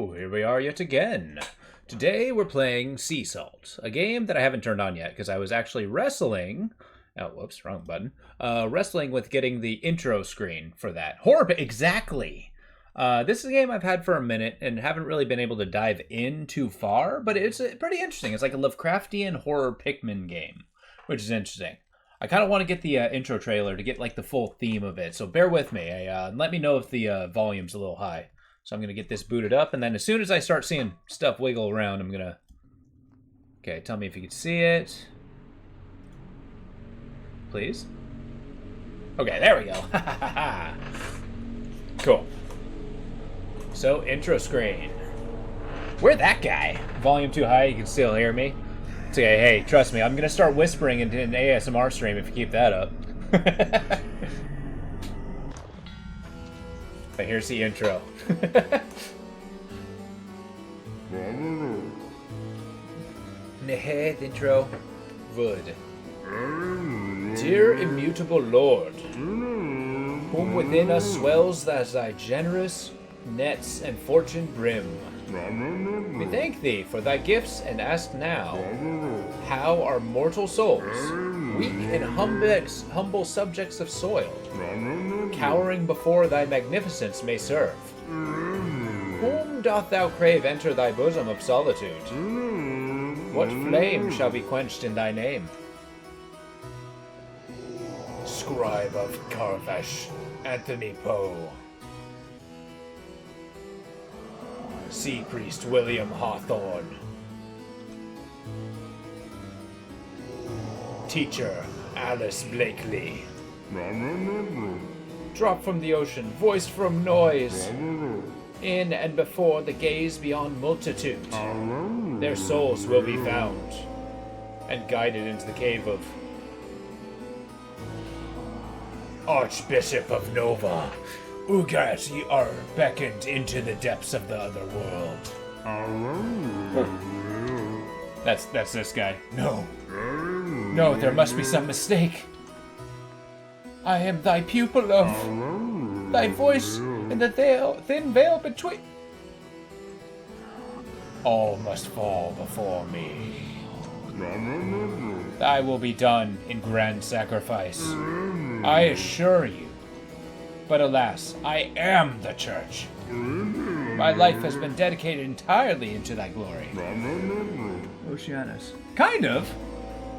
So, here we are yet again. Today we're playing Sea Salt, a game that I haven't turned on yet because I was actually wrestling... Oh, whoops, wrong button. Wrestling with getting the intro screen for that. Exactly! This is a game I've had for a minute and haven't really been able to dive in too far, but it's pretty interesting. It's like a Lovecraftian horror Pikmin game, which is interesting. I kind of want to get the intro trailer to get like the full theme of it, so bear with me. Let me know if the volume's a little high. So I'm going to get this booted up, and then as soon as I start seeing stuff wiggle around, I'm going to... Okay, tell me if you can see it. Please? Okay, there we go. Cool. So, intro screen. Where'd that guy? Volume too high, you can still hear me. It's okay, hey, trust me, I'm going to start whispering into an ASMR stream if you keep that up. But here's the intro. The intro. Wood. Dear immutable Lord, whom within us swells as thy generous nets and fortune brim, we thank thee for thy gifts and ask now, how our mortal souls, weak and humble subjects of soil, cowering before thy magnificence may serve. Whom doth thou crave enter thy bosom of solitude? What flame shall be quenched in thy name? Scribe of Carvash, Anthony Poe. Sea Priest William Hawthorne. Teacher Alice Blakely. Drop from the ocean, voice from noise. In and before the gaze beyond multitude, their souls will be found and guided into the cave of Archbishop of Nova. Ugat, ye are beckoned into the depths of the other world. That's this guy. No, there must be some mistake. I am thy pupil of thy voice in the thin veil between. All must fall before me. Thy will be done in grand sacrifice. I assure you. But alas, I am the church. My life has been dedicated entirely into thy glory. Oceanus. Kind of.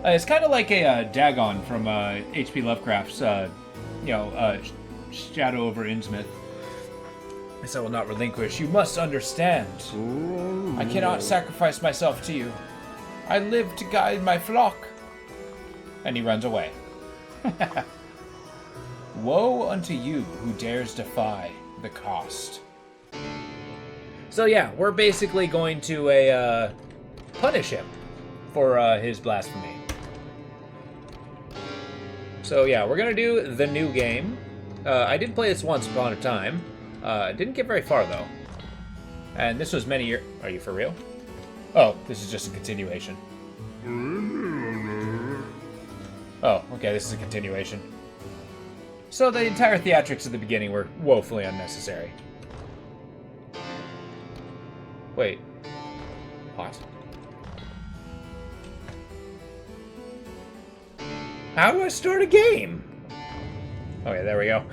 It's kind of like a Dagon from H.P. Lovecraft's, Shadow over Innsmouth. This I will not relinquish. You must understand. I cannot sacrifice myself to you. I live to guide my flock. And he runs away. Woe unto you who dares defy the cost. So yeah, we're basically going to punish him for his blasphemy. So yeah, we're gonna do the new game. I did play this once upon a time. Didn't get very far though. And this was many years. Are you for real? Oh, this is just a continuation. Oh, okay, this is a continuation. So the entire theatrics at the beginning were woefully unnecessary. Wait. What? How do I start a game? Okay, there we go.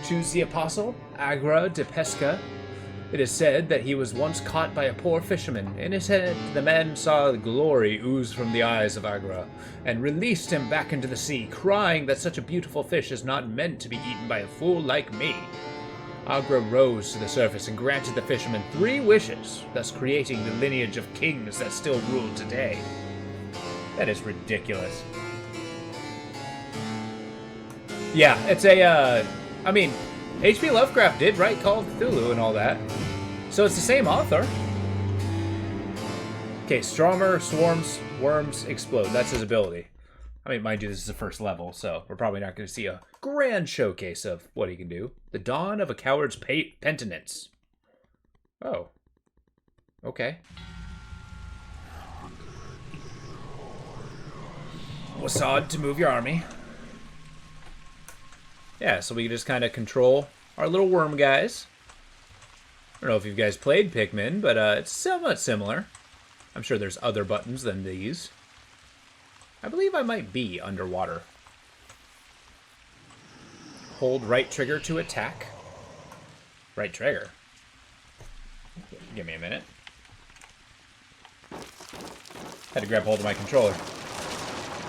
Choose the apostle, Agra de Pesca. It is said that he was once caught by a poor fisherman. In his head, the man saw glory ooze from the eyes of Agra, and released him back into the sea, crying that such a beautiful fish is not meant to be eaten by a fool like me. Agra rose to the surface and granted the fisherman 3 wishes, thus creating the lineage of kings that still rule today. That is ridiculous. Yeah, it's a, H.P. Lovecraft did write Call of Cthulhu and all that. So it's the same author. Okay, Stromer, Swarms, Worms, Explode. That's his ability. I mean, mind you, this is the first level, so we're probably not going to see a grand showcase of what he can do. The Dawn of a Coward's Penitence. Oh. Okay. Wasad to move your army. Yeah, so we can just kind of control our little worm guys. I don't know if you guys played Pikmin, but it's somewhat similar. I'm sure there's other buttons than these. I believe I might be underwater. Hold right trigger to attack. Right trigger? Give me a minute. Had to grab hold of my controller.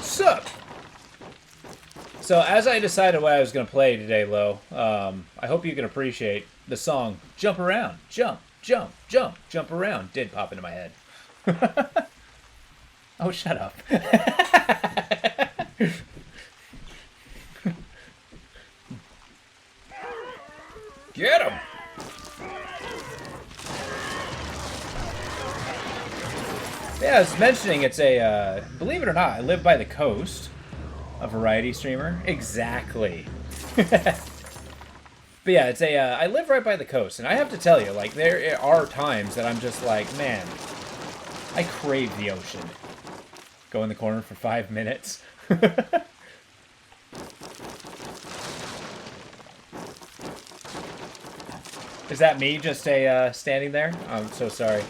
Sup? So as I decided what I was going to play today, Lo, I hope you can appreciate the song Jump Around. Jump, jump, jump, jump around. Did pop into my head. Oh, shut up. Get him! Yeah, I was mentioning it's a, believe it or not, I live by the coast. A variety streamer? Exactly. But yeah, it's a, I live right by the coast, and I have to tell you, like, there are times that I'm just like, man, I crave the ocean. Go in the corner for 5 minutes. Is that me just standing there? I'm so sorry.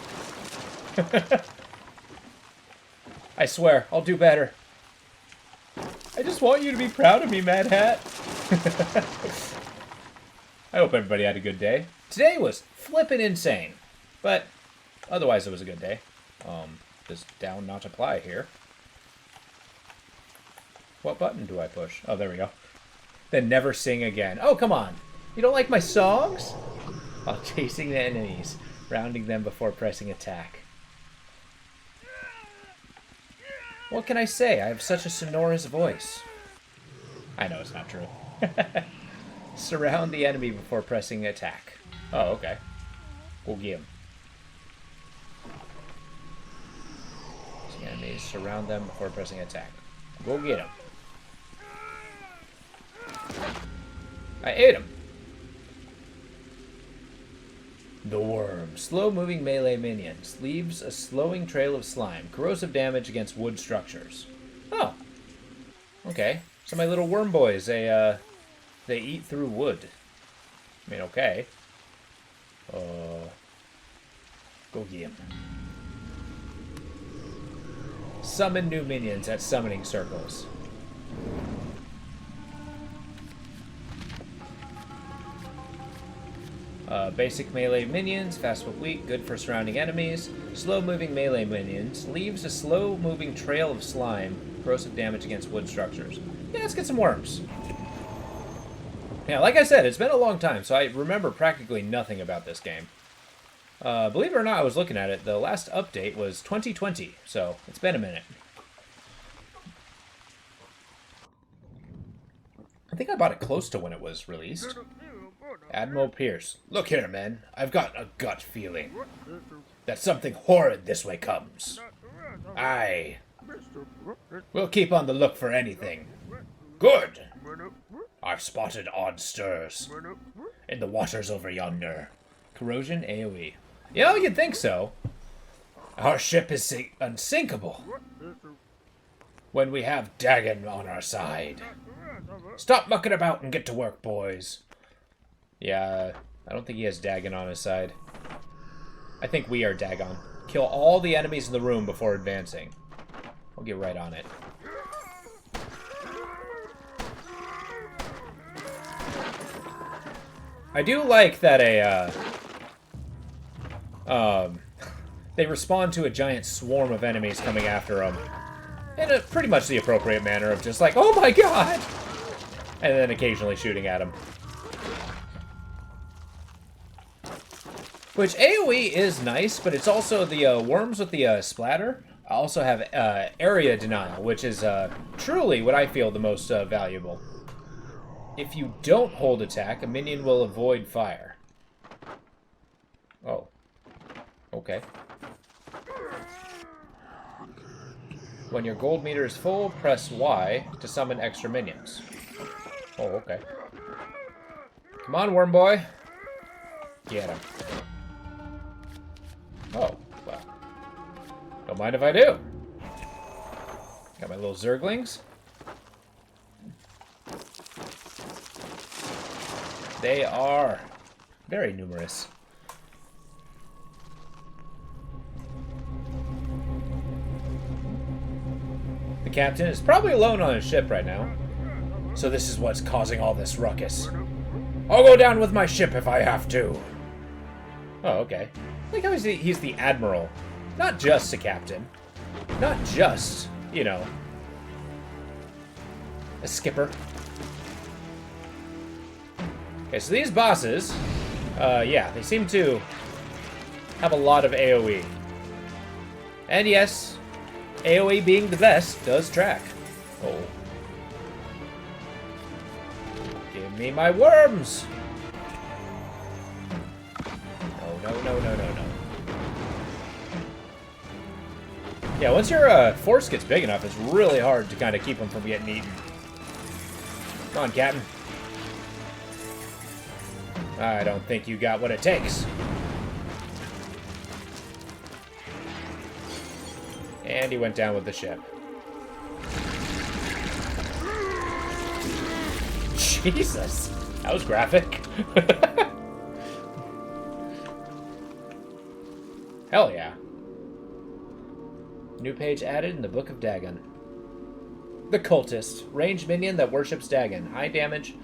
I swear, I'll do better. I just want you to be proud of me, Mad Hat. I hope everybody had a good day. Today was flippin' insane, but otherwise it was a good day. Does down not apply here? What button do I push? Oh, there we go. Then never sing again. Oh, come on. You don't like my songs? While chasing the enemies, rounding them before pressing attack. What can I say? I have such a sonorous voice. I know it's not true. Surround the enemy before pressing attack. Oh, okay. We'll get him. The enemies, surround them before pressing attack. Go get him. I ate him. The worm. Slow-moving melee minions. Leaves a slowing trail of slime. Corrosive damage against wood structures. Oh. Okay. So my little worm boys, they eat through wood. I mean, okay. Go get him. Summon new minions at summoning circles. Basic melee minions, fast but weak, good for surrounding enemies. Slow-moving melee minions, leaves a slow-moving trail of slime, corrosive damage against wood structures. Yeah, let's get some worms. Yeah, like I said, it's been a long time, so I remember practically nothing about this game. Believe it or not, I was looking at it, the last update was 2020, so it's been a minute. I think I bought it close to when it was released. Admiral Pierce. Look here, men. I've got a gut feeling that something horrid this way comes. Aye. We'll keep on the look for anything. Good. I've spotted odd stirs in the waters over yonder. Corrosion AoE. Yeah, you'd think so. Our ship is unsinkable when we have Dagon on our side. Stop mucking about and get to work, boys. Yeah, I don't think he has Dagon on his side. I think we are Dagon. Kill all the enemies in the room before advancing. I'll get right on it. I do like that they respond to a giant swarm of enemies coming after them in a pretty much the appropriate manner of just like, oh my god! And then occasionally shooting at them. Which AoE is nice, but it's also the worms with the splatter also have area denial, which is truly what I feel the most valuable. If you don't hold attack, a minion will avoid fire. Oh. Okay. When your gold meter is full, press Y to summon extra minions. Oh, okay. Come on, worm boy. Get him. Oh, well. Don't mind if I do. Got my little zerglings. They are very numerous. The captain is probably alone on his ship right now. So this is what's causing all this ruckus. I'll go down with my ship if I have to. Oh, okay. I like how he's the admiral. Not just a captain. Not just, you know, a skipper. Okay, so these bosses, yeah, they seem to have a lot of AoE. And yes, AoE being the best does track. Oh. Give me my worms! No. Yeah, once your force gets big enough, it's really hard to kind of keep them from getting eaten. Come on, Captain. I don't think you got what it takes. And he went down with the ship. Jesus! That was graphic. Hell yeah. New page added in the Book of Dagon. The Cultist. Ranged minion that worships Dagon. High damage,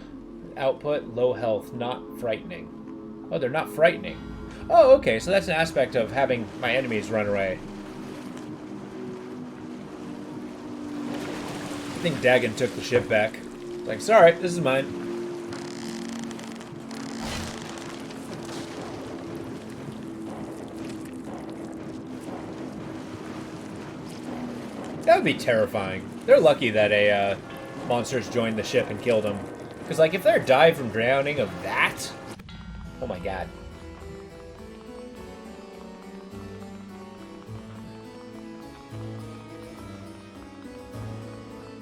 output, low health, not frightening. Oh, they're not frightening. Oh, okay, so that's an aspect of having my enemies run away. I think Dagon took the ship back. Like, sorry, this is mine. That would be terrifying. They're lucky that a monsters joined the ship and killed them. Because, like, if they're died from drowning of that... Oh my god.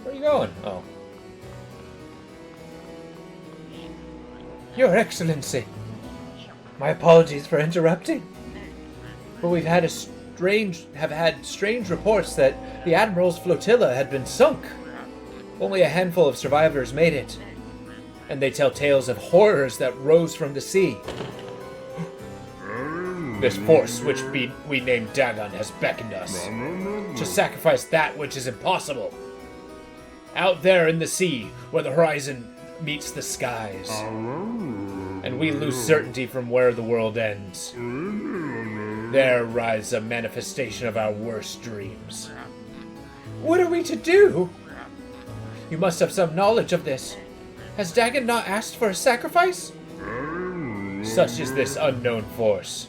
Where are you going? Oh. Your Excellency. My apologies for interrupting. But we've had strange reports that the Admiral's flotilla had been sunk. Only a handful of survivors made it. And they tell tales of horrors that rose from the sea. This force, which we named Dagon, has beckoned us to sacrifice that which is impossible. Out there in the sea, where the horizon meets the skies. And we lose certainty from where the world ends. There rises a manifestation of our worst dreams. What are we to do? You must have some knowledge of this. Has Dagon not asked for a sacrifice? Such is this unknown force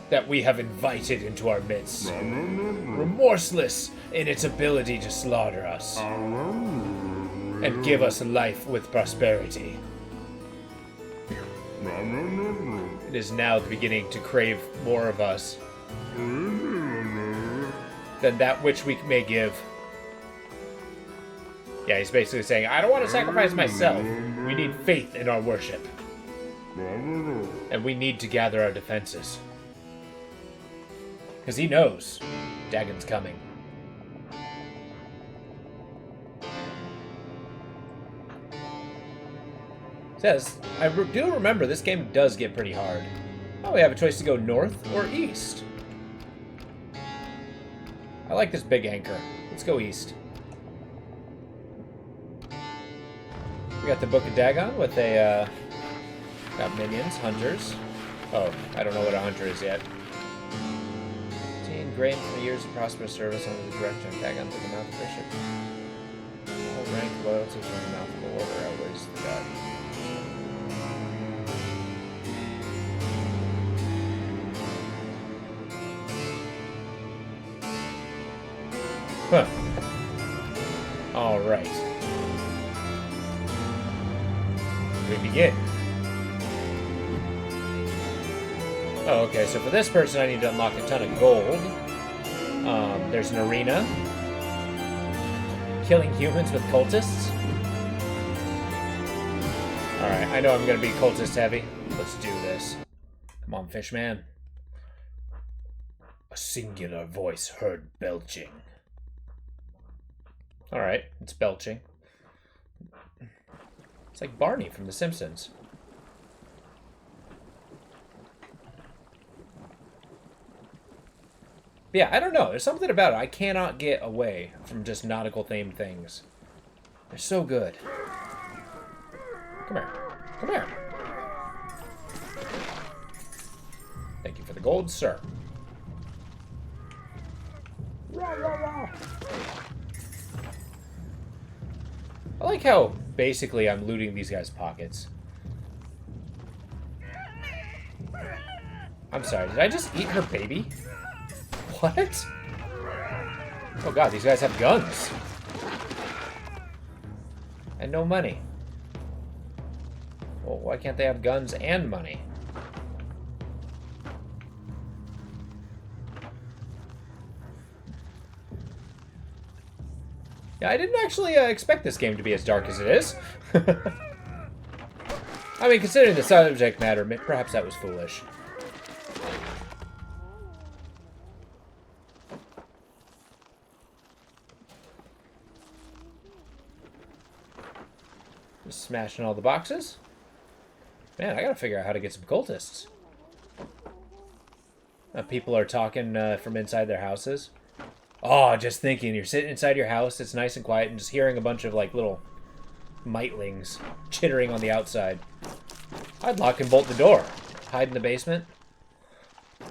that we have invited into our midst, remorseless in its ability to slaughter us and give us life with prosperity. It is now beginning to crave more of us than that which we may give. Yeah, he's basically saying, I don't want to sacrifice myself. We need faith in our worship. And we need to gather our defenses. Because he knows Dagon's coming. Says, I do remember this game does get pretty hard. Oh, we have a choice to go north or east. I like this big anchor. Let's go east. We got the Book of Dagon with a, got minions, hunters. Oh, I don't know what a hunter is yet. Gained from years of prosperous service under the direction of Dagon to the mouth of Bishop. All rank loyalty from the mouth of the order outweighs the god. Huh. Alright. We begin. Oh, okay, so for this person I need to unlock a ton of gold. There's an arena. Killing humans with cultists. Alright, I know I'm gonna be cultist heavy. Let's do this. Come on, Fishman. A singular voice heard belching. Alright, it's belching. It's like Barney from The Simpsons. But yeah, I don't know. There's something about it. I cannot get away from just nautical-themed things. They're so good. Come here. Come here. Thank you for the gold, sir. Rah, rah, rah. I like how, basically, I'm looting these guys' pockets. I'm sorry, did I just eat her baby? What? Oh god, these guys have guns. And no money. Well, why can't they have guns and money? Yeah, I didn't actually expect this game to be as dark as it is. I mean, considering the subject matter, perhaps that was foolish. Just smashing all the boxes. Man, I gotta figure out how to get some cultists. People are talking from inside their houses. Oh, just thinking, you're sitting inside your house, it's nice and quiet, and just hearing a bunch of, like, little mitlings chittering on the outside. I'd lock and bolt the door. Hide in the basement. I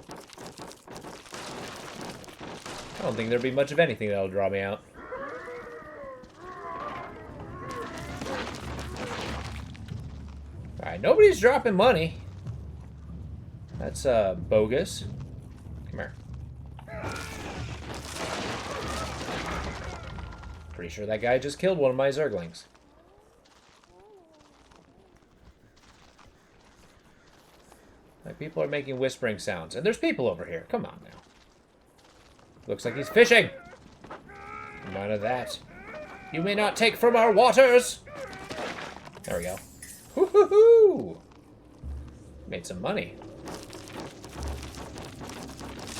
don't think there'd be much of anything that'll draw me out. Alright, nobody's dropping money. That's, bogus. Come here. Pretty sure that guy just killed one of my Zerglings. Like, people are making whispering sounds. And there's people over here. Come on now. Looks like he's fishing. None of that. You may not take from our waters. There we go. Woo-hoo-hoo! Made some money.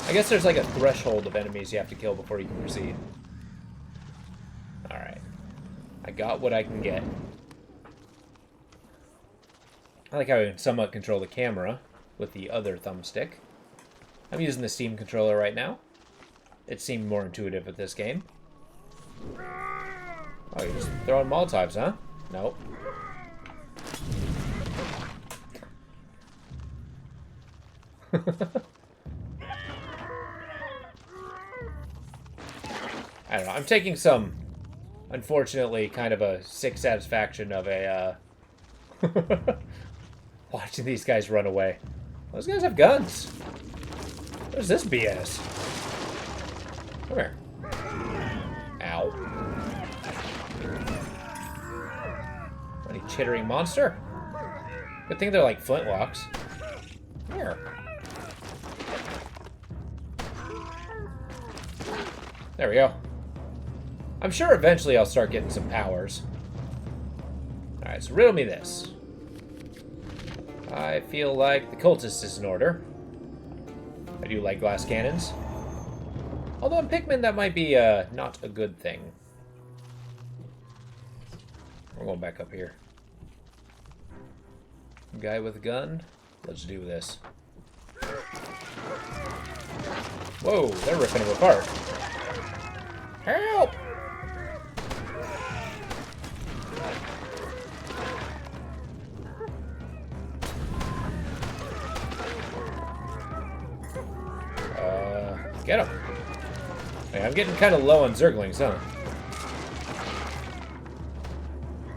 I guess there's like a threshold of enemies you have to kill before you can proceed. Alright. I got what I can get. I like how I can somewhat control the camera with the other thumbstick. I'm using the Steam controller right now. It seemed more intuitive with this game. Oh, you're just throwing Molotovs, huh? Nope. I don't know. I'm taking some, unfortunately, kind of a sick satisfaction of a, watching these guys run away. Those guys have guns. What is this BS? Come here. Ow. Any chittering monster? Good thing they're like flintlocks. Here. There we go. I'm sure eventually I'll start getting some powers. Alright, so riddle me this. I feel like the cultist is in order. I do like glass cannons. Although in Pikmin that might be not a good thing. We're going back up here. Guy with a gun. Let's do this. Whoa, they're ripping him apart. Help! Get him. Hey, I'm getting kind of low on Zerglings, huh?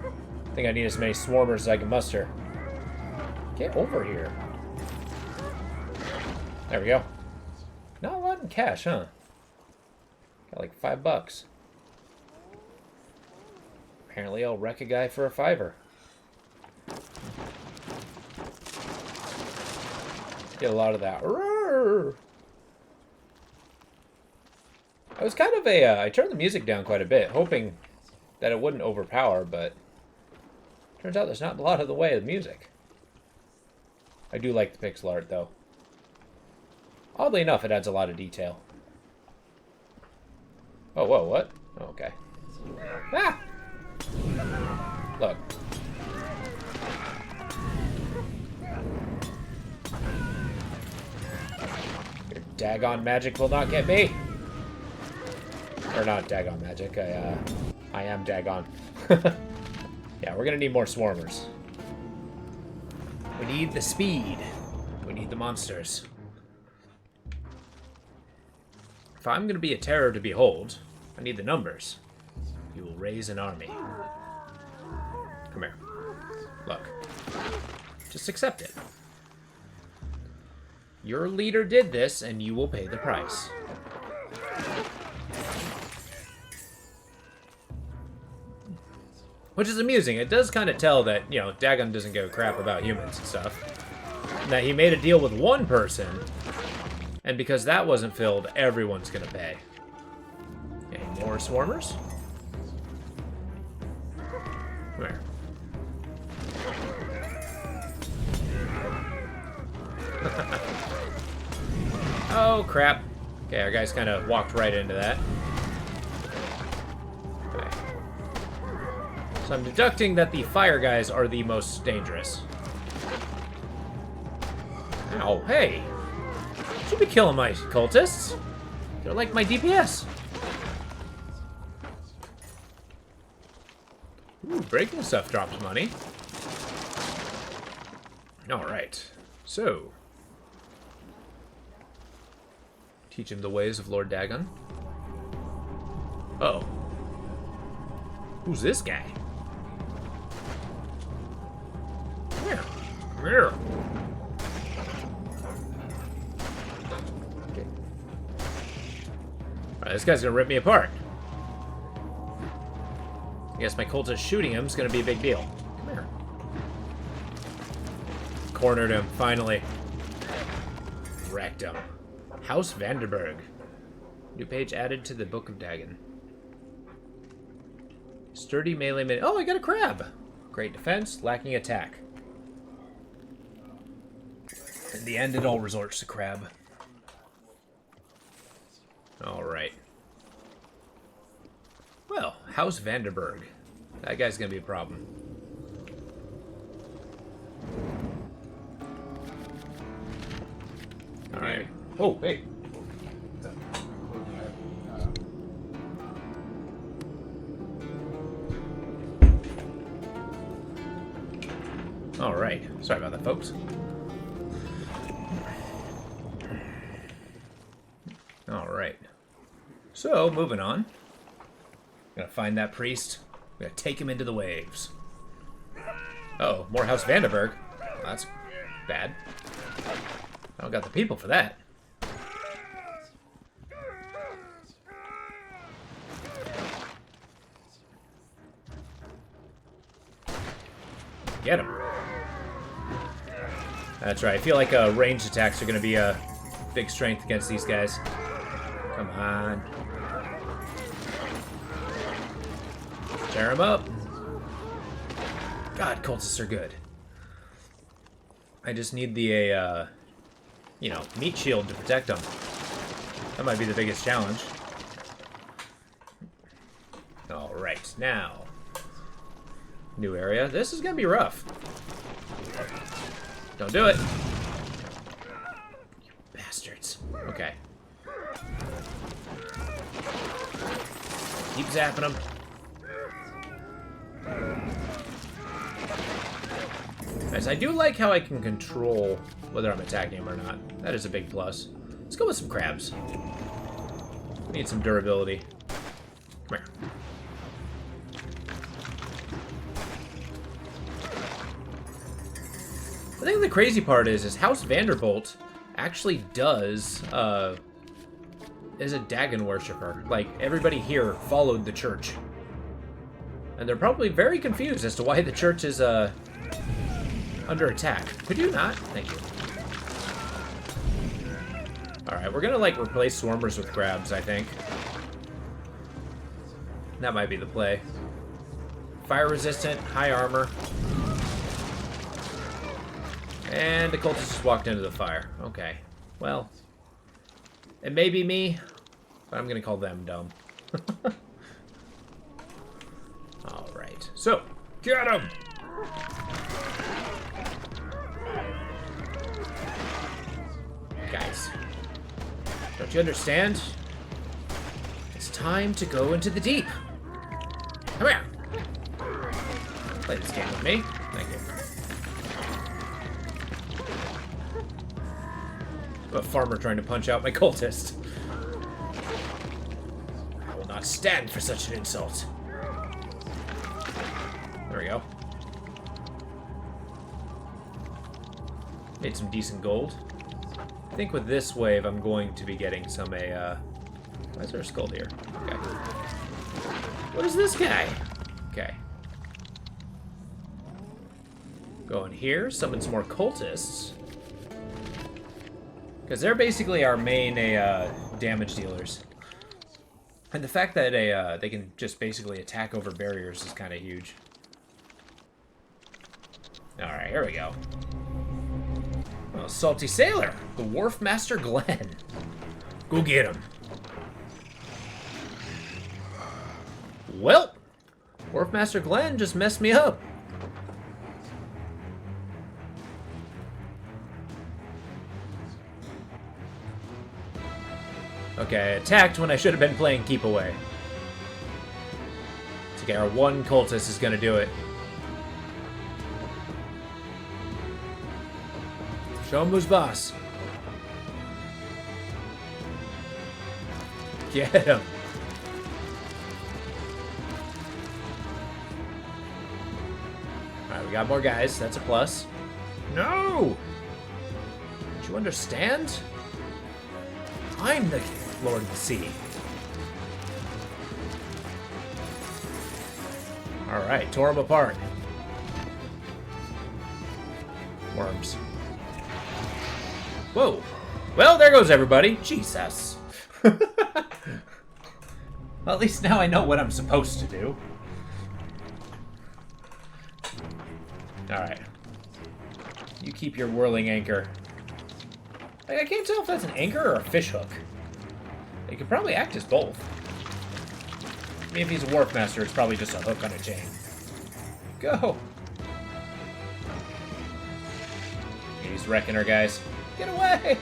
I think I need as many swarmers as I can muster. Get over here. There we go. Not a lot in cash, huh? Got like $5. Apparently I'll wreck a guy for a $5. Get a lot of that. I was kind of I turned the music down quite a bit, hoping that it wouldn't overpower, but turns out there's not a lot of the way of the music. I do like the pixel art, though. Oddly enough, it adds a lot of detail. Oh, whoa, what? Oh, okay. Ah! Look. You're Dagon magic will not get me. Or not Dagon magic. I am Dagon. Yeah, we're gonna need more swarmers. We need the speed. We need the monsters. If I'm gonna be a terror to behold, I need the numbers. You will raise an army. Come here. Look. Just accept it. Your leader did this, and you will pay the price. Which is amusing. It does kind of tell that, you know, Dagon doesn't give a crap about humans and stuff. And that he made a deal with one person, and because that wasn't filled, everyone's gonna pay. Any more swarmers? Where? Oh, crap. Okay, our guys kind of walked right into that. Okay. So I'm deducting that the fire guys are the most dangerous. Ow, hey! You should be killing my cultists. They're like my DPS. Ooh, breaking stuff drops money. Alright. So. Teach him the ways of Lord Dagon. Uh oh. Who's this guy? Here. Here. Okay. Alright, this guy's gonna rip me apart. I guess my cultist shooting him is gonna be a big deal. Come here. Cornered him, finally. Wrecked him. House Vanderberg. New page added to the Book of Dagon. Sturdy melee min. Oh, I got a crab! Great defense, lacking attack. In the end, it all resorts to crab. Alright. Well, House Vanderberg. That guy's gonna be a problem. Alright. Oh, hey. Alright. Sorry about that, folks. Alright. So, moving on. Gonna find that priest. Gonna take him into the waves. Oh, more House Vanderberg. Well, that's bad. I don't got the people for that. Get him. That's right. I feel like ranged attacks are going to be a big strength against these guys. Come on. Tear him up. God, cultists are good. I just need the, you know, meat shield to protect them. That might be the biggest challenge. Alright, now. New area. This is gonna be rough. Don't do it. You bastards. Okay. Keep zapping them. Guys, I do like how I can control whether I'm attacking them or not. That is a big plus. Let's go with some crabs. Need some durability. Come here. I think the crazy part is House Vanderbolt actually does, is a Dagon worshiper. Like, everybody here followed the church. And they're probably very confused as to why the church is, under attack. Could you not? Thank you. Alright, we're gonna, like, replace swarmers with crabs, I think. That might be the play. Fire resistant, high armor. And the cultist just walked into the fire. Okay. Well, it may be me, but I'm gonna call them dumb. Alright. So, get him! Guys. Don't you understand? It's time to go into the deep. Come here. Play this game with me. Thank you. A farmer trying to punch out my cultist. I will not stand for such an insult. There we go. Made some decent gold. I think with this wave, I'm going to be getting some why is there a skull here? Okay. What is this guy? Okay. Go in here, summon some more cultists. Because they're basically our main damage dealers. And the fact that they can just basically attack over barriers is kind of huge. Alright, here we go. Oh, Salty Sailor! The Wharf Master Glenn. Go get him. Well, Wharf Master Glenn just messed me up. Okay, I attacked when I should have been playing Keep Away. It's okay, our one cultist is gonna do it. Show him who's boss. Get him. Alright, we got more guys. That's a plus. No! Don't you understand? I'm the Lord of the Sea. Alright, tore him apart. Worms. Whoa. Well, there goes everybody. Jesus. Well, at least now I know what I'm supposed to do. Alright. You keep your whirling anchor. Like, I can't tell if that's an anchor or a fish hook. It could probably act as both. I mean, if he's a wharf master, it's probably just a hook on a chain. Go! He's wrecking her, guys. Get away!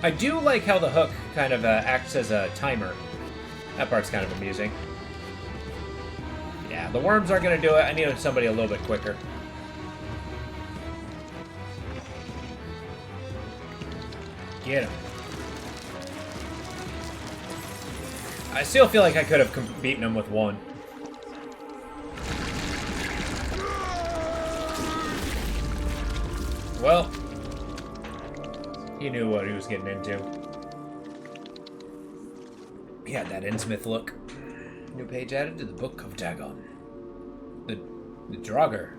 I do like how the hook kind of acts as a timer. That part's kind of amusing. Yeah, the worms aren't going to do it. I needed somebody a little bit quicker. Get him. I still feel like I could have beaten him with one. Well, he knew what he was getting into. He had that Innsmouth look. New page added to the Book of Dagon. The Draugr.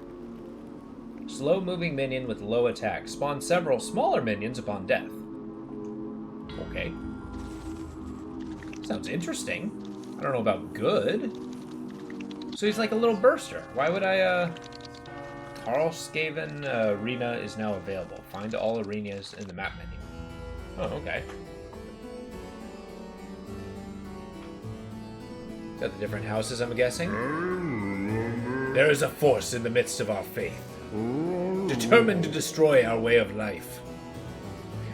Slow-moving minion with low attack. Spawns several smaller minions upon death. Okay. Sounds interesting. I don't know about good. So he's like a little burster. Why would I, Karlskaven arena is now available. Find all arenas in the map menu. Oh, okay. Got the different houses, I'm guessing. There is a force in the midst of our faith, determined to destroy our way of life.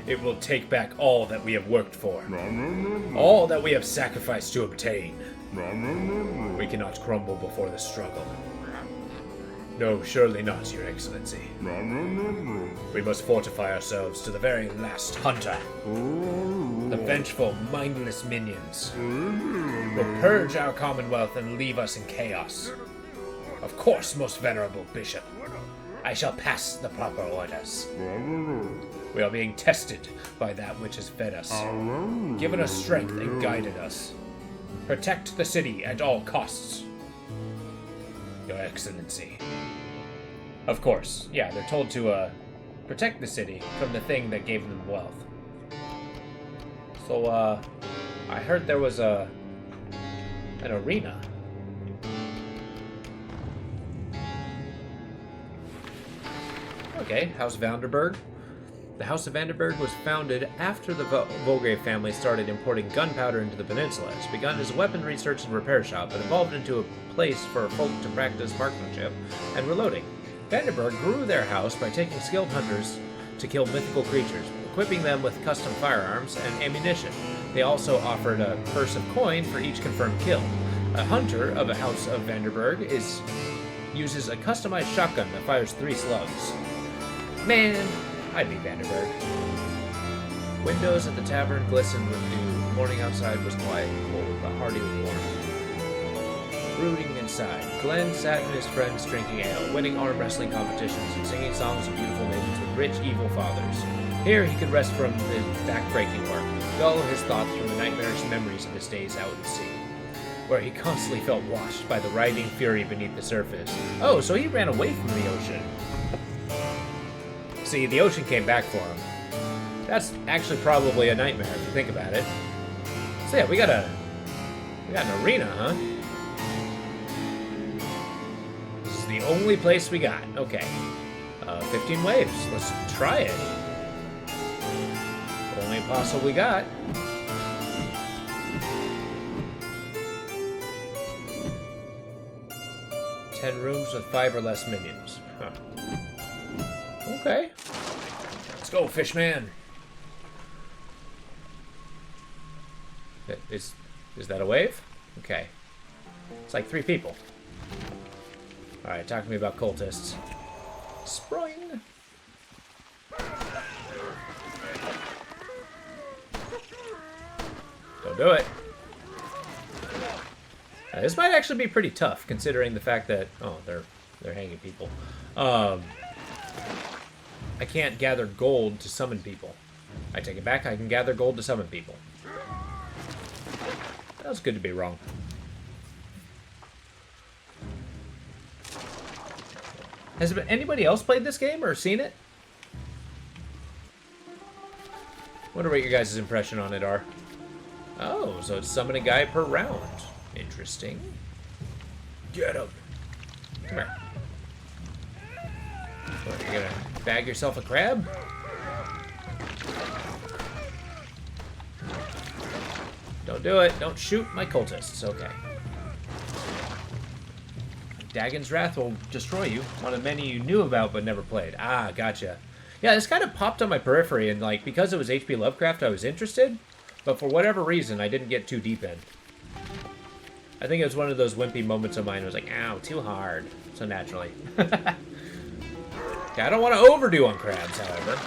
It will take back all that we have worked for, all that we have sacrificed to obtain. We cannot crumble before the struggle. No, surely not, Your Excellency. We must fortify ourselves to the very last hunter. The vengeful, mindless minions will purge our commonwealth and leave us in chaos. Of course, most venerable bishop, I shall pass the proper orders. We are being tested by that which has fed us, given us strength and guided us. Protect the city at all costs. Your Excellency. Of course, yeah, they're told to protect the city from the thing that gave them wealth. So, I heard there was an arena. Okay, House Vanderberg. The House of Vandenberg was founded after the Volgrave family started importing gunpowder into the peninsula. It's begun as a weapon research and repair shop, but evolved into a place for folk to practice marksmanship and reloading. Vandenberg grew their house by taking skilled hunters to kill mythical creatures, equipping them with custom firearms and ammunition. They also offered a purse of coin for each confirmed kill. A hunter of a House of Vandenberg uses a customized shotgun that fires 3 slugs. Man, I'd be Vandenberg. Windows at the tavern glistened with dew. Morning outside was quiet and cold, but hearty with warmth. Brooding inside, Glenn sat with his friends drinking ale, winning arm wrestling competitions and singing songs of beautiful maidens with rich, evil fathers. Here he could rest from the back-breaking work, dull his thoughts from the nightmarish memories of his days out at sea, where he constantly felt washed by the writhing fury beneath the surface. Oh, so he ran away from the ocean. See, the ocean came back for him. That's actually probably a nightmare if you think about it. So yeah, we got an arena, huh? This is the only place we got. Okay. 15 waves. Let's try it. Only apostle we got. Ten rooms with 5 or less minions. Huh. Okay. Let's go, Fishman. Is that a wave? Okay. It's like 3 people. Alright, talk to me about cultists. Spring. Don't do it. This might actually be pretty tough, considering the fact that they're hanging people. I can't gather gold to summon people. I take it back. I can gather gold to summon people. That was good to be wrong. Has anybody else played this game or seen it? Wonder what your guys' impression on it are. Oh, so it's summon a guy per round. Interesting. Get him. Come here. What, you're gonna bag yourself a crab? Don't do it. Don't shoot my cultists. Okay. Dagon's Wrath will destroy you. One of many you knew about but never played. Ah, gotcha. Yeah, this kind of popped on my periphery, and like because it was H.P. Lovecraft, I was interested, but for whatever reason, I didn't get too deep in. I think it was one of those wimpy moments of mine. I was like, ow, too hard. So naturally. Okay, I don't want to overdo on crabs, however.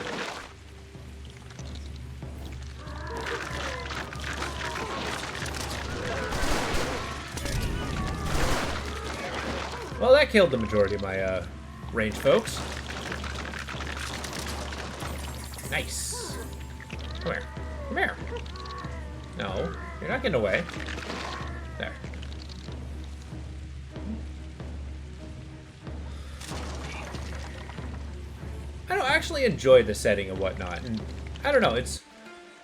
Well, that killed the majority of my range folks. Nice. Come here. Come here. No, you're not getting away. There. I don't actually enjoy the setting and whatnot, and I don't know,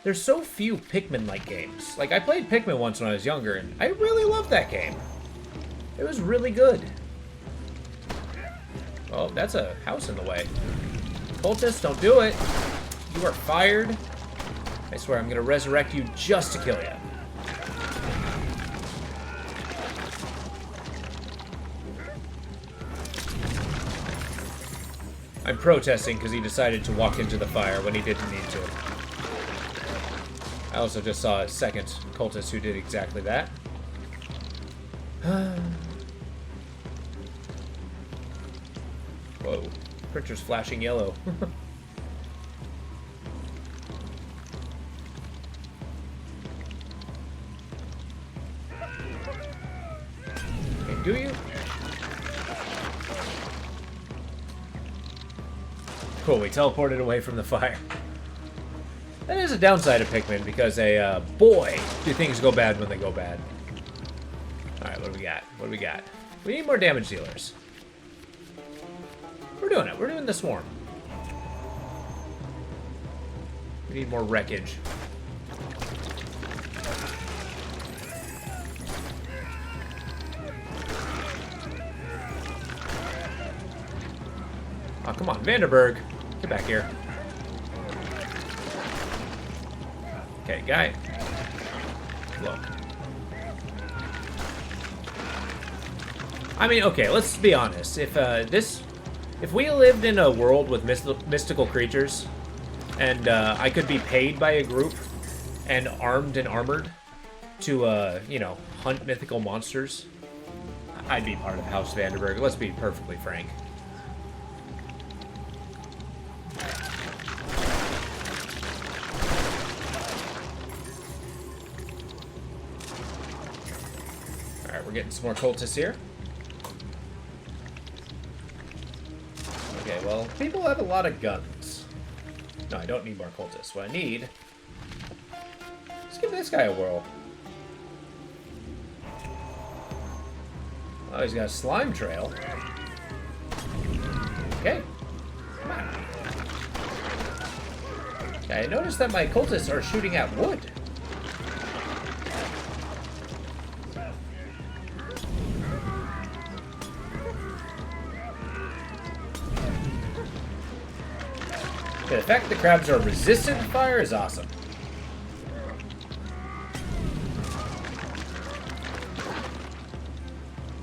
there's so few Pikmin-like games. Like, I played Pikmin once when I was younger, and I really loved that game. It was really good. Oh, that's a house in the way. Cultists, don't do it. You are fired. I swear I'm gonna resurrect you just to kill you. I'm protesting because he decided to walk into the fire when he didn't need to. I also just saw a second cultist who did exactly that. Whoa. Printer's flashing yellow. Okay, do you? Cool, we teleported away from the fire. That is a downside of Pikmin, because boy, do things go bad when they go bad. Alright, what do we got? What do we got? We need more damage dealers. We're doing it. We're doing the swarm. We need more wreckage. Oh, come on, Vandenberg. Get back here. Okay, guy. Look. I mean, okay, let's be honest. If we lived in a world with mystical creatures, and I could be paid by a group and armed and armored to, you know, hunt mythical monsters, I'd be part of House Vanderberg. Let's be perfectly frank. Alright, we're getting some more cultists here. Okay, well, people have a lot of guns. No, I don't need more cultists. What I need... Let's give this guy a whirl. Oh, he's got a slime trail. Okay. Come on. Okay, I noticed that my cultists are shooting at wood. Okay, the fact that the crabs are resistant to fire is awesome.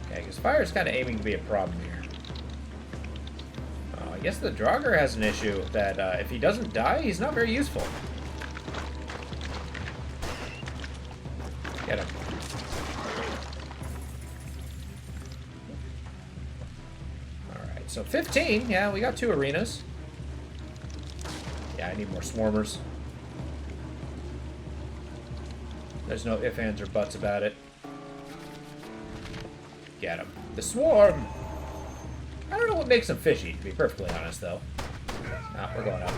Okay, because fire is kind of aiming to be a problem here. I guess the Draugr has an issue that if he doesn't die, he's not very useful. Get him. Alright, so 15. Yeah, we got 2 arenas. Yeah, I need more swarmers. There's no ifs, ands, or buts about it. Get him. The swarm! I don't know what makes them fishy, to be perfectly honest, though. Ah, we're going up.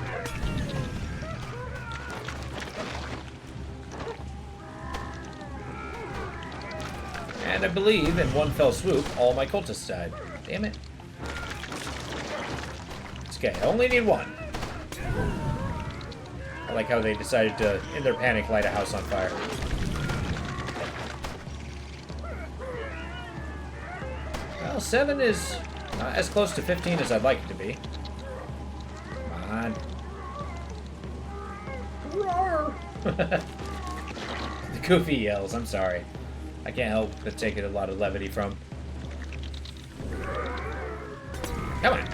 And I believe in one fell swoop, all my cultists died. Damn it. It's okay, I only need 1. I like how they decided to, in their panic, light a house on fire. Well, 7 is not as close to 15 as I'd like it to be. Come on. Roar! The goofy yells, I'm sorry. I can't help but take it a lot of levity from. Come on.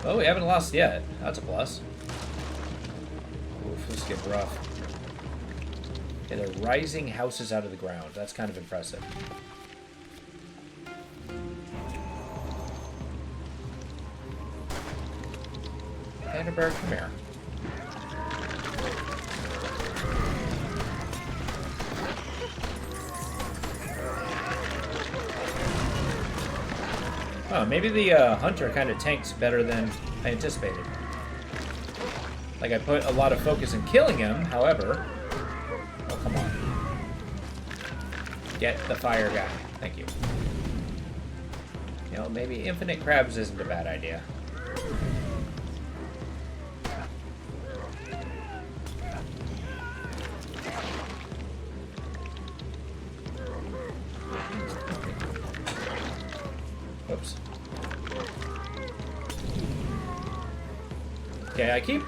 Oh, we haven't lost yet. That's a plus. Oof, this is getting rough. Okay, they're rising houses out of the ground. That's kind of impressive. Vanderberg, come here. Oh, maybe the hunter kind of tanks better than I anticipated. Like, I put a lot of focus in killing him, however... Oh, come on. Get the fire guy. Thank you. You know, maybe infinite crabs isn't a bad idea. Oops. Okay, I keep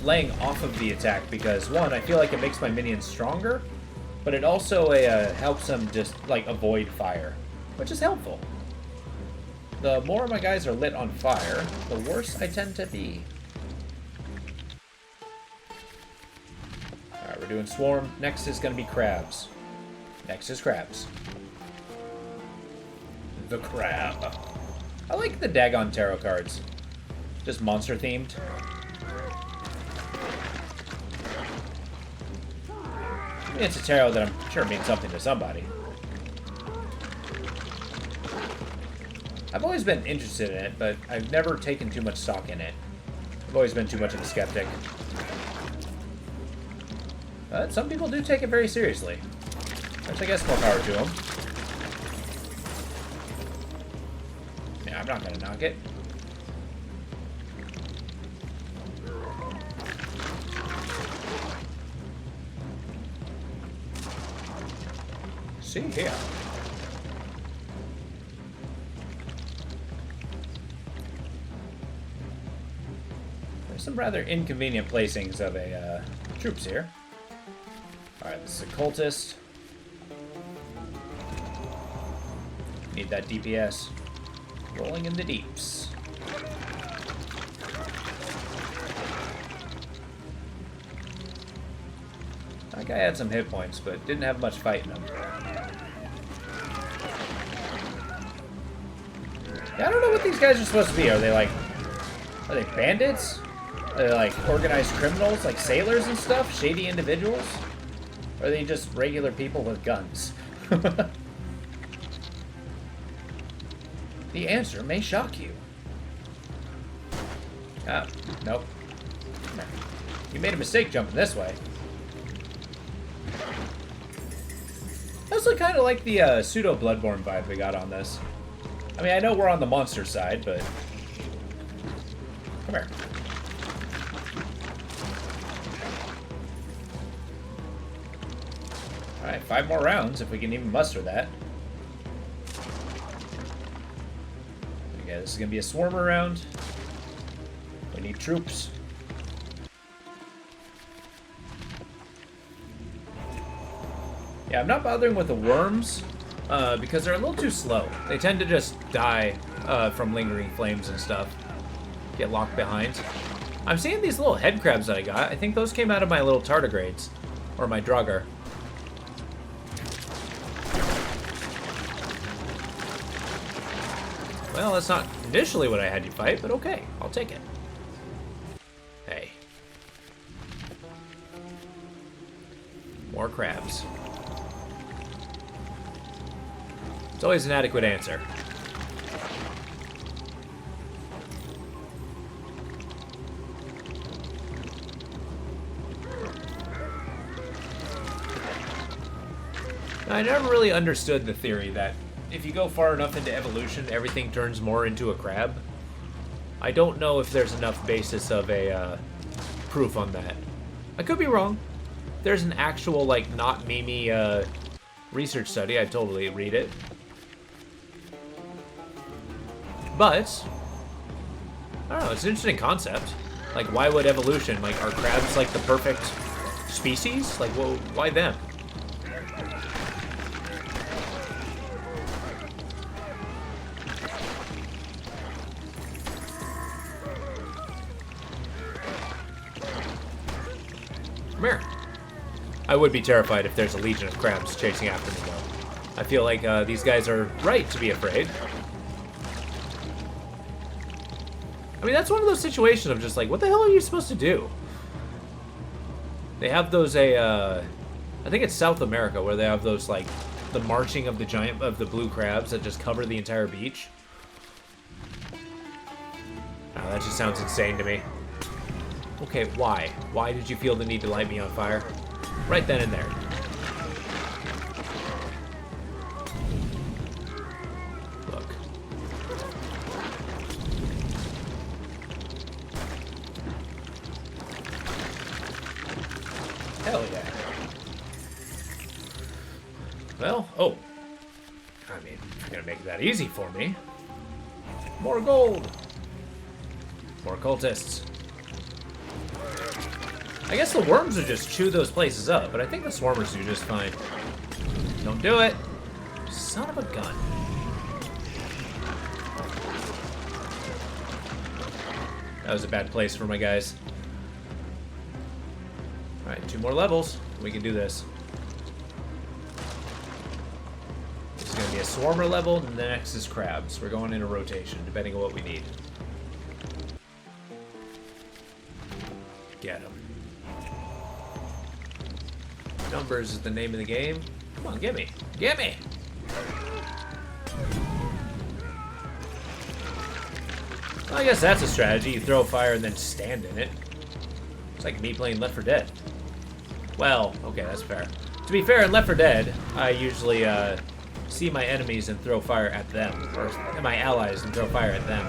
laying off of the attack because, one, I feel like it makes my minions stronger, but it also helps them just, like, avoid fire, which is helpful. The more my guys are lit on fire, the worse I tend to be. Alright, we're doing swarm. Next is going to be crabs. Next is crabs. The crab. I like the Dagon tarot cards. Just monster themed. I mean, it's a tarot that I'm sure means something to somebody. I've always been interested in it, but I've never taken too much stock in it. I've always been too much of a skeptic. But some people do take it very seriously. Which I guess more power to them. Yeah, I'm not gonna knock it. See here. some rather inconvenient placings of a troops here. Alright, this is a cultist. Need that DPS. Rolling in the deeps. That guy had some hit points, but didn't have much fight in him. Yeah, I don't know what these guys are supposed to be. Are they bandits? Are they like organized criminals, like sailors and stuff? Shady individuals? Or are they just regular people with guns? The answer may shock you. Ah, nope. You made a mistake jumping this way. Also kind of like the pseudo-Bloodborne vibe we got on this. I mean, I know we're on the monster side, but... Come here. Alright, 5 more rounds, if we can even muster that. Okay, this is going to be a swarmer round. We need troops. Yeah, I'm not bothering with the worms, because they're a little too slow. They tend to just die from lingering flames and stuff. Get locked behind. I'm seeing these little head crabs that I got. I think those came out of my little tardigrades. Or my Draugr. Well, that's not initially what I had you fight, but okay. I'll take it. Hey. More crabs. It's always an adequate answer. I never really understood the theory that if you go far enough into evolution, everything turns more into a crab. I don't know if there's enough basis of a proof on that. I could be wrong. If there's an actual, like, not memey research study, I'd totally read it. But, I don't know, it's an interesting concept. Like, why would evolution, like, are crabs, like, the perfect species? Like, well, why them? Come here. I would be terrified if there's a legion of crabs chasing after me, though. I feel like these guys are right to be afraid. I mean, that's one of those situations of just like, what the hell are you supposed to do? They have those, I think it's South America, where they have those, like, the marching of the blue crabs that just cover the entire beach. Oh, that just sounds insane to me. Okay, why? Why did you feel the need to light me on fire? Right then and there. Look. Hell yeah. Well, oh. I mean, if you're gonna make that easy for me. More gold. More cultists. I guess the worms would just chew those places up, but I think the swarmers do just fine. Don't do it. Son of a gun. That was a bad place for my guys. Alright, 2 more levels. We can do this. This is going to be a swarmer level, and the next is crabs. We're going in a rotation, depending on what we need. Get them. Numbers is the name of the game. Come on, get me. Get me! Well, I guess that's a strategy. You throw fire and then stand in it. It's like me playing Left 4 Dead. Well, okay, that's fair. To be fair, in Left 4 Dead, I usually see my enemies and throw fire at them. Or my allies and throw fire at them.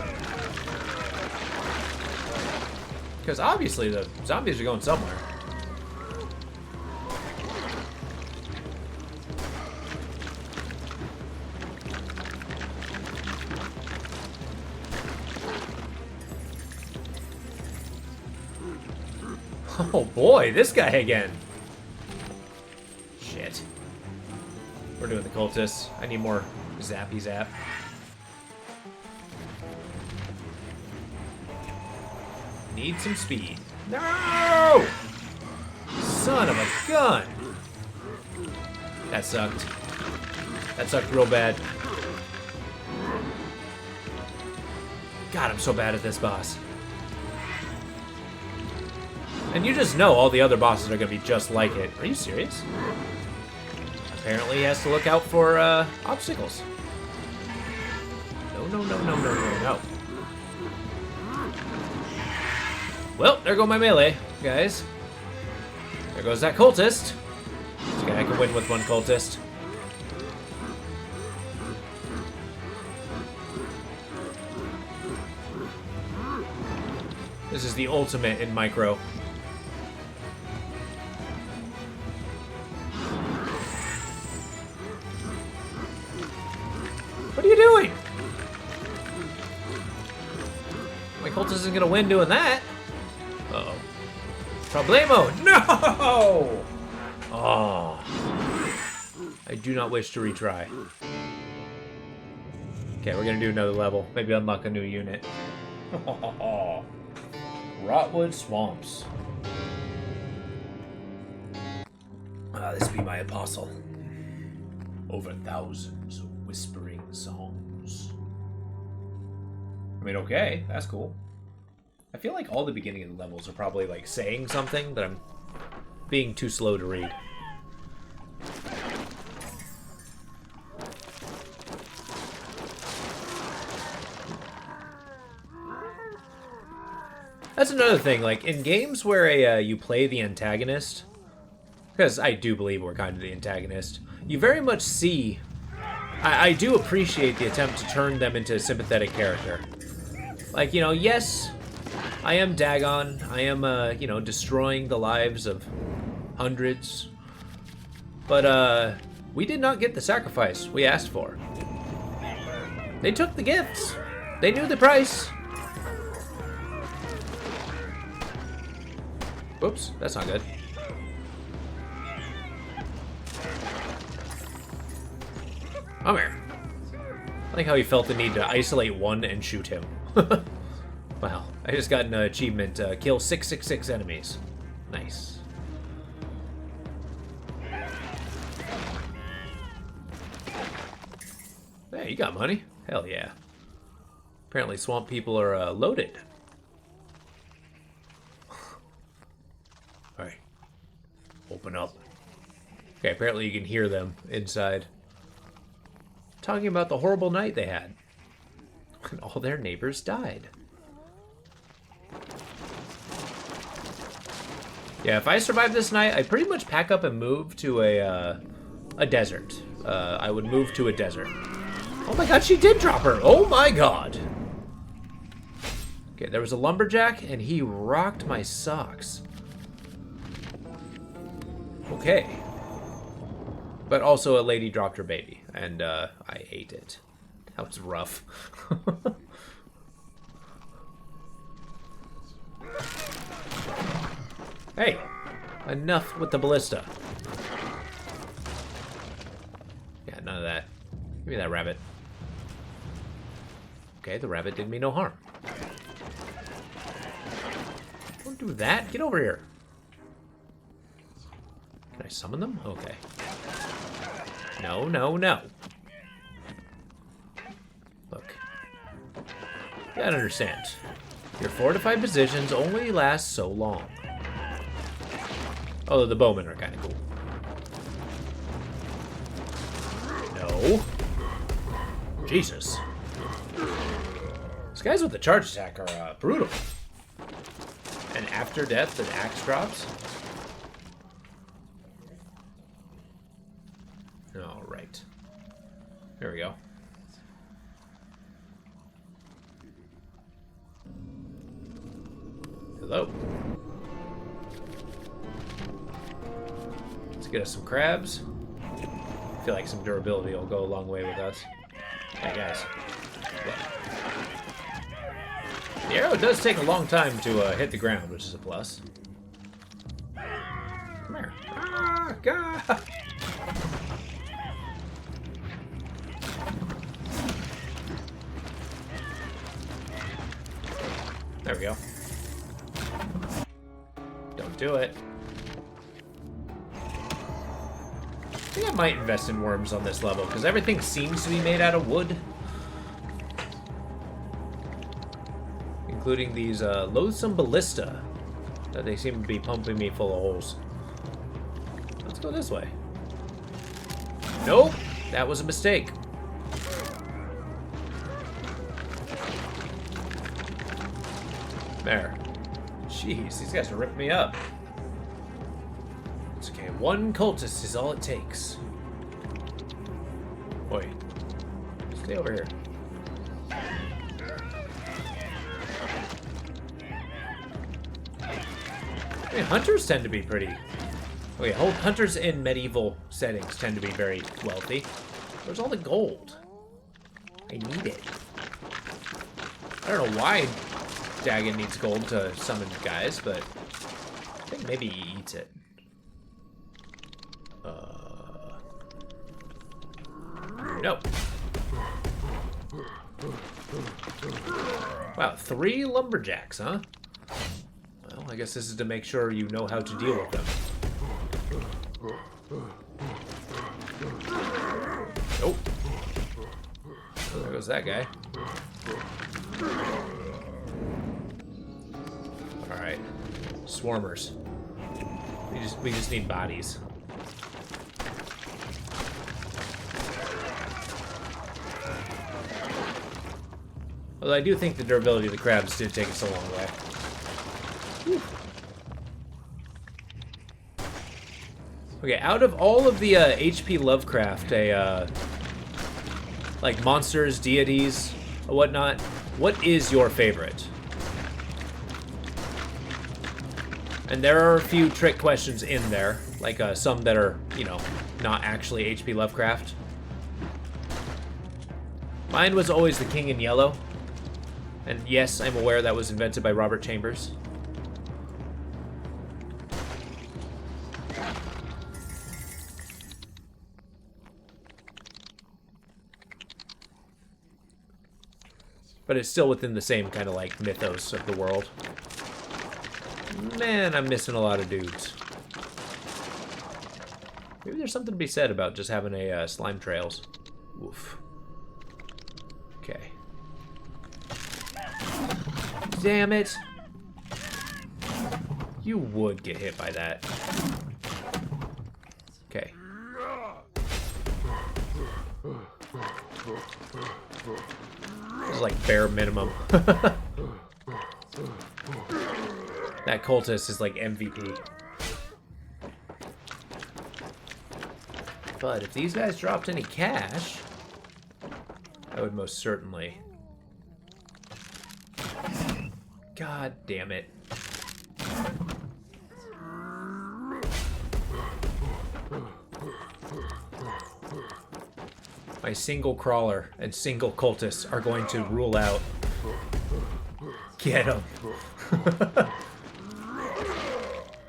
Because obviously the zombies are going somewhere. Oh boy, this guy again. Shit. We're doing the cultists. I need more zappy zap. Need some speed. No! Son of a gun! That sucked. That sucked real bad. God, I'm so bad at this boss. And you just know all the other bosses are going to be just like it. Are you serious? Apparently he has to look out for obstacles. No, no, no, no, no, no, no. Well, there go my melee, guys. There goes that cultist. Okay, I can win with one cultist. This is the ultimate in micro. What are you doing? My cultist isn't gonna win doing that. Uh-oh. Problemo! No! Oh. I do not wish to retry. Okay, we're gonna do another level. Maybe unlock a new unit. Rotwood Swamps. This be my apostle. Over thousands of whispering songs. I mean, okay, that's cool. I feel like all the beginning of the levels are probably like saying something that I'm being too slow to read. That's another thing, like in games where you play the antagonist, because I do believe we're kind of the antagonist, you very much see, I do appreciate the attempt to turn them into a sympathetic character. Like, you know, yes, I am Dagon. I am, you know, destroying the lives of hundreds. But, we did not get the sacrifice we asked for. They took the gifts. They knew the price. Whoops, that's not good. Come here. I like how he felt the need to isolate one and shoot him. Wow, I just got an achievement, kill 666 enemies. Nice. Hey, you got money? Hell yeah. Apparently swamp people are loaded. Alright. Open up. Okay, apparently you can hear them inside. Talking about the horrible night they had. And all their neighbors died. Yeah, if I survive this night, I pretty much pack up and move to a desert. I would move to a desert. Oh my god, she did drop her! Oh my god! Okay, there was a lumberjack, and he rocked my socks. Okay. But also a lady dropped her baby, and I ate it. That was rough. Hey, enough with the ballista. Yeah, none of that. Give me that rabbit. Okay, the rabbit did me no harm. Don't do that. Get over here. Can I summon them? Okay. No, no, no. Look. You gotta understand. Your fortified positions only last so long. Although the bowmen are kind of cool. No. Jesus. These guys with the charge attack are brutal. And after death, the axe drops. All right. There we go. Hello. Let's get us some crabs. I feel like some durability will go a long way with us. Hey guys. Look. The arrow does take a long time to hit the ground, which is a plus. Come here. Ah, God. There we go. Don't do it. I think I might invest in worms on this level, because everything seems to be made out of wood. Including these loathsome ballista that they seem to be pumping me full of holes. Let's go this way. Nope, that was a mistake. There. Jeez, these guys are ripping me up. It's okay, one cultist is all it takes. Wait. Stay over here. I mean, hunters tend to be pretty... Okay, hunters in medieval settings tend to be very wealthy. Where's all the gold? I need it. I don't know why Dagon needs gold to summon guys, but I think maybe he eats it. No. Wow, 3 lumberjacks, huh? Well, I guess this is to make sure you know how to deal with them. Nope. There goes that guy. Alright. Swarmers. We just need bodies. Although I do think the durability of the crabs did take us a long way. Whew. Okay, out of all of the H.P. Lovecraft, like monsters, deities, or whatnot, what is your favorite? And there are a few trick questions in there, like some that are, you know, not actually H.P. Lovecraft. Mine was always the King in Yellow. And yes, I'm aware that was invented by Robert Chambers. But it's still within the same kind of like mythos of the world. Man, I'm missing a lot of dudes. Maybe there's something to be said about just having a slime trails. Oof. Okay. Damn it. You would get hit by that. Okay. This is like bare minimum. That cultist is like MVP. But if these guys dropped any cash, I would most certainly. God damn it. My single crawler and single cultists are going to rule out. Get him.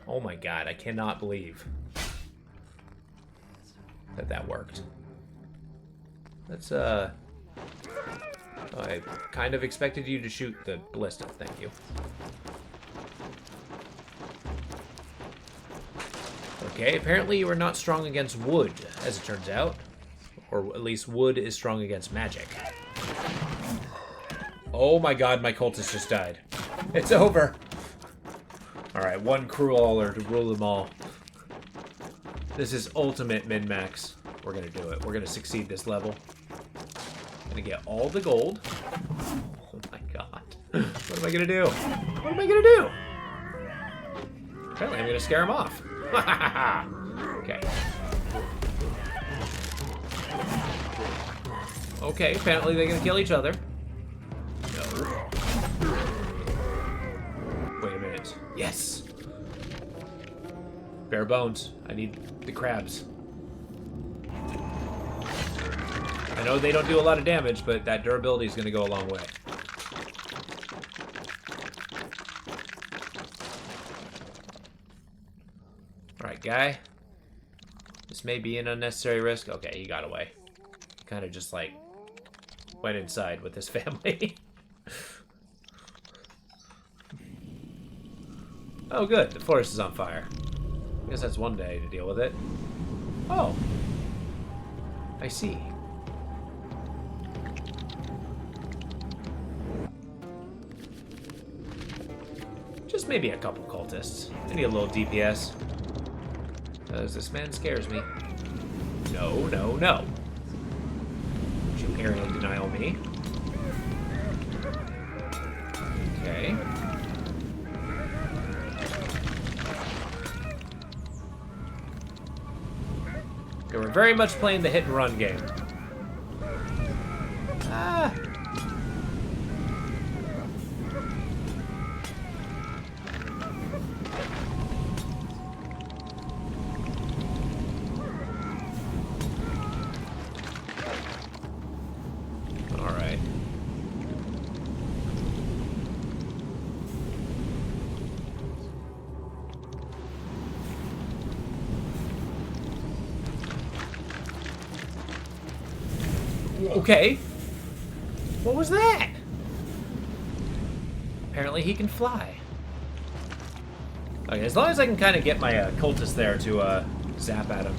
Oh my god, I cannot believe that worked. Let's, I kind of expected you to shoot the ballista, thank you. Okay, apparently you are not strong against wood, as it turns out. Or at least wood is strong against magic. Oh my god, my cultist just died. It's over. Alright, one crawler to rule them all. This is ultimate min-max. We're gonna do it. We're gonna succeed this level. Gonna get all the gold. Oh my god. What am I gonna do? What am I gonna do? Apparently I'm gonna scare him off. Okay. Okay, apparently they're gonna kill each other. No. Wait a minute. Yes! Bare bones. I need the crabs. I know they don't do a lot of damage, but that durability is gonna go a long way. Alright, Alright, guy. This may be an unnecessary risk. Okay, he got away. Kind of just, like, went inside with his family. Oh, good. The forest is on fire. I guess that's one day to deal with it. Oh. I see. Just maybe a couple cultists. I need a little DPS. Because this man scares me. No, no, no. Don't you area denial me. Okay. Okay, we're very much playing the hit and run game. Ah. Okay. What was that? Apparently he can fly. Okay, as long as I can kind of get my cultist there to zap at him.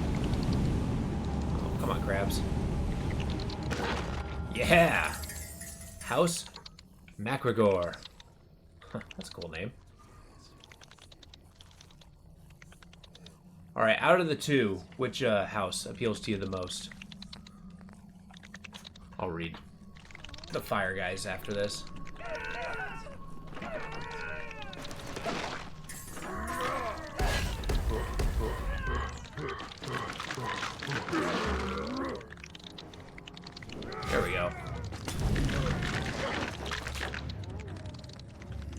Oh, come on, crabs. Yeah! House Macragor. Huh, that's a cool name. Alright, out of the two, which house appeals to you the most? I'll read the fire guys after this. There we go.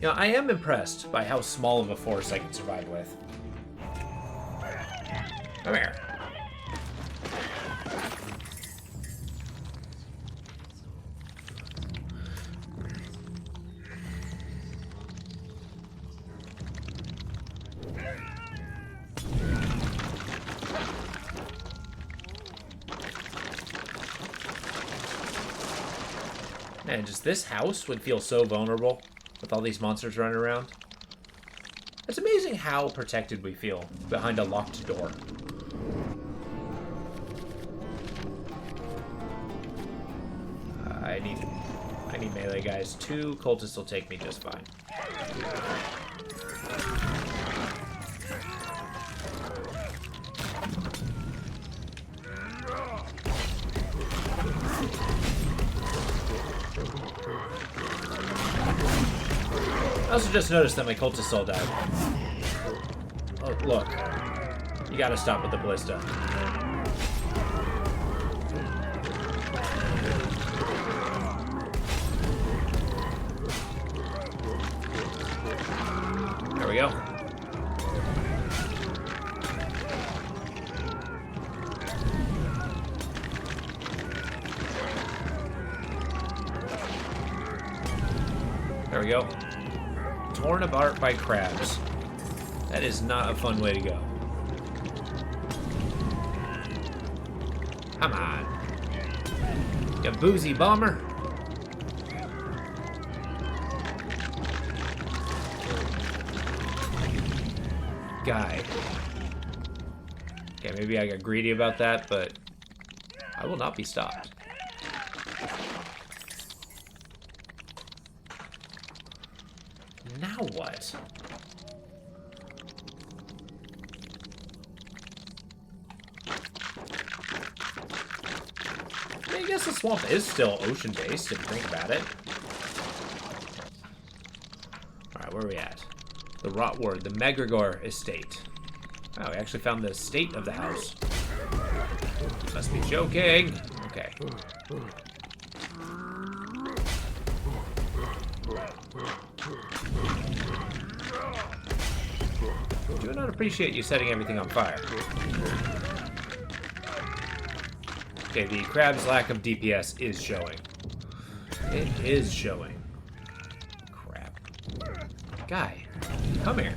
You know, I am impressed by how small of a force I can survive with. Come here. Man, just this house would feel so vulnerable with all these monsters running around. It's amazing how protected we feel behind a locked door. I need melee guys. 2 cultists will take me just fine. I also just noticed that my cultists all died. Oh, look. You gotta stop with the ballista. There we go. There we go. Torn apart by crabs. That is not a fun way to go. Come on. You boozy bomber. Guy. Okay, maybe I got greedy about that, but I will not be stopped. Now what? I mean, I guess the swamp is still ocean-based if you think about it. Alright, where are we at? The Rotward, the Megragor estate. Oh, we actually found the estate of the house. Must be joking. Okay. I do not appreciate you setting everything on fire. Okay, the crab's lack of DPS is showing. It is showing. Crap. Guy, come here.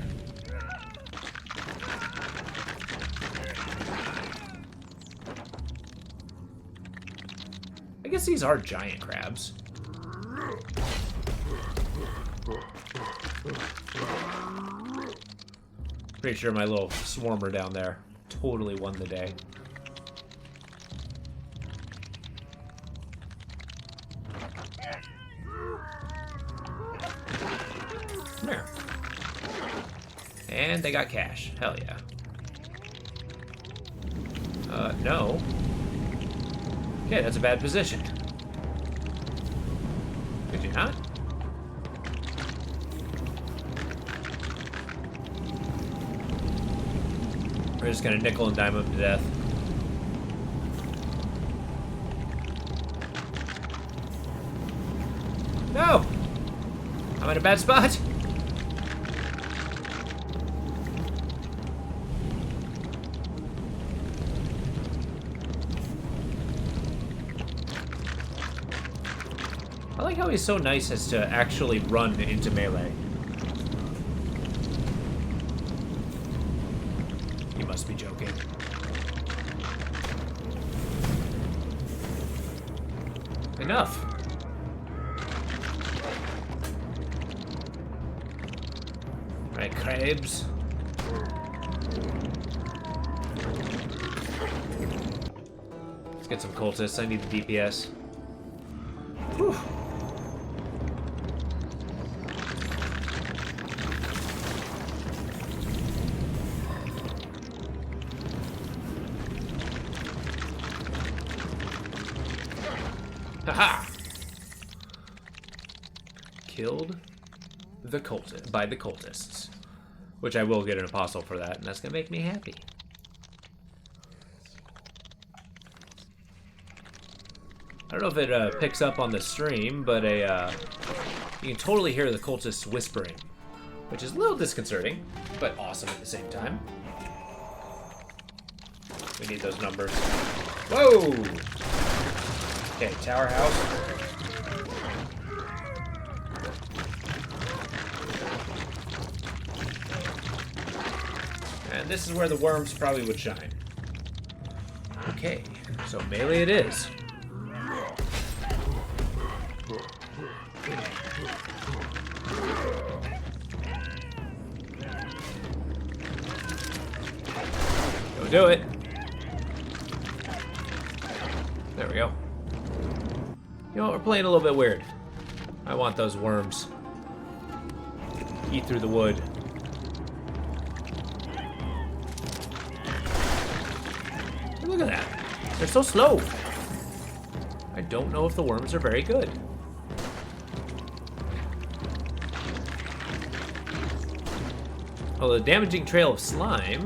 I guess these are giant crabs. Pretty sure my little swarmer down there totally won the day. Come here. And they got cash. Hell yeah. No. Okay, that's a bad position. Could you not? We're just gonna nickel and dime him to death. No! I'm in a bad spot! I like how he's so nice as to actually run into melee. You must be joking. Enough. Right, crabs. Let's get some cultists. I need the DPS. Whew. Haha! Killed by the cultists. Which I will get an apostle for that, and that's gonna make me happy. I don't know if it picks up on the stream, but you can totally hear the cultists whispering, which is a little disconcerting, but awesome at the same time. We need those numbers. Whoa! Okay, tower house. And this is where the worms probably would shine. Okay, so melee it is. Go do it. There we go. You know what, we're playing a little bit weird. I want those worms. Eat through the wood. Hey, look at that. They're so slow. I don't know if the worms are very good. Oh, the damaging trail of slime.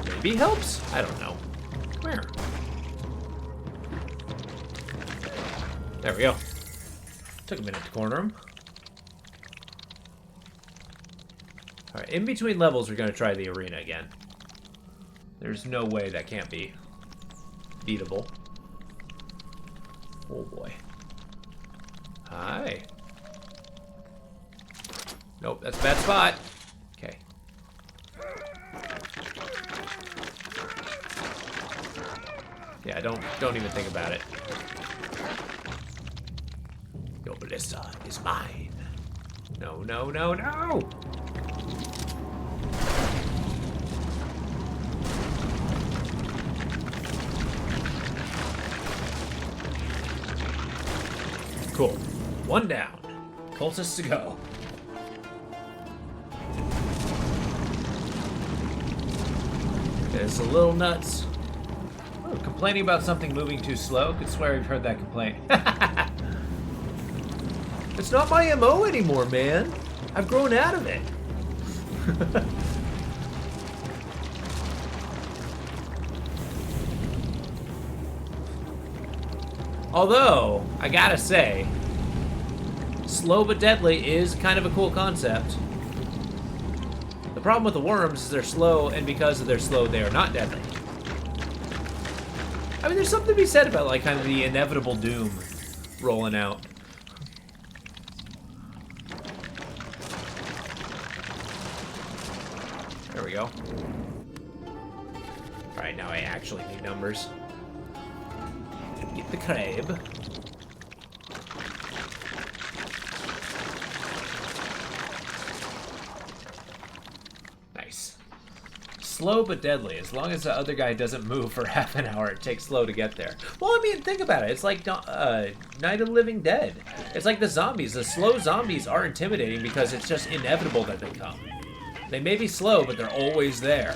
Maybe helps? I don't know. Where? There we go. Took a minute to corner him. Alright, in between levels, we're going to try the arena again. There's no way that can't be beatable. Oh boy. Hi. Nope, that's a bad spot. Okay. Yeah, don't even think about it. Your ballista is mine. No, no, no, no! Cool. One down. Cultists to go. It's a little nuts. Oh, complaining about something moving too slow? Could swear we've heard that complaint. It's not my MO anymore, man. I've grown out of it. Although, I gotta say, slow but deadly is kind of a cool concept. The problem with the worms is they're slow, and because they're slow, they are not deadly. I mean, there's something to be said about, like, kind of the inevitable doom rolling out. There we go. Alright, Alright, now I actually need numbers. Get the crab. Nice. Slow but deadly. As long as the other guy doesn't move for half an hour, it takes slow to get there. Well, I mean, think about it. It's like Night of the Living Dead. It's like the zombies. The slow zombies are intimidating because it's just inevitable that they come. They may be slow, but they're always there.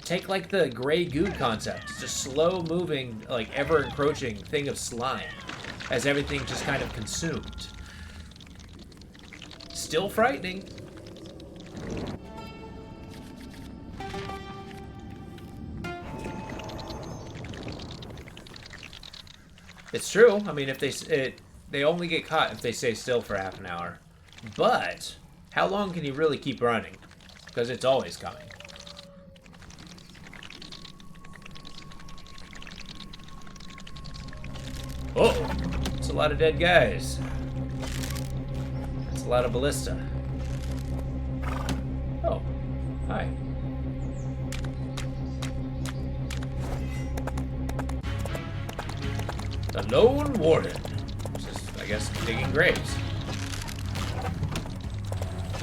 Take like the gray goo concept. It's just slow-moving, like ever-encroaching thing of slime as everything just kind of consumed. Still frightening. It's true. I mean, if they only get caught if they stay still for half an hour. But how long can you really keep running? Because it's always coming. Oh, it's a lot of dead guys. It's a lot of ballista. Oh, hi. The Lone Warden. Just, I guess, digging graves.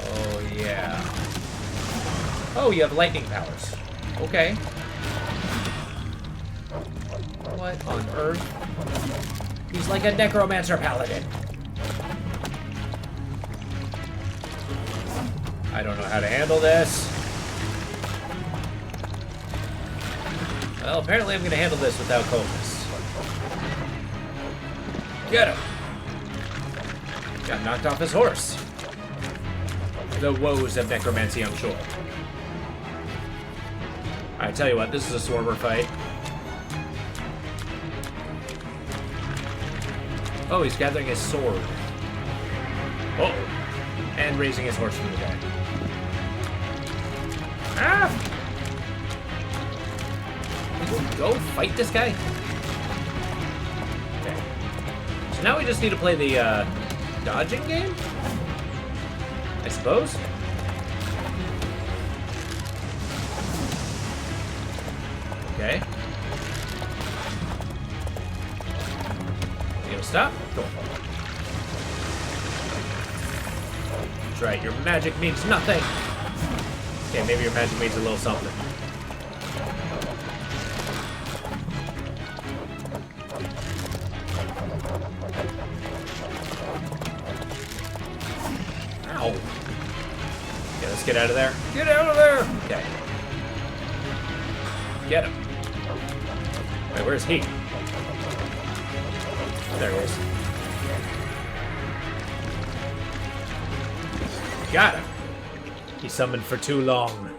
Oh, yeah. Oh, you have lightning powers. Okay. What on earth? He's like a necromancer paladin. I don't know how to handle this. Well, apparently I'm going to handle this without coldness. Get him. Got knocked off his horse. The woes of necromancy, I'm sure. Alright, tell you what, this is a swarmer fight. Oh, he's gathering his sword. Oh, and raising his horse from the dead. Ah! Go fight this guy? Okay. So now we just need to play the dodging game? I suppose? Okay. You gonna stop? Go. That's right, your magic means nothing. Okay, maybe your magic means a little something. Ow. Okay, let's get out of there. Get out of there! Okay. Get him. Wait, where's he? There he is. Got him. He summoned for too long.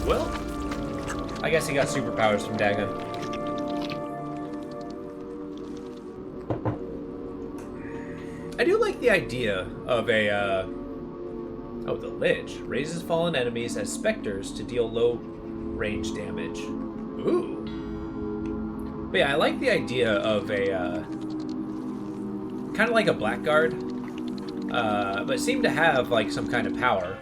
Well, I guess he got superpowers from Dagon. I do like the idea of a, oh, the Lich raises fallen enemies as specters to deal low range damage. Ooh. But yeah, I like the idea of a, kind of like a blackguard, but seem to have like some kind of power,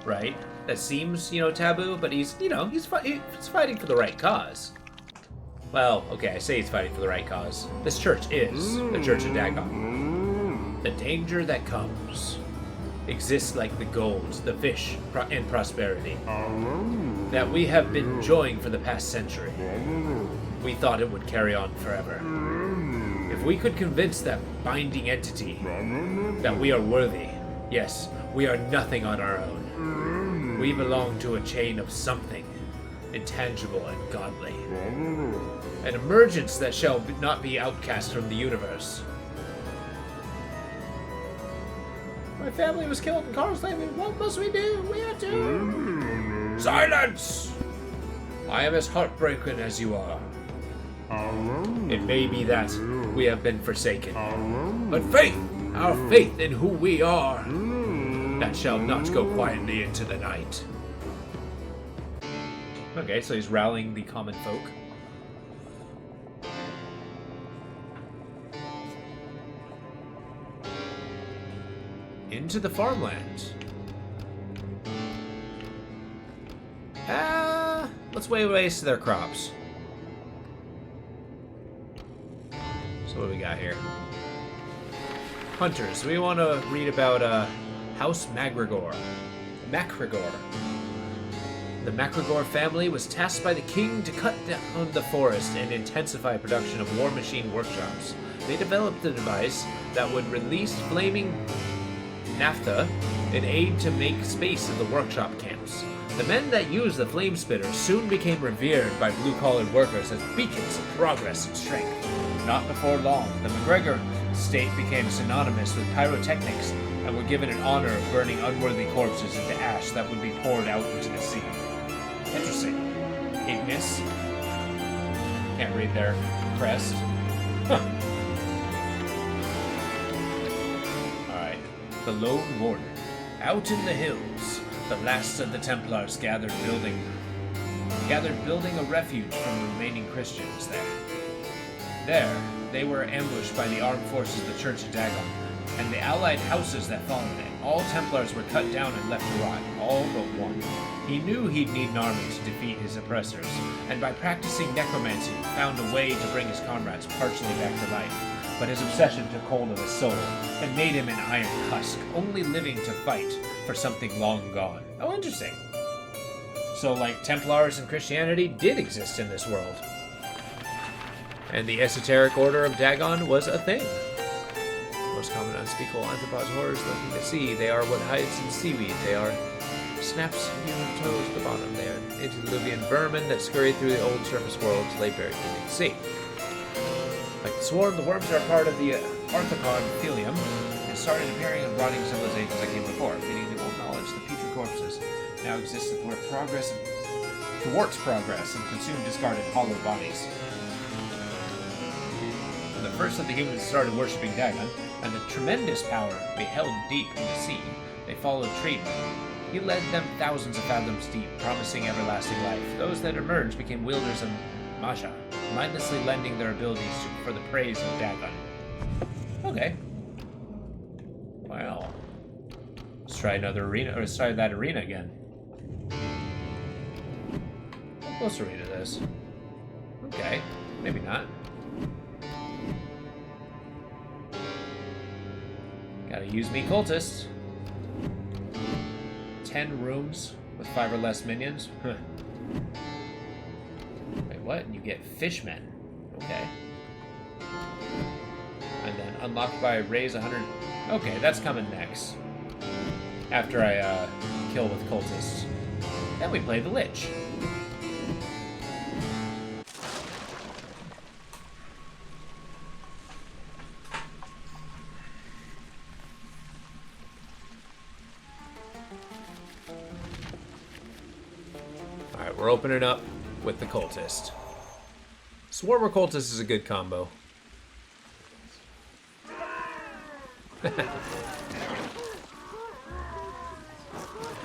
right? That seems, you know, taboo, but he's, you know, he's fighting for the right cause. Well, okay, I say he's fighting for the right cause. This church is the Church of Dagon. The danger that comes exists like the gold, the fish, and prosperity that we have been enjoying for the past century. We thought it would carry on forever. If we could convince that binding entity that we are worthy, yes, we are nothing on our own. We belong to a chain of something intangible and godly. An emergence that shall not be outcast from the universe. My family was killed in car slaving. What must we do? We have to... Silence! I am as heartbroken as you are. It may be that we have been forsaken, but faith, our faith in who we are, that shall not go quietly into the night. Okay, so he's rallying the common folk. Into the farmland. let's lay waste to their crops. So what do we got here? Hunters. We want to read about House MacGregor. MacGregor. The MacGregor family was tasked by the king to cut down the forest and intensify production of war machine workshops. They developed a device that would release flaming naphtha in aid to make space in the workshop camps. The men that used the flame spitter soon became revered by blue-collar workers as beacons of progress and strength. Not before long, the MacGregor state became synonymous with pyrotechnics and were given an honor of burning unworthy corpses into ash that would be poured out into the sea. Interesting. Ignis. Can't read their crest. Huh. Alright. The Lone Warden. Out in the hills, the last of the Templars gathered building a refuge from the remaining Christians there. There, they were ambushed by the armed forces of the Church of Dagon, and the allied houses that followed it. All Templars were cut down and left to rot, all but one. He knew he'd need an army to defeat his oppressors, and by practicing necromancy, found a way to bring his comrades partially back to life. But his obsession took hold of his soul, and made him an iron husk, only living to fight for something long gone. Oh, interesting. So, like, Templars and Christianity did exist in this world. And the esoteric order of Dagon was a thing. Most common unspeakable anthropos horrors looking to sea. They are what hides in seaweed. They are snaps of human toes at the bottom. They are antediluvian vermin that scurry through the old surface worlds lay buried beneath the sea. Like the swarm, the worms are part of the arthropod thelium and started appearing in rotting civilizations that came before, feeding the old knowledge. The putrid corpses now exist to thwart progress and consume discarded hollow bodies. When the first of the humans started worshipping Dagon, and the tremendous power beheld deep in the sea, they followed Triton. He led them thousands of fathoms deep, promising everlasting life. Those that emerged became wielders of Masha, mindlessly lending their abilities for the praise of Dagon. Okay. Well, let's try another arena, or let's try that arena again. How close are we to this? Okay, maybe not. Gotta use me cultists. 10 rooms with 5 or less minions. Huh. Wait, what? You get fishmen. Okay. And then unlocked by raise 100. Okay, that's coming next. After I kill with cultists. Then we play the Lich. Alright, we're opening up with the cultist. Swarmer cultist is a good combo.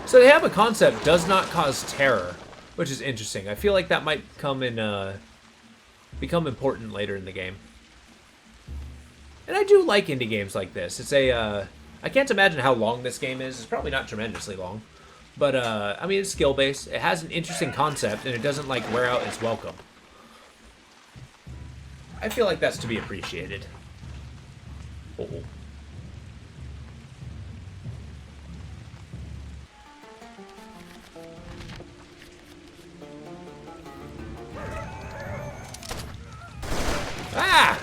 So they have a concept, does not cause terror, which is interesting. I feel like that might come in, become important later in the game. And I do like indie games like this. It's a, I can't imagine how long this game is. It's probably not tremendously long. But, I mean, it's skill-based. It has an interesting concept, and it doesn't, like, wear out its welcome. I feel like that's to be appreciated. Oh. Ah!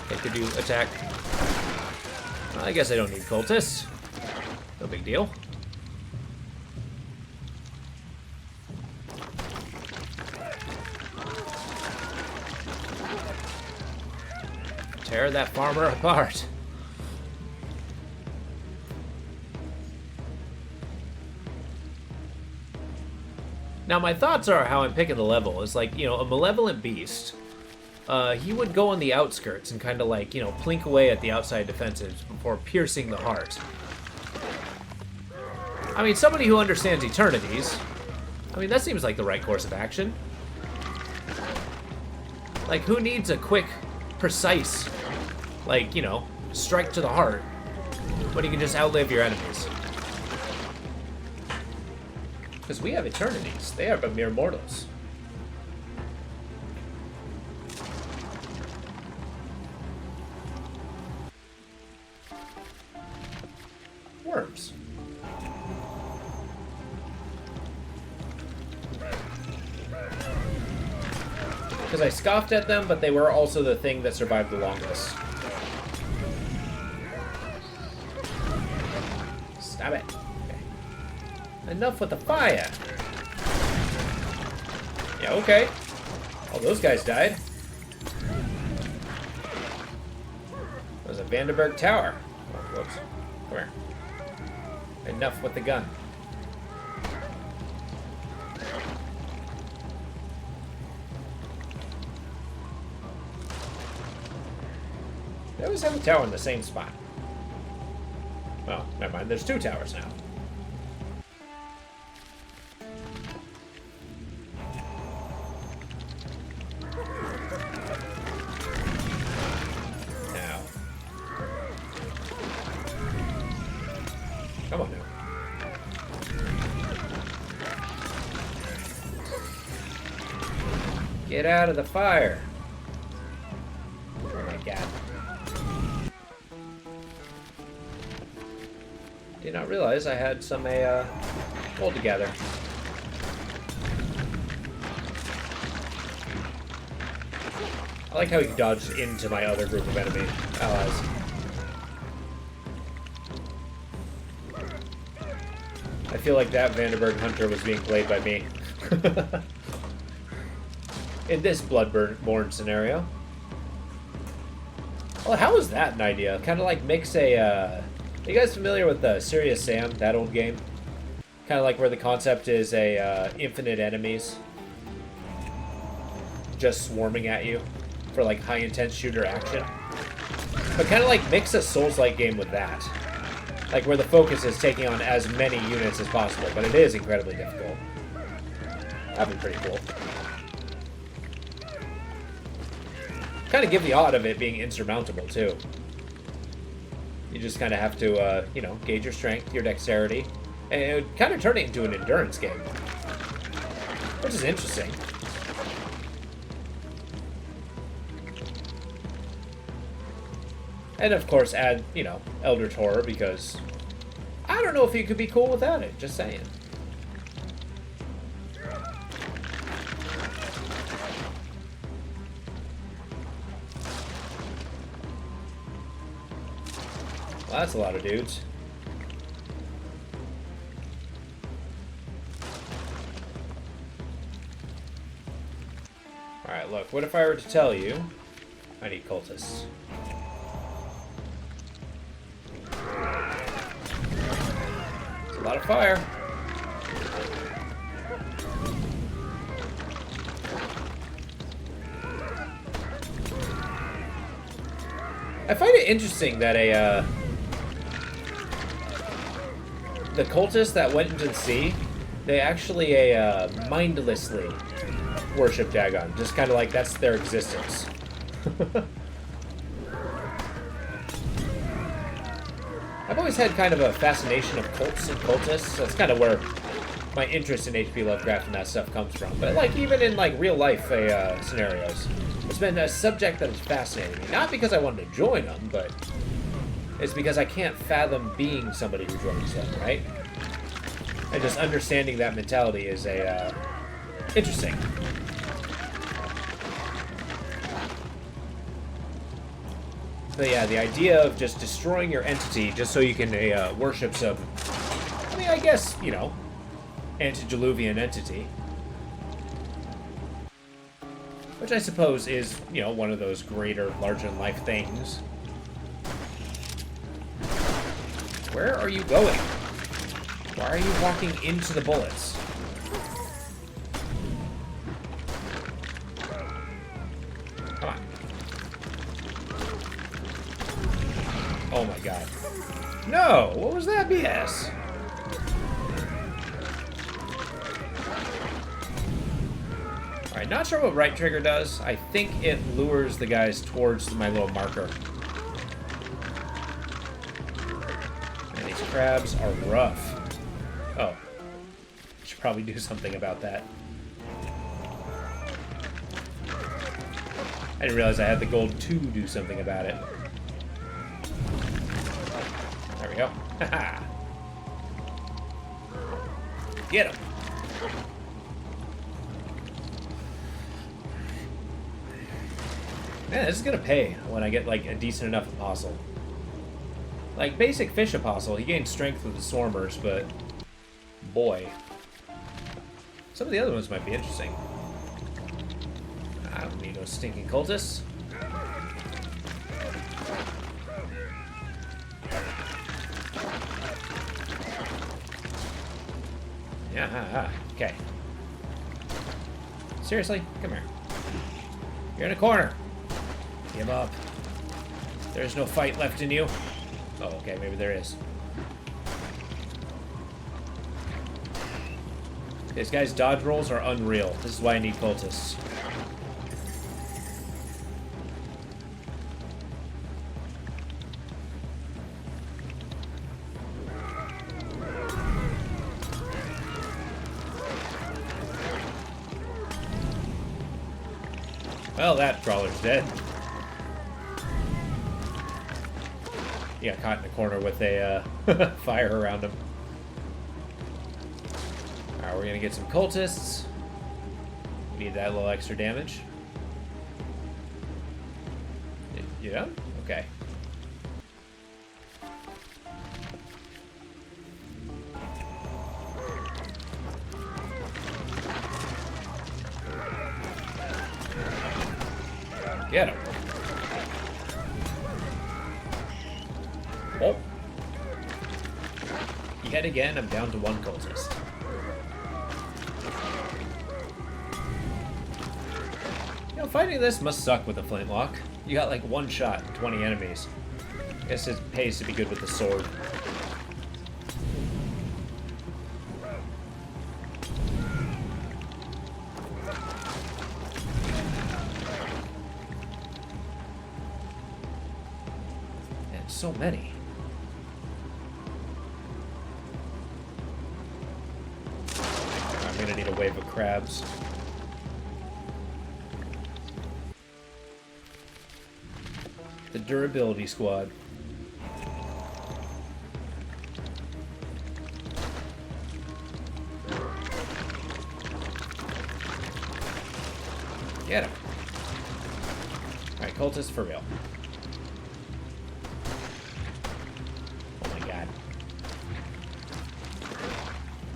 Okay, could you attack? Well, I guess I don't need cultists. No big deal. Tear that farmer apart. Now, my thoughts are how I'm picking the level is like, you know, a malevolent beast. He would go on the outskirts and kind of like, you know, plink away at the outside defenses before piercing the heart. I mean, somebody who understands eternities, I mean, that seems like the right course of action. Like, who needs a quick, precise, like, you know, strike to the heart when you can just outlive your enemies? Because we have eternities. They are but mere mortals. Worms. Because I scoffed at them, but they were also the thing that survived the longest. Stop it. Okay. Enough with the fire. Yeah, okay. All those guys died. It was a Vandenberg Tower. Oh, whoops. Come here. Enough with the gun. They always have a tower in the same spot. Well, never mind. There's two towers now. Now. Come on now. Get out of the fire. Oh my god. Did not realize I had some gold to gather. I like how he dodged into my other group of enemy allies. I feel like that Vandenberg Hunter was being played by me. In this Bloodborne scenario. Well, how is that an idea? Kind of like mix a, are you guys familiar with Serious Sam, that old game? Kind of like where the concept is infinite enemies just swarming at you for like high intense shooter action. But kind of like mix a Souls-like game with that. Like where the focus is taking on as many units as possible, but it is incredibly difficult. That'd be pretty cool. Kind of give the odd of it being insurmountable too. You just kind of have to, you know, gauge your strength, your dexterity, and it would kind of turn it into an endurance game, which is interesting. And of course add, you know, Eldritch Horror, because I don't know if you could be cool without it, just saying. Well, that's a lot of dudes. Alright, look, what if I were to tell you I need cultists? It's a lot of fire. I find it interesting that the cultists that went into the sea, they actually mindlessly worship Dagon. Just kind of like that's their existence. I've always had kind of a fascination of cults and cultists. That's kind of where my interest in H.P. Lovecraft and that stuff comes from. But like even in like real life scenarios, it's been a subject that has fascinated me. Not because I wanted to join them, but it's because I can't fathom being somebody who joins them, right? And just understanding that mentality is interesting. But yeah, the idea of just destroying your entity just so you can worship some, I mean, I guess, you know, antediluvian entity. Which I suppose is, you know, one of those greater, larger-than-life things. Where are you going? Why are you walking into the bullets? Come on. Oh my god. No! What was that BS? Alright, not sure what right trigger does. I think it lures the guys towards my little marker. And these crabs are rough. Oh. Should probably do something about that. I didn't realize I had the gold to do something about it. There we go. Haha. Get him. Man, this is gonna pay when I get like a decent enough apostle. Like basic fish apostle, he gains strength with the swarmers, but boy, some of the other ones might be interesting. I don't need no stinking cultists. Yeah, okay. Seriously? Come here. You're in a corner. Give up. There's no fight left in you. Oh, okay, maybe there is. This guy's dodge rolls are unreal. This is why I need cultists. Well, that crawler's dead. He got caught in the corner with a fire around him. Alright, we're gonna get some cultists. We need that little extra damage. You done? Okay. Get him. Oh. Yet again, I'm down to one cultist. You know, fighting this must suck with a flintlock. You got like one shot and 20 enemies. I guess it pays to be good with the sword. So many. I'm gonna need a wave of crabs. The durability squad. Get him. Alright, cultists for real.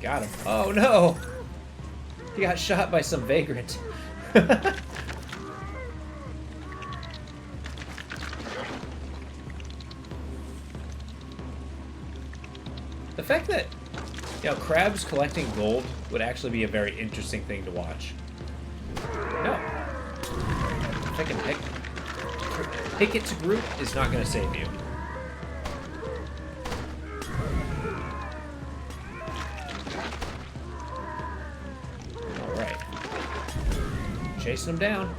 Got him. Oh no! He got shot by some vagrant. The fact that, you know, crabs collecting gold would actually be a very interesting thing to watch. No. Pick and pick it to group is not going to save you. Chasing them down.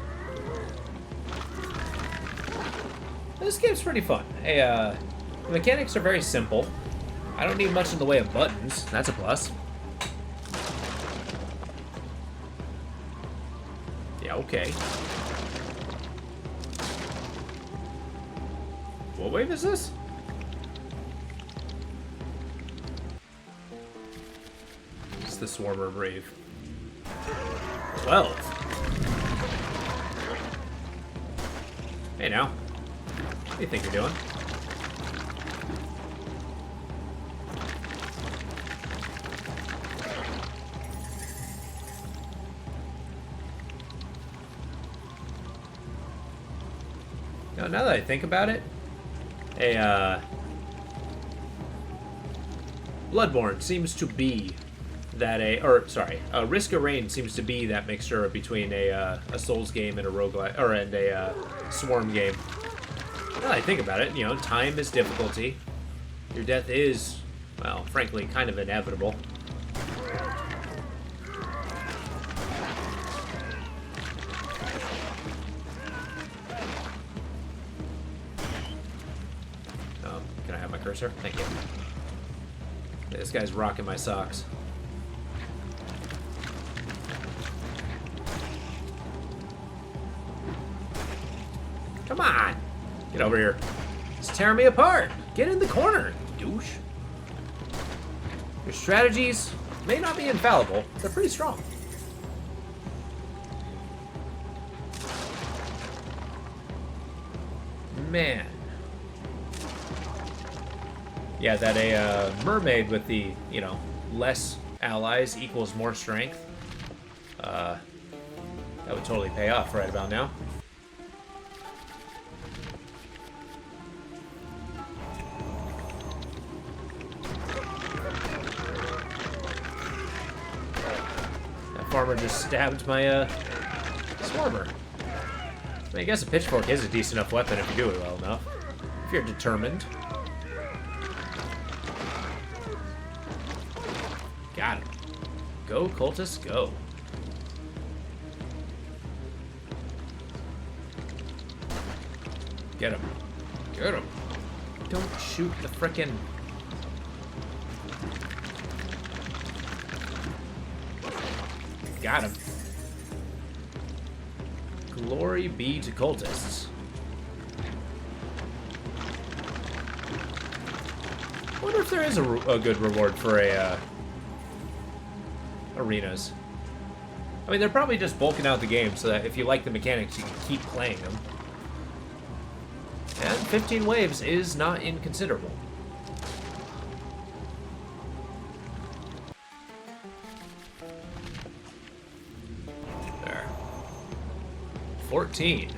This game's pretty fun. The mechanics are very simple. I don't need much in the way of buttons. That's a plus. Yeah, okay. What wave is this? It's the Swarmer Brave. 12. Hey now. What do you think you're doing? Now that I think about it, Bloodborne seems to be that Risk of Rain seems to be that mixture between a Souls game and a roguelike, and a Swarm game. Now that I think about it, you know, time is difficulty. Your death is, well, frankly, kind of inevitable. Can I have my cursor? Thank you. This guy's rocking my socks. Come on. Get over here. It's tearing me apart. Get in the corner, douche. Your strategies may not be infallible. They're pretty strong. Man. Yeah, that a mermaid with the, you know, less allies equals more strength. That would totally pay off right about now. That farmer just stabbed my swarmer. I mean, I guess a pitchfork is a decent enough weapon if you do it well enough. If you're determined. Got him. Go, cultists, go. Get him. Get him. Don't shoot the frickin'... Got him. Glory be to cultists. I wonder if there is a good reward for a arenas. I mean, they're probably just bulking out the game so that if you like the mechanics, you can keep playing them. And 15 waves is not inconsiderable. There. 14.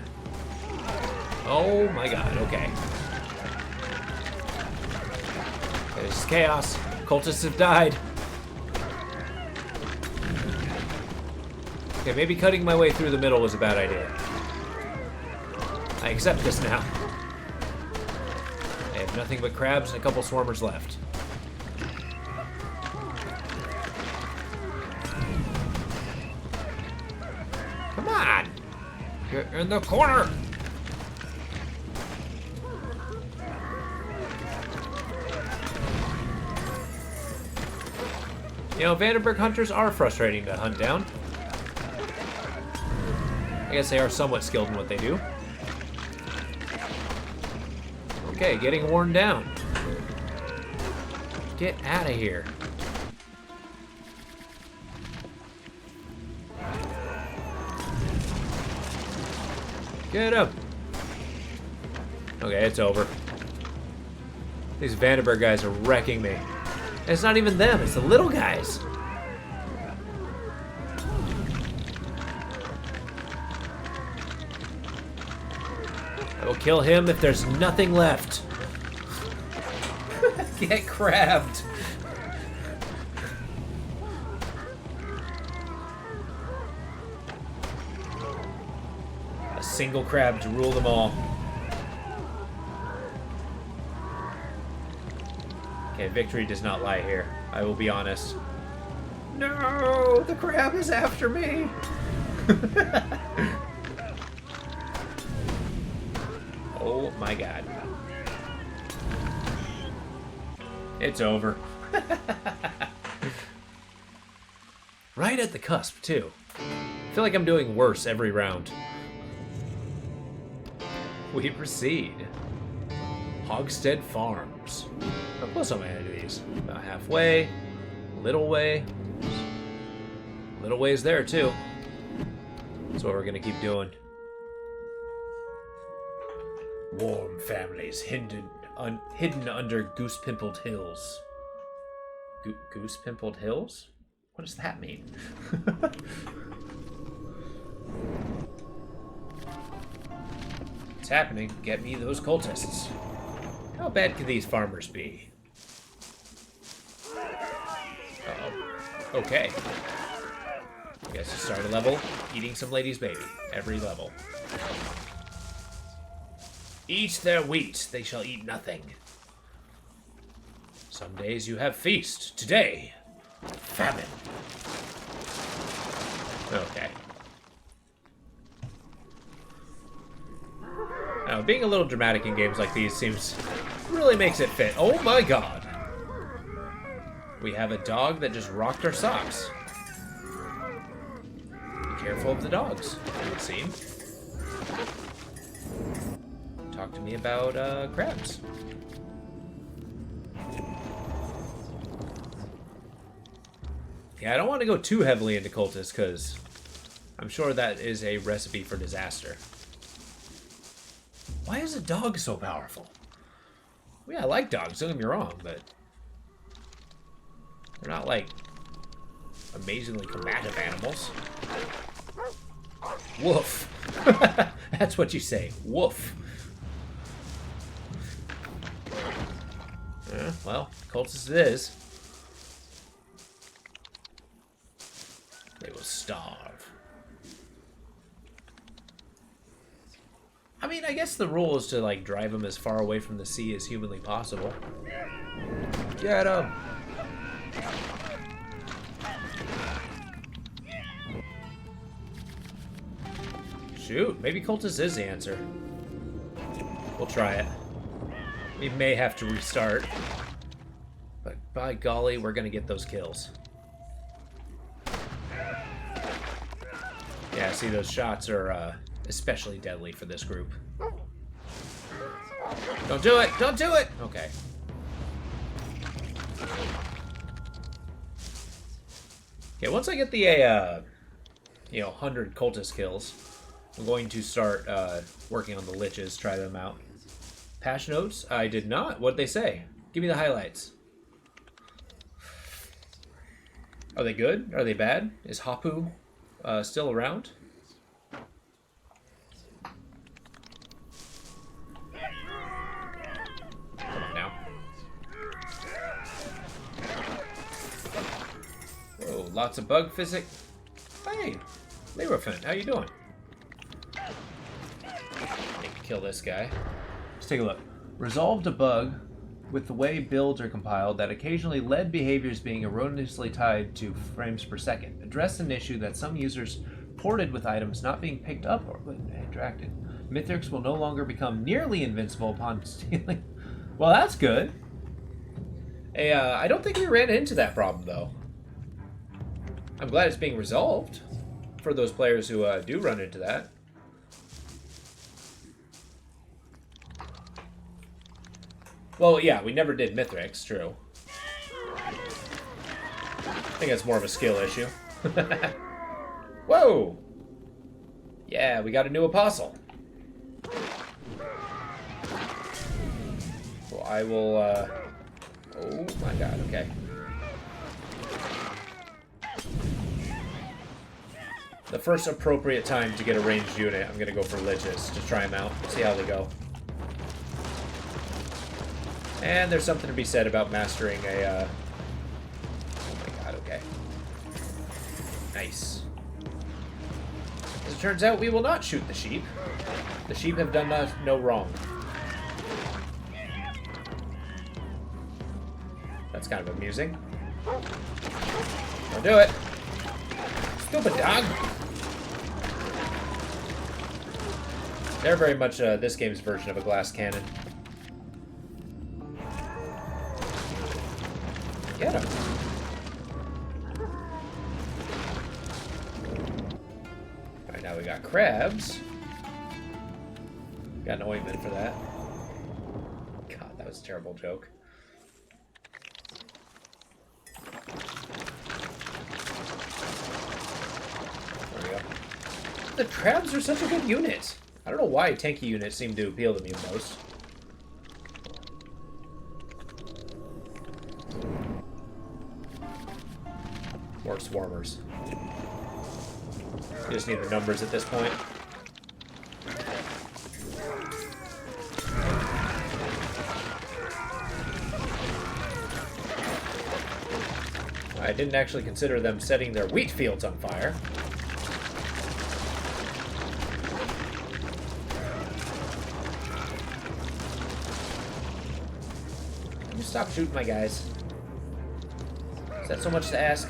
Oh my god, okay. This is chaos. Cultists have died. Okay, maybe cutting my way through the middle was a bad idea. I accept this now. I have nothing but crabs and a couple swarmers left. Come on! Get in the corner! You know, Vandenberg hunters are frustrating to hunt down. I guess they are somewhat skilled in what they do. Okay, getting worn down. Get out of here. Get up. Okay, it's over. These Vandenberg guys are wrecking me. And it's not even them, it's the little guys. I will kill him if there's nothing left. Get crabbed. A single crab to rule them all. Okay, victory does not lie here. I will be honest. No, the crab is after me. Oh my god. It's over. Right at the cusp, too. I feel like I'm doing worse every round. We proceed. Hogstead Farms. How close am I to these? About halfway. Little way. Little ways there, too. That's what we're gonna keep doing. Warm families hidden under goose-pimpled hills. Goose-pimpled hills? What does that mean? What's happening? Get me those cultists. How bad can these farmers be? Uh-oh. Okay. I guess you start a level, eating some lady's baby. Every level. Eat their wheat, they shall eat nothing. Some days you have feast. Today, famine. Okay. Now, being a little dramatic in games like these really makes it fit. Oh my god. We have a dog that just rocked our socks. Be careful of the dogs, it would seem. talk to me about crabs. Yeah, I don't want to go too heavily into cultists because I'm sure that is a recipe for disaster. Why is a dog so powerful? Yeah, I like dogs, don't get me wrong, but they're not like amazingly combative animals. Woof. That's what you say. Woof. Well, cultist it is. They will starve. I mean, I guess the rule is to, like, drive them as far away from the sea as humanly possible. Get him! Shoot, maybe cultist is the answer. We'll try it. We may have to restart. But by golly, we're gonna get those kills. Yeah, see, those shots are especially deadly for this group. Don't do it! Don't do it! Okay. Okay, once I get the, 100 cultist kills, I'm going to start working on the liches, try them out. Patch notes? I did not. What'd they say? Give me the highlights. Are they good? Are they bad? Is Hapu still around? Come on now. Whoa, lots of bug physic. Hey, Lerofen, how you doing? Need to kill this guy. Let's take a look. Resolved a bug with the way builds are compiled that occasionally led behaviors being erroneously tied to frames per second. Addressed an issue that some users ported with items not being picked up or interacted. Mithrix will no longer become nearly invincible upon stealing. Well, that's good. Hey, I don't think we ran into that problem, though. I'm glad it's being resolved for those players who do run into that. Well, yeah, we never did Mithrix, true. I think that's more of a skill issue. Whoa! Yeah, we got a new apostle. So I will, oh my god, okay. The first appropriate time to get a ranged unit, I'm gonna go for liches to try them out, see how they go. And there's something to be said about mastering a, oh my god, okay. Nice. As it turns out, we will not shoot the sheep. The sheep have done us no wrong. That's kind of amusing. Don't do it. Stupid dog. They're very much this game's version of a glass cannon. Get him. Alright, now we got crabs. Got an ointment for that. God, that was a terrible joke. There we go. The crabs are such a good unit. I don't know why tanky units seem to appeal to me most. More swarmers. You just need the numbers at this point. I didn't actually consider them setting their wheat fields on fire. Can you stop shooting my guys? Is that so much to ask?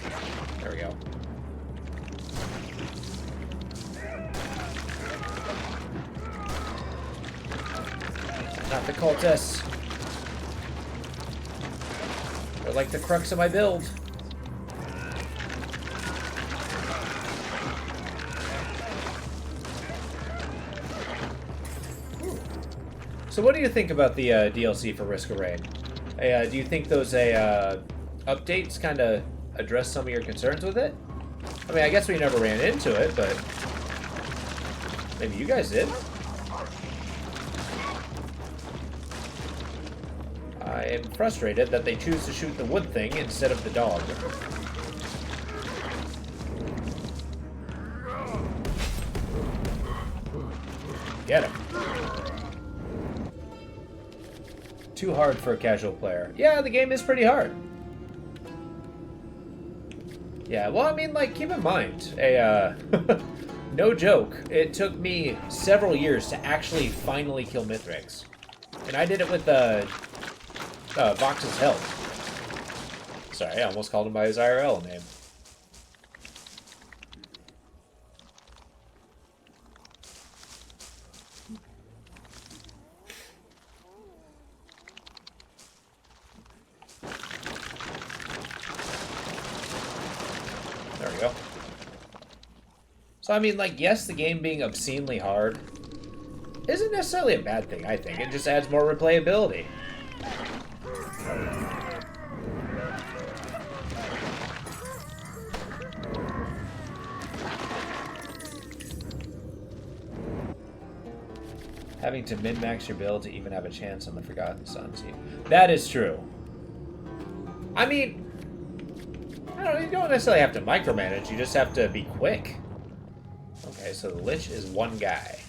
There we go. Not the cultists. They're like the crux of my build. Ooh. So what do you think about the DLC for Risk of Rain? Do you think those updates kind of address some of your concerns with it? I mean, I guess we never ran into it, but maybe you guys did. I am frustrated that they choose to shoot the wood thing instead of the dog. Get him. Too hard for a casual player. Yeah, the game is pretty hard. Yeah, well, I mean, like, keep in mind, no joke, it took me several years to actually finally kill Mithrix. And I did it with, Vox's help. Sorry, I almost called him by his IRL name. There we go. So, I mean, like, yes, the game being obscenely hard isn't necessarily a bad thing, I think. It just adds more replayability. Having to min-max your build to even have a chance on the Forgotten Sons. That is true. I mean, you don't necessarily have to micromanage, you just have to be quick. Okay, so the Lich is one guy.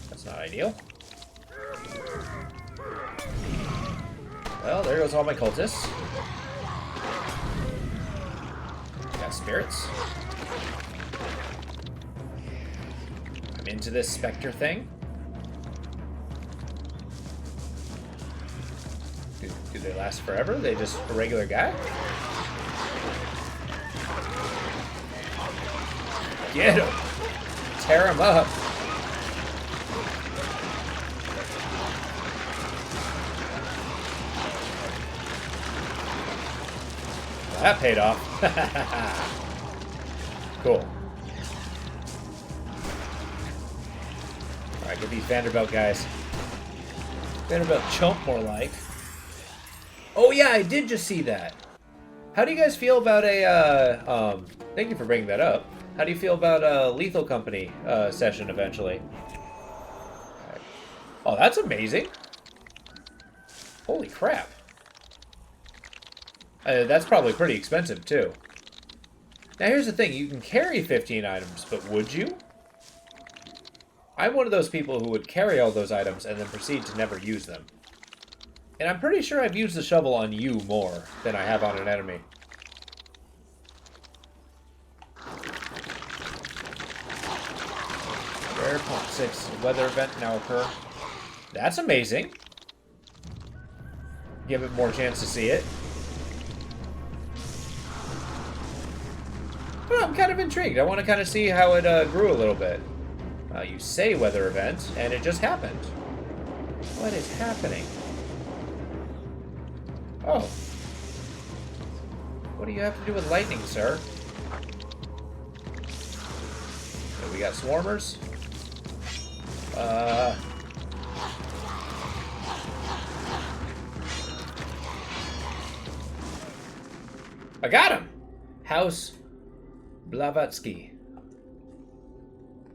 That's not ideal. Well, there goes all my cultists. Got spirits. I'm into this Spectre thing. Do they last forever? They just a regular guy? Get him! Tear him up! Well, that paid off. Cool. Alright, get these Vanderbilt guys. Vanderbilt chump, more like. Oh yeah, I did just see that. How do you guys feel about a, thank you for bringing that up. How do you feel about a Lethal Company session eventually? Right. Oh, that's amazing. Holy crap. That's probably pretty expensive too. Now here's the thing, you can carry 15 items, but would you? I'm one of those people who would carry all those items and then proceed to never use them. And I'm pretty sure I've used the shovel on you more than I have on an enemy. Rare 0.6 weather event now occur. That's amazing. Give it more chance to see it. Well, I'm kind of intrigued. I want to kind of see how it grew a little bit. You say weather event, and it just happened. What is happening? Oh. What do you have to do with lightning, sir? So we got swarmers. I got him! House Blavatsky.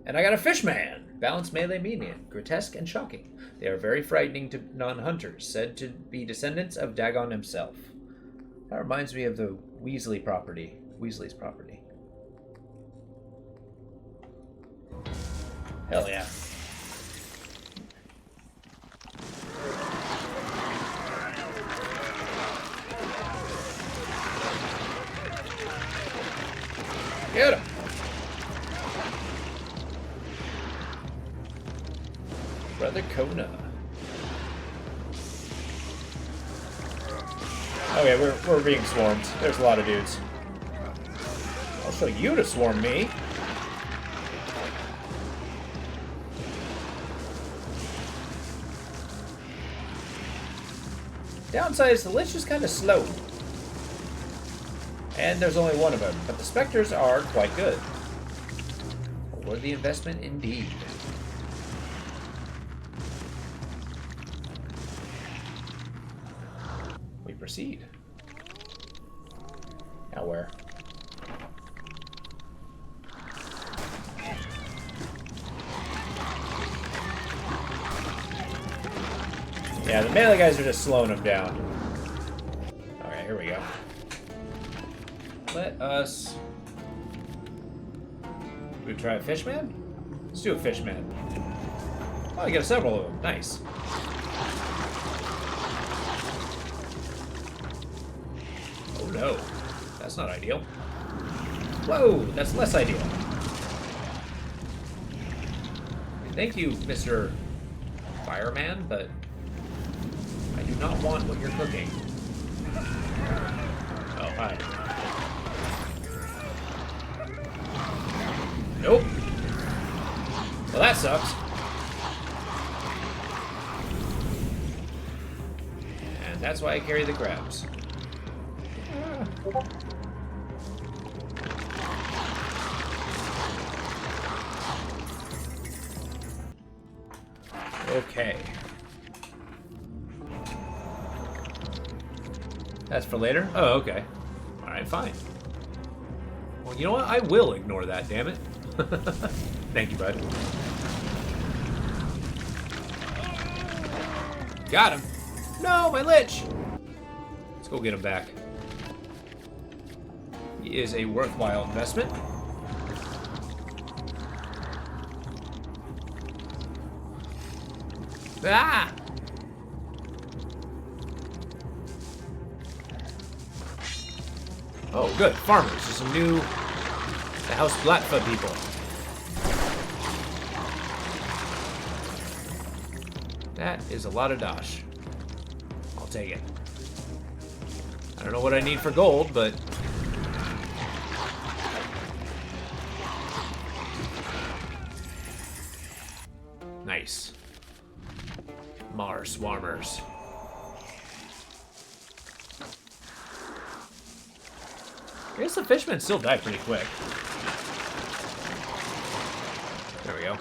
And I got a fishman! Balanced melee median. Grotesque and shocking. They are very frightening to non-hunters, said to be descendants of Dagon himself. That reminds me of the Weasley's property. Hell yeah. Get him! Brother Kona. Okay, we're being swarmed. There's a lot of dudes. I'll show you to swarm me. Downside is the Lich is kind of slow. And there's only one of them, but the Spectres are quite good. A worthy investment indeed. Proceed. Now where? Yeah, the melee guys are just slowing them down. Alright, here we go. Let us... We try a fishman? Let's do a fishman. Oh, I got several of them. Nice. Oh no. That's not ideal. Whoa, that's less ideal. Thank you, Mr. Fireman, but I do not want what you're cooking. Oh, hi. Nope. Well, that sucks. And that's why I carry the crabs. Okay. That's for later? Oh, okay. Alright, fine. Well, you know what? I will ignore that, damn it. Thank you, bud. Got him. No, my lich! Let's go get him back. He is a worthwhile investment. Ah! Oh, good. Farmers. There's some new... The House Blackfoot people. That is a lot of dosh. I'll take it. I don't know what I need for gold, but... Nice. Mars Swarmers. I guess the fishmen still die pretty quick. There we go.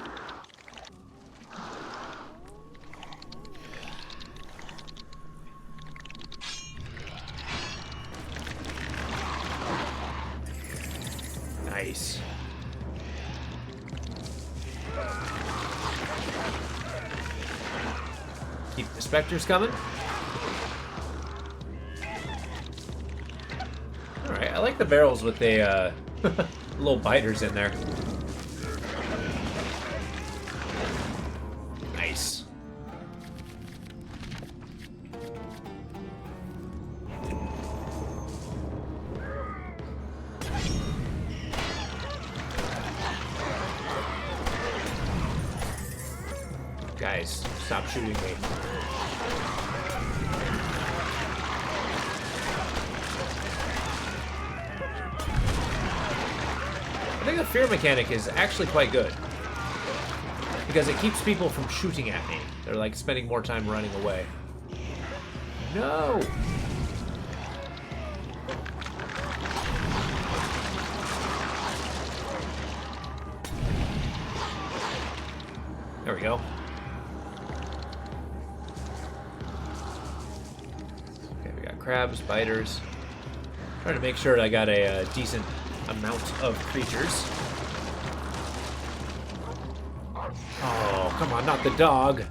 Nice. Keep the specters coming. Alright, I like the barrels with the little biters in there. Nice. Guys, stop shooting me. I think the fear mechanic is actually quite good. Because it keeps people from shooting at me. They're like spending more time running away. No! There we go. Okay, we got crabs, biters. Trying to make sure I got a decent amount of creatures. Oh, come on, not the dog.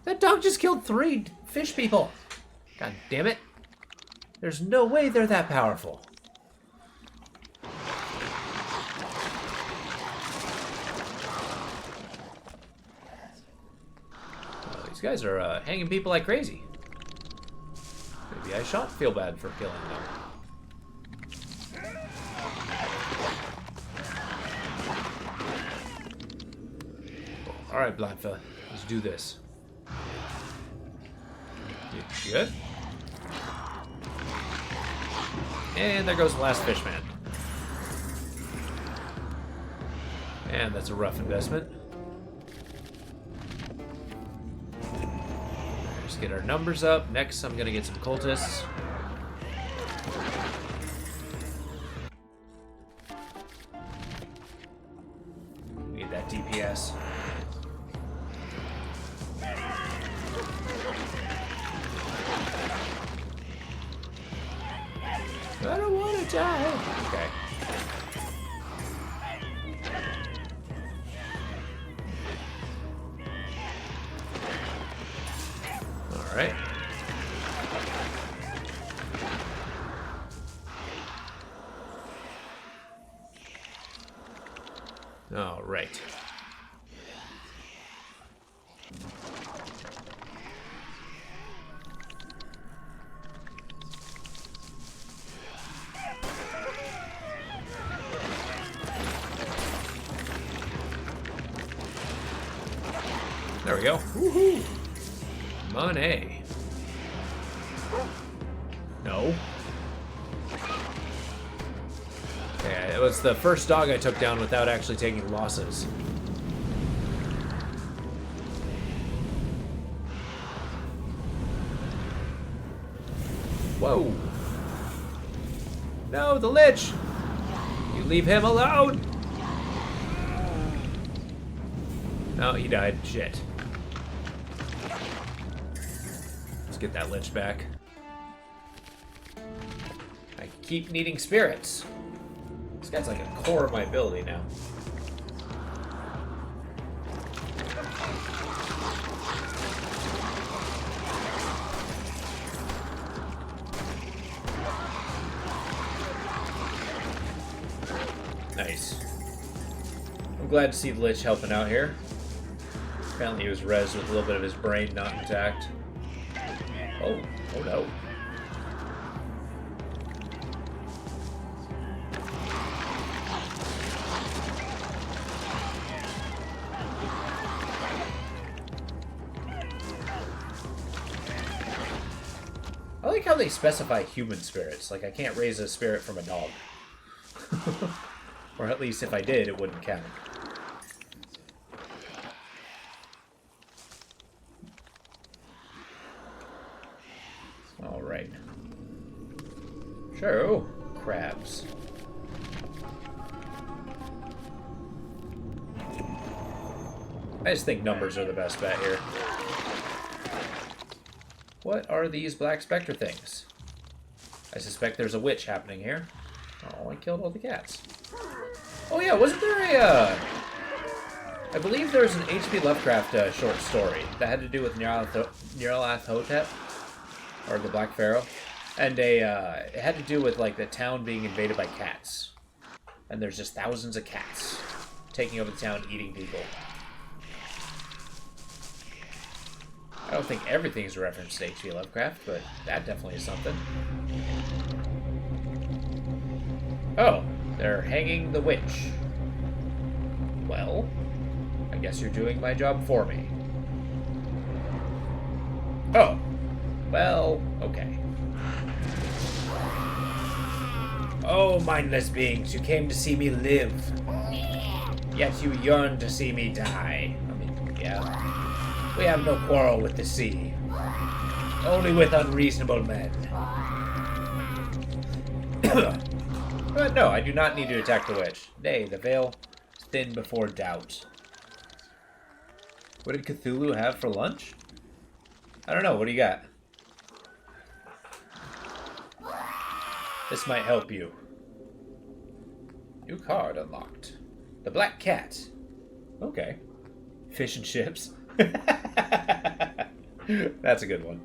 That dog just killed 3 fish people. God damn it. There's no way they're that powerful. Oh, these guys are hanging people like crazy. Maybe I shan't feel bad for killing them. Alright, Blanfa, let's do this. You good? And there goes the last fishman. And that's a rough investment. Just get our numbers up. Next, I'm gonna get some cultists. Need that DPS. I don't want to die. Okay. All right. All right. There we go. Woohoo! Money. No. Okay, it was the first dog I took down without actually taking losses. Whoa. No, the Lich! You leave him alone! No, he died. Shit. Let's get that Lich back. I keep needing spirits. This guy's like a core of my ability now. Nice. I'm glad to see the Lich helping out here. Apparently he was rezzed with a little bit of his brain not intact. Oh, oh no. I like how they specify human spirits. Like, I can't raise a spirit from a dog. Or at least if I did, it wouldn't count. Alright. Sure. Oh, crabs. I just think numbers are the best bet here. What are these black specter things? I suspect there's a witch happening here. Oh, I killed all the cats. Oh yeah, wasn't there a, I believe there was an H.P. Lovecraft short story that had to do with Nyarlathotep, or the Black Pharaoh, and it had to do with like the town being invaded by cats, and there's just thousands of cats taking over the town, eating people. I don't think everything's a reference to H.P. Lovecraft, but that definitely is something. Oh, they're hanging the witch. Well, I guess you're doing my job for me. Oh, well, okay. Oh, mindless beings, you came to see me live. Yet you yearn to see me die. I mean, yeah. We have no quarrel with the sea. Only with unreasonable men. But no, I do not need to attack the witch. Nay, the veil is thin before doubt. What did Cthulhu have for lunch? I don't know. What do you got? This might help you. New card unlocked. The Black Cat. Okay. Fish and chips. That's a good one.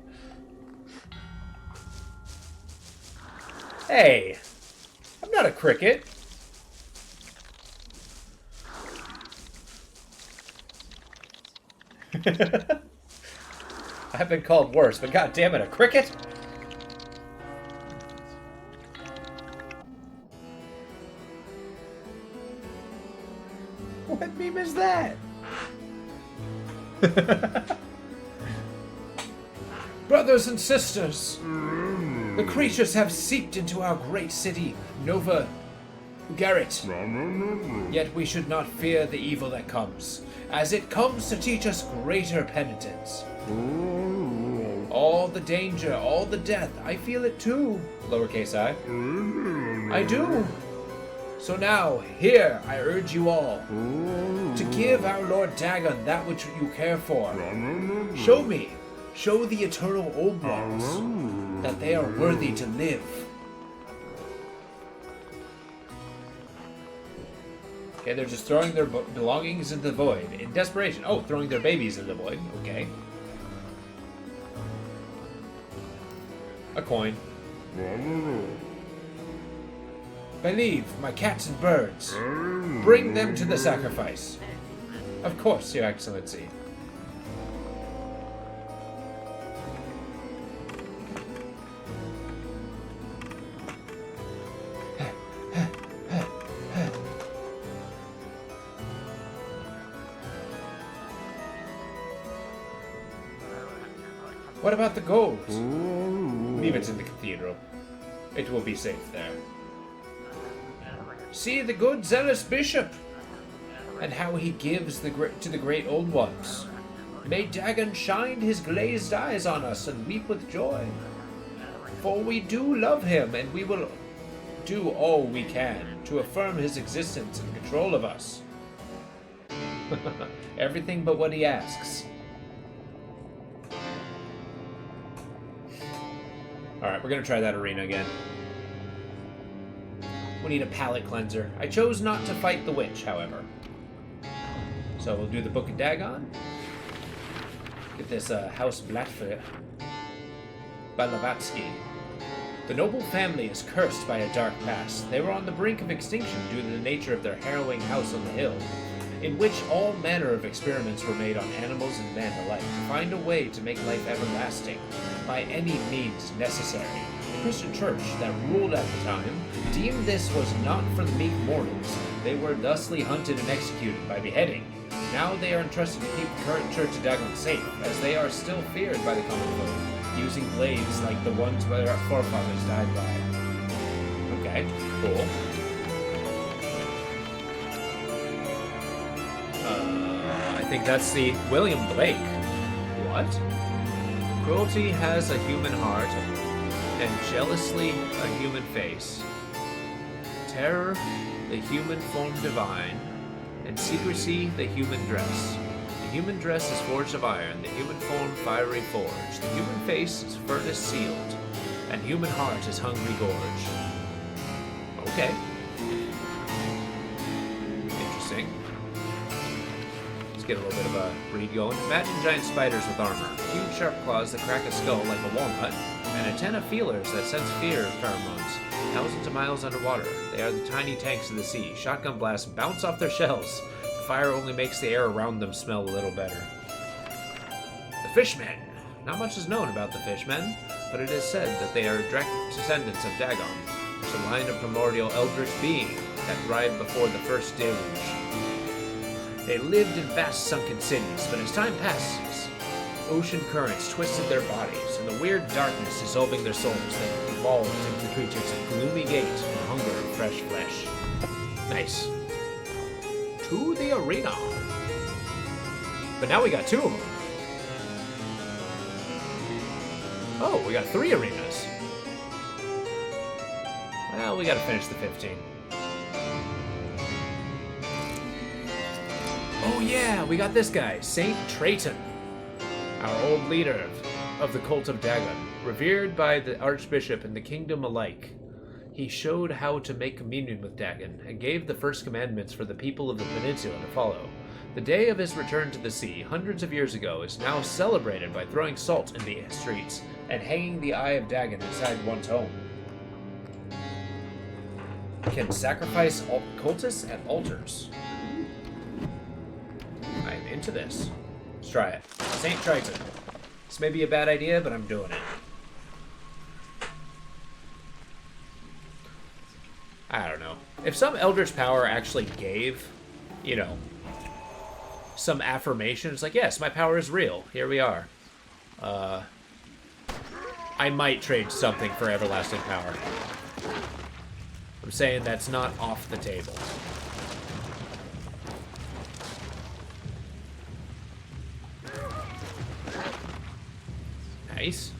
Hey! I'm not a cricket. I've been called worse, but goddammit, a cricket? What meme is that? Brothers and sisters, the creatures have seeped into our great city, Nova Garrett. Yet we should not fear the evil that comes, as it comes to teach us greater penitence. All the danger, all the death, I feel it too, lowercase I. I do. So now, here, I urge you all, to give our Lord Dagon that which you care for. Show me, show the eternal old ones, that they are worthy to live. Okay, they're just throwing their belongings into the void in desperation. Oh, throwing their babies into the void. Okay. A coin. Believe my cats and birds. Bring them to the sacrifice. Of course, Your Excellency. What about the gold? Leave it in the cathedral. It will be safe there. See the good zealous bishop, and how he gives to the great old ones. May Dagon shine his glazed eyes on us and weep with joy. For we do love him, and we will do all we can to affirm his existence and control of us. Everything but what he asks. Alright, we're gonna try that arena again. We need a palate cleanser. I chose not to fight the witch, however. So we'll do the Book of Dagon. Get this House Blackfoot by Blavatsky. The noble family is cursed by a dark past. They were on the brink of extinction due to the nature of their harrowing house on the hill, in which all manner of experiments were made on animals and men alike to find a way to make life everlasting by any means necessary. The Christian church that ruled at the time deemed this was not for the meek mortals. They were thusly hunted and executed by beheading. Now they are entrusted to keep the current church of Dagon safe, as they are still feared by the common folk, using blades like the ones their forefathers died by. Okay, cool. I think that's the William Blake. What? Cruelty has a human heart, and jealously a human face. Terror, the human form divine, and secrecy, the human dress. The human dress is forged of iron, the human form fiery forged. The human face is furnace sealed, and human heart is hungry gorge. Okay. Interesting. Let's get a little bit of a read going. Imagine giant spiders with armor, huge sharp claws that crack a skull like a walnut, and a ten of feelers that sense fear pheromones. Thousands of miles underwater, they are the tiny tanks of the sea. Shotgun blasts bounce off their shells. The fire only makes the air around them smell a little better. The Fishmen. Not much is known about the Fishmen, but it is said that they are direct descendants of Dagon, which is a line of primordial eldritch being that thrived before the first deluge. They lived in vast sunken cities, but as time passes, ocean currents twisted their bodies, and the weird darkness dissolving their souls, they evolved into the creatures of gloomy gait and hunger of fresh flesh. Nice. To the arena. But now we got 2 of them. Oh, we got 3 arenas. Well, we gotta finish the 15. Oh yeah, we got this guy, Saint Trayton. Our old leader of the cult of Dagon, revered by the Archbishop and the kingdom alike. He showed how to make communion with Dagon, and gave the first commandments for the people of the peninsula to follow. The day of his return to the sea, hundreds of years ago, is now celebrated by throwing salt in the streets, and hanging the eye of Dagon inside one's home. Can sacrifice cultists at altars. I'm into this. Let's try it. Saint Triton. This may be a bad idea, but I'm doing it. I don't know. If some Eldritch power actually gave, you know, some affirmations, like, yes, my power is real. Here we are. I might trade something for everlasting power. I'm saying that's not off the table. Nice.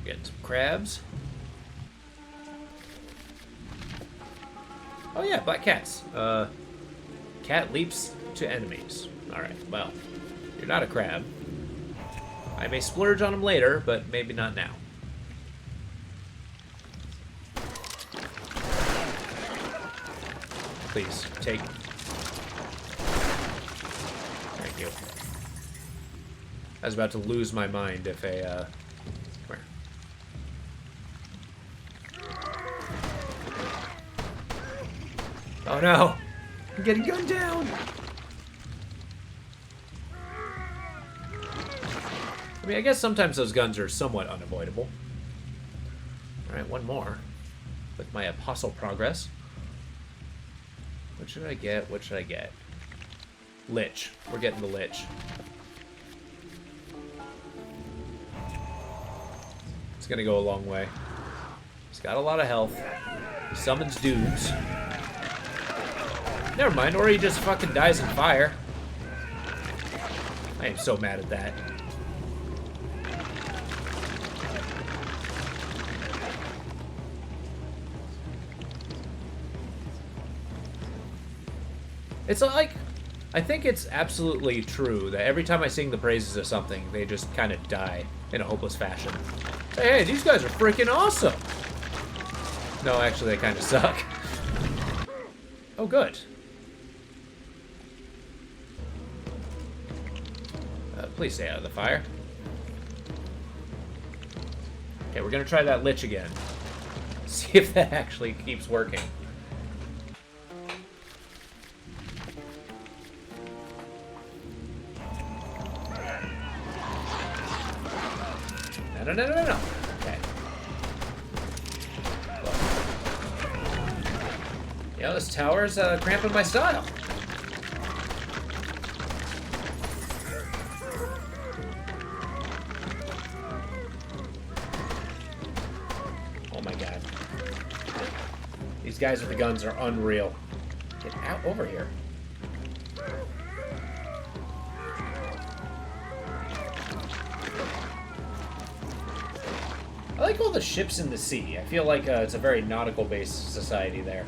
Getting some crabs. Oh yeah, black cats. Cat leaps to enemies. Alright, well, you're not a crab. I may splurge on them later, but maybe not now. Please, take... Thank you. I was about to lose my mind if a, Where? Oh no! I'm getting gunned down! I mean, I guess sometimes those guns are somewhat unavoidable. Alright, one more. With my apostle progress. What should I get? What should I get? Lich. We're getting the Lich. It's gonna go a long way. He's got a lot of health. He summons dudes. Never mind, or he just fucking dies in fire. I am so mad at that. It's like, I think it's absolutely true that every time I sing the praises of something, they just kind of die in a hopeless fashion. Hey, these guys are freaking awesome! No, actually, they kind of suck. Oh, good. Please stay out of the fire. Okay, we're gonna try that Lich again. See if that actually keeps working. No. Okay. Look. Yeah, this tower's cramping my style. Oh my god. These guys with the guns are unreal. Get out over here. I like all the ships in the sea. I feel like it's a very nautical-based society there.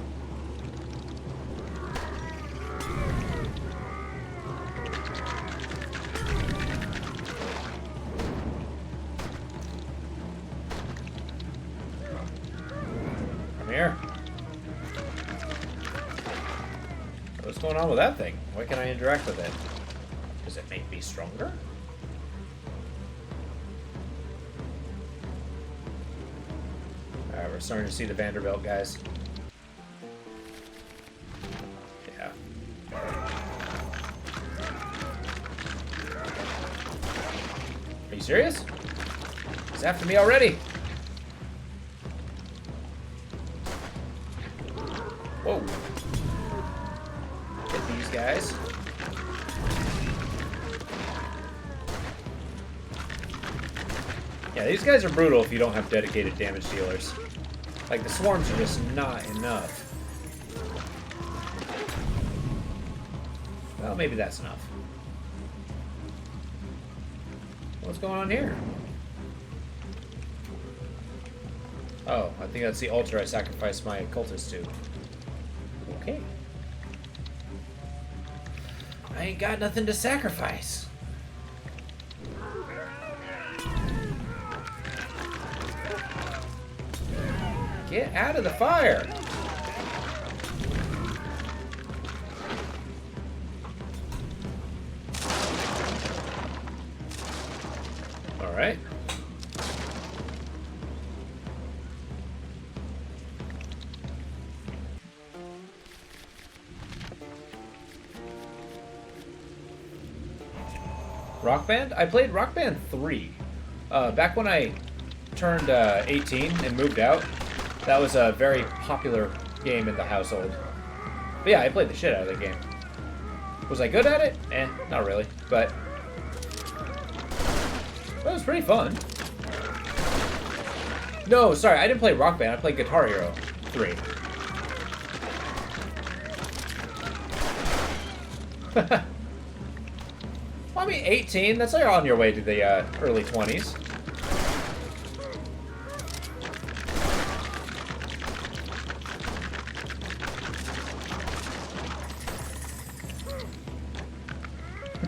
Come here. What's going on with that thing? Why can't I interact with it? Does it make me stronger? We're starting to see the Vanderbilt guys. Yeah. Are you serious? He's after me already. Whoa. Get these guys. Yeah, these guys are brutal if you don't have dedicated damage dealers. Like, the swarms are just not enough. Well, maybe that's enough. What's going on here? Oh, I think that's the altar I sacrificed my cultist to. Okay. I ain't got nothing to sacrifice. Get out of the fire! Alright. Rock Band? I played Rock Band 3. Back when I turned 18 and moved out. That was a very popular game in the household. But yeah, I played the shit out of the game. Was I good at it? Eh, not really. But it was pretty fun. No, sorry, I didn't play Rock Band. I played Guitar Hero 3. Well, I mean, 18, that's like on your way to the early 20s.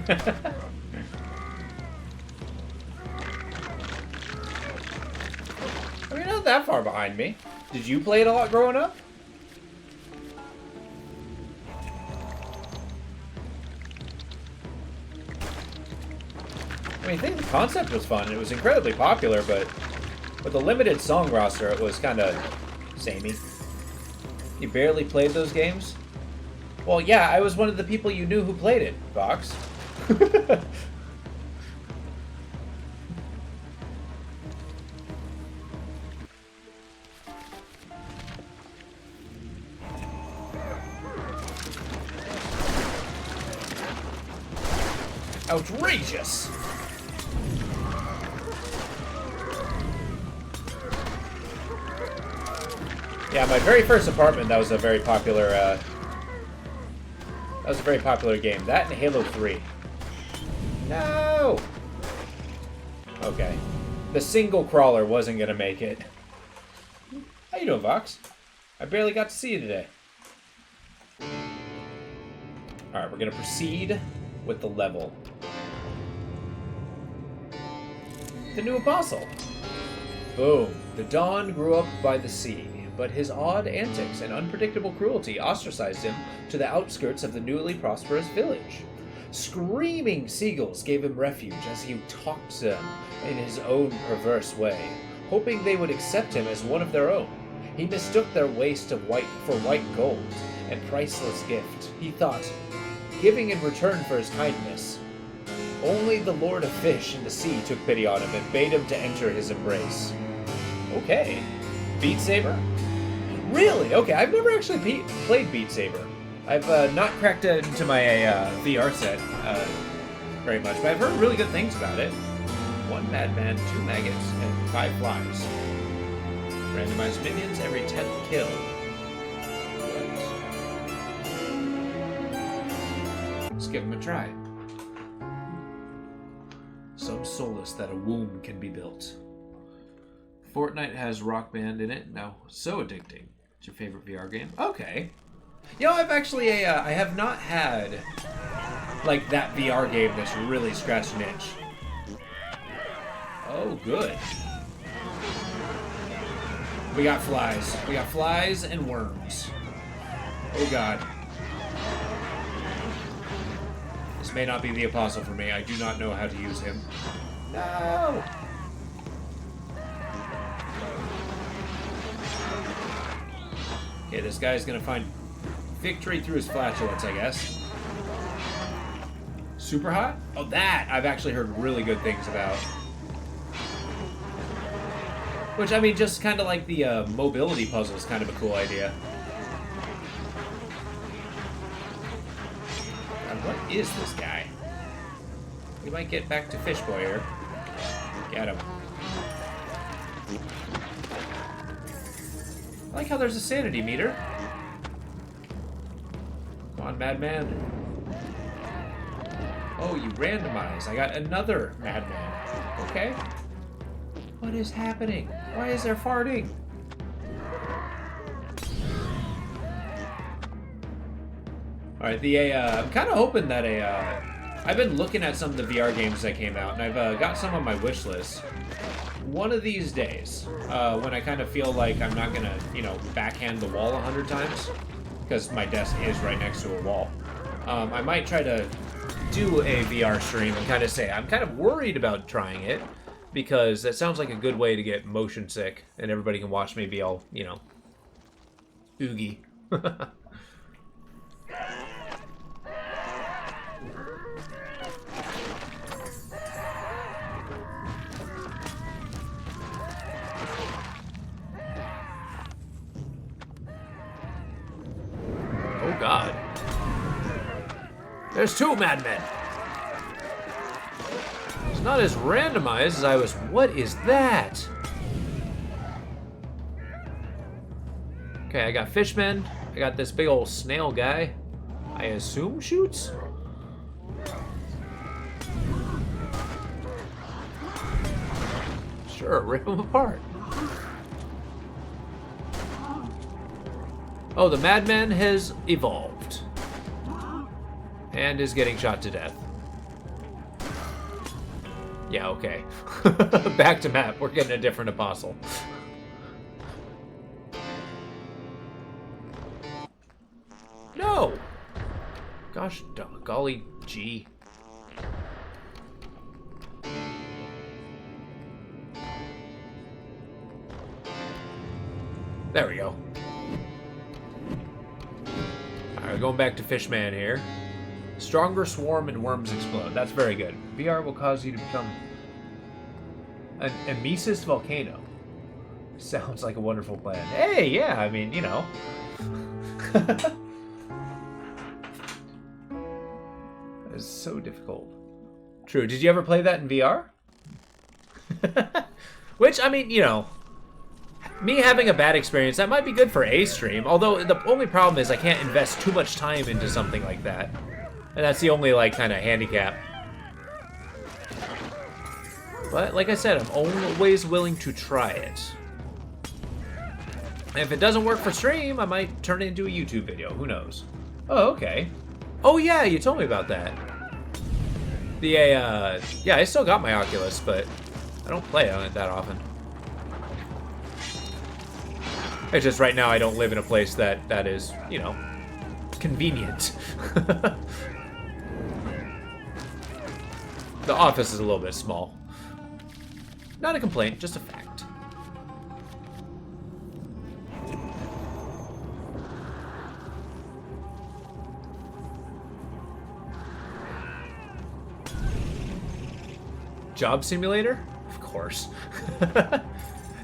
I mean, not that far behind me. Did you play it a lot growing up? I mean, I think the concept was fun. It was incredibly popular, but with a limited song roster, it was kind of samey. You barely played those games? Well, yeah, I was one of the people you knew who played it, Fox. Outrageous! Yeah, my very first apartment, that was a very popular, game. That and Halo 3. No! Okay. The single crawler wasn't gonna make it. How you doing, Vox? I barely got to see you today. Alright, we're gonna proceed with the level. The new apostle. Boom. The Dawn grew up by the sea, but his odd antics and unpredictable cruelty ostracized him to the outskirts of the newly prosperous village. Screaming seagulls gave him refuge as he talked to them in his own perverse way, hoping they would accept him as one of their own. He mistook their waste of white gold and priceless gift, he thought, giving in return for his kindness. Only the Lord of Fish in the Sea took pity on him and bade him to enter his embrace. Okay. Beat Saber? Really? Okay, I've never actually played Beat Saber. I've not cracked it into my VR set very much, but I've heard really good things about it. 1 madman, 2 maggots, and 5 flies. Randomized minions every 10th kill. What? Let's give them a try. Some solace that a womb can be built. Fortnite has Rock Band in it. Now, so addicting. It's your favorite VR game? Okay. You know, I've actually I have not had like that VR game that's really scratched an itch. Oh, good. We got flies. We got flies and worms. Oh God. This may not be the apostle for me. I do not know how to use him. No! Okay, this guy's gonna find victory through his flatulence, I guess. Super hot? Oh, that I've actually heard really good things about. Which, I mean, just kind of like the mobility puzzle is kind of a cool idea. What is this guy? We might get back to Fishboy here. Get him. I like how there's a sanity meter. Come on, madman. Oh, you randomize. I got another madman. Okay. What is happening? Why is there farting? Alright, I'm kind of hoping that I've been looking at some of the VR games that came out, and I've got some on my wish list. One of these days, when I kind of feel like I'm not gonna, backhand the wall 100 times, because my desk is right next to a wall, I might try to do a VR stream and kind of say, I'm kind of worried about trying it, because that sounds like a good way to get motion sick, and everybody can watch me be all, oogie. Oh God. There's 2 madmen. It's not as randomized as I was. What is that? Okay, I got fishmen. I got this big old snail guy. I assume shoots? Sure, rip them apart. Oh, the madman has evolved. And is getting shot to death. Yeah, okay. Back to map. We're getting a different apostle. No! Gosh, golly gee. There we go. Alright, going back to Fishman here. Stronger swarm and worms explode. That's very good. VR will cause you to become an emesis volcano. Sounds like a wonderful plan. Hey, yeah, I mean, you know. That is so difficult. True. Did you ever play that in VR? Which, I mean, you know, me having a bad experience, that might be good for a stream. Although, the only problem is I can't invest too much time into something like that. And that's the only, like, kind of handicap. But, like I said, I'm always willing to try it. And if it doesn't work for stream, I might turn it into a YouTube video. Who knows? Oh, okay. Oh, yeah, you told me about that. Yeah, I still got my Oculus, but I don't play on it that often. It's just right now I don't live in a place that is, you know, convenient. The office is a little bit small. Not a complaint, just a fact. Job simulator? Of course.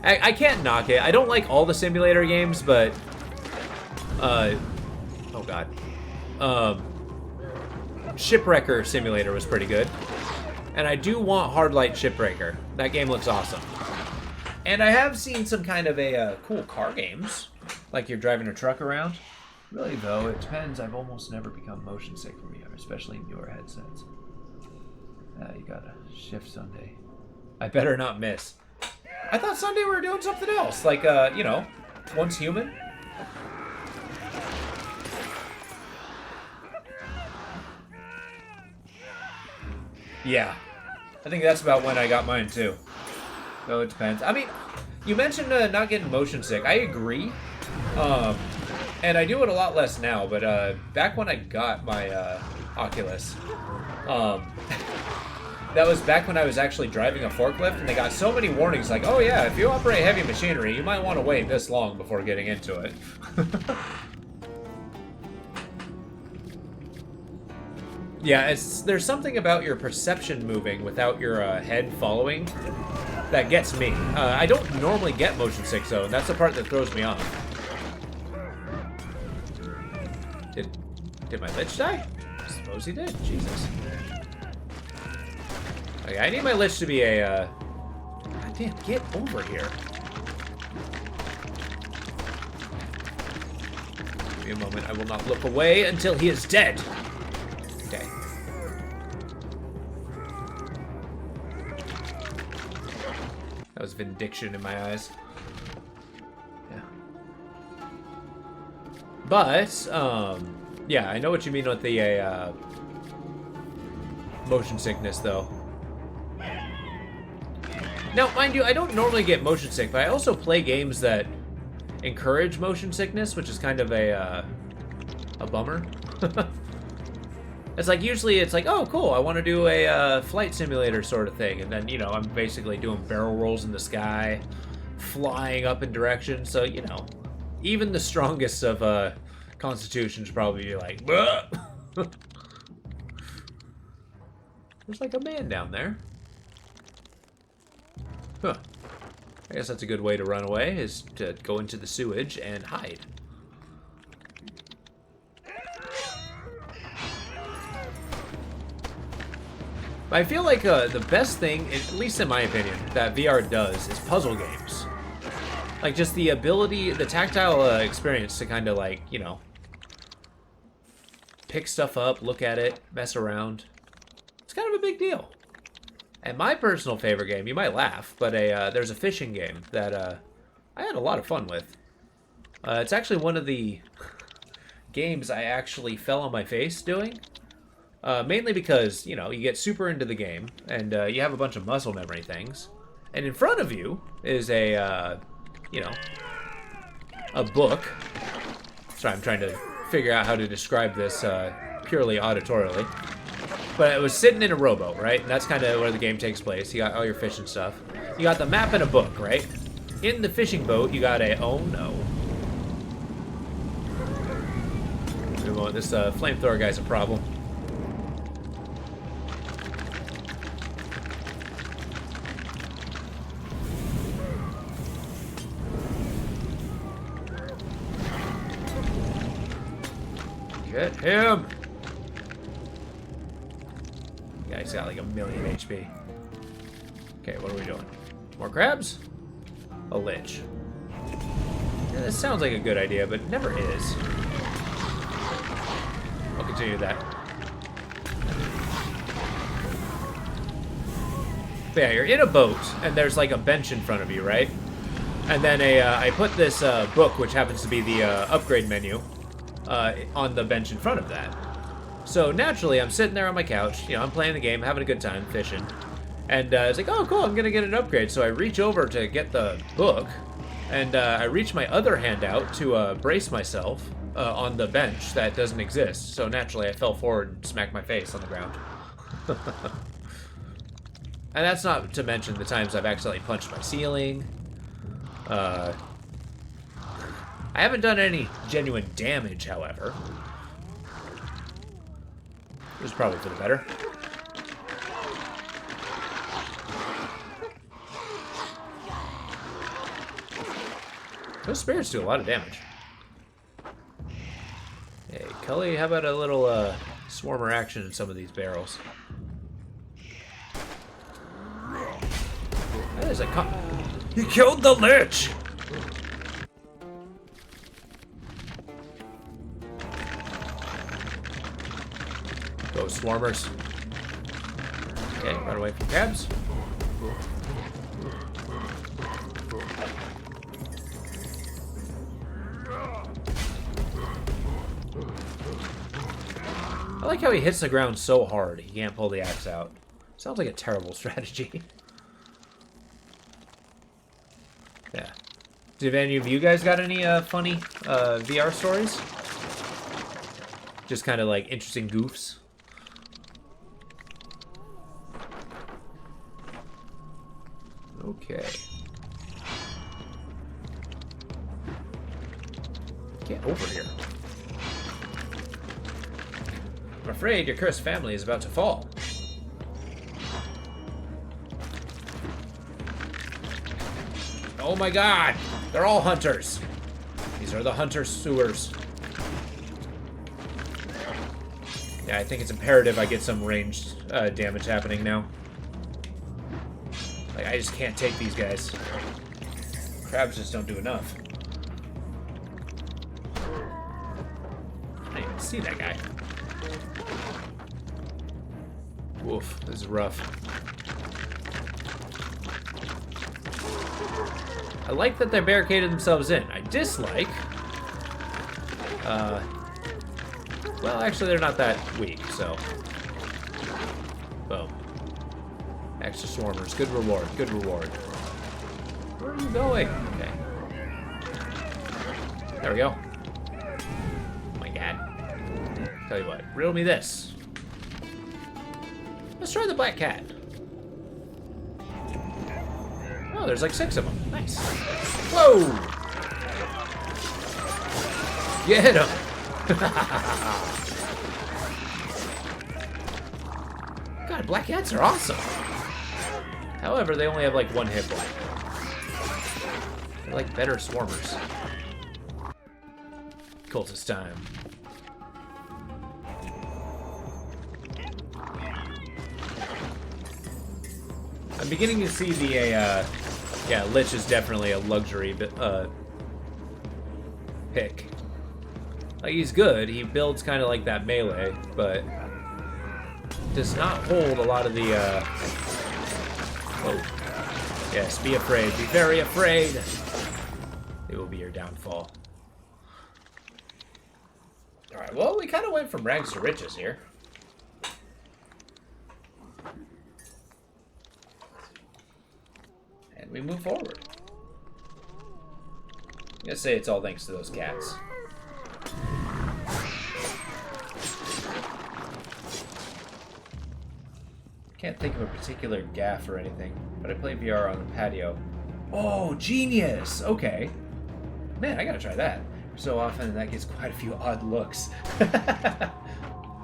I can't knock it. I don't like all the simulator games, but... oh god. Shipwrecker Simulator was pretty good. And I do want Hardlight Shipbreaker. That game looks awesome. And I have seen some kind of a cool car games. Like you're driving a truck around. Really, though, it depends. I've almost never become motion sick from VR, especially in newer headsets. You gotta shift Sunday. I better not miss. I thought Sunday we were doing something else. Like, you know, Once Human. Yeah. I think that's about when I got mine, too. So it depends. I mean, you mentioned not getting motion sick. I agree. And I do it a lot less now, but back when I got my Oculus, that was back when I was actually driving a forklift, and they got so many warnings like, oh yeah, if you operate heavy machinery, you might want to wait this long before getting into it. Yeah, there's something about your perception moving without your head following that gets me. I don't normally get motion sick, though, and that's the part that throws me off. Did my Lich die? I suppose he did. Jesus. Okay, I need my Lich to be a, God damn, get over here. Give me a moment. I will not look away until he is dead. Okay. That was vindication in my eyes. Yeah. But, yeah, I know what you mean with the, motion sickness, though. Now, mind you, I don't normally get motion sick, but I also play games that encourage motion sickness, which is kind of a bummer. It's like, usually it's like, oh, cool, I want to do a flight simulator sort of thing, and then, you know, I'm basically doing barrel rolls in the sky, flying up in directions, so, you know, even the strongest of constitutions probably be like, there's like a man down there. Huh. I guess that's a good way to run away, is to go into the sewage and hide. I feel like the best thing, at least in my opinion, that VR does is puzzle games. Like, just the ability, the tactile experience to kind of, like, you know, pick stuff up, look at it, mess around. It's kind of a big deal. And my personal favorite game, you might laugh, but there's a fishing game that I had a lot of fun with. It's actually one of the games I actually fell on my face doing. Mainly because, you know, you get super into the game, and you have a bunch of muscle memory things. And in front of you is a, you know, a book. Sorry, I'm trying to figure out how to describe this purely auditorially. But it was sitting in a rowboat, right? And that's kind of where the game takes place. You got all your fish and stuff. You got the map and a book, right? In the fishing boat, you got a... Oh, no. moment. This flamethrower guy's a problem. Get him! Yeah, he's got like 1,000,000 HP. Okay, what are we doing? More crabs? A lich. Yeah, this sounds like a good idea, but it never is. I'll continue that. But yeah, you're in a boat, and there's like a bench in front of you, right? And then I put this book, which happens to be the upgrade menu, on the bench in front of that. So naturally, I'm sitting there on my couch, you know, I'm playing the game, having a good time, fishing. And it's like, oh, cool, I'm gonna get an upgrade. So I reach over to get the book, and I reach my other hand out to brace myself on the bench that doesn't exist. So naturally, I fell forward and smacked my face on the ground. And that's not to mention the times I've accidentally punched my ceiling. I haven't done any genuine damage, however. Which is probably for the better. Those spirits do a lot of damage. Hey, Cully, how about a little swarmer action in some of these barrels? That is a he killed the lich! Go swarmers. Okay, run away from crabs. I like how he hits the ground so hard he can't pull the axe out. Sounds like a terrible strategy. Yeah. Have any of you guys got any funny VR stories? Just kind of like interesting goofs. Okay. Get over here. I'm afraid your cursed family is about to fall. Oh my god! They're all hunters! These are the hunter sewers. Yeah, I think it's imperative I get some ranged damage happening now. Like, I just can't take these guys. Crabs just don't do enough. I didn't even see that guy. Woof, this is rough. I like that they barricaded themselves in. I dislike... well, actually, they're not that weak, so... Boom. Extra swarmers. Good reward. Good reward. Where are you going? Okay. There we go. Oh my god. Tell you what. Riddle me this. Let's try the black cat. Oh, there's like 6 of them. Nice. Whoa! Get him! God, black cats are awesome. However, they only have like 1 hit point. They're like better swarmers. Cultist time. I'm beginning to see the, yeah, Lich is definitely a luxury pick. Like, he's good, he builds kind of like that melee, but does not hold a lot of the, oh. Yes, be afraid, be very afraid. It will be your downfall. Alright, well, we kind of went from rags to riches here. And we move forward. I'm gonna say it's all thanks to those cats. Can't think of a particular gaff or anything, but I play VR on the patio. Oh, genius! Okay. Man, I gotta try that. so often, and that gets quite a few odd looks.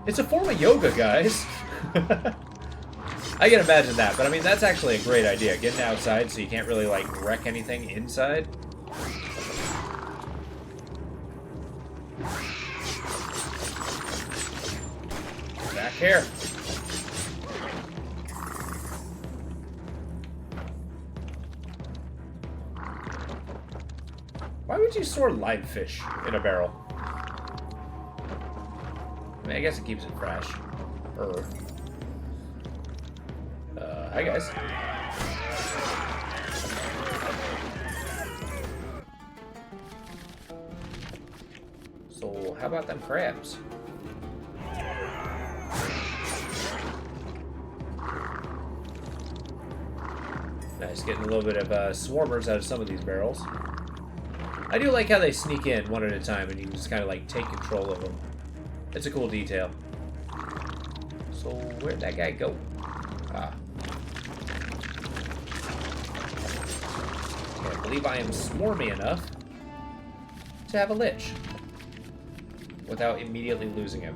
It's a form of yoga, guys. I can imagine that, but I mean, that's actually a great idea. Getting outside so you can't really, like, wreck anything inside. Back here. Why would you store live fish in a barrel? I mean, I guess it keeps it fresh. Hi guys. So, how about them crabs? Nice, getting a little bit of swarmers out of some of these barrels. I do like how they sneak in one at a time and you just kind of like take control of them. It's a cool detail. So, where'd that guy go? Ah. I believe I am swarmy enough to have a lich without immediately losing him.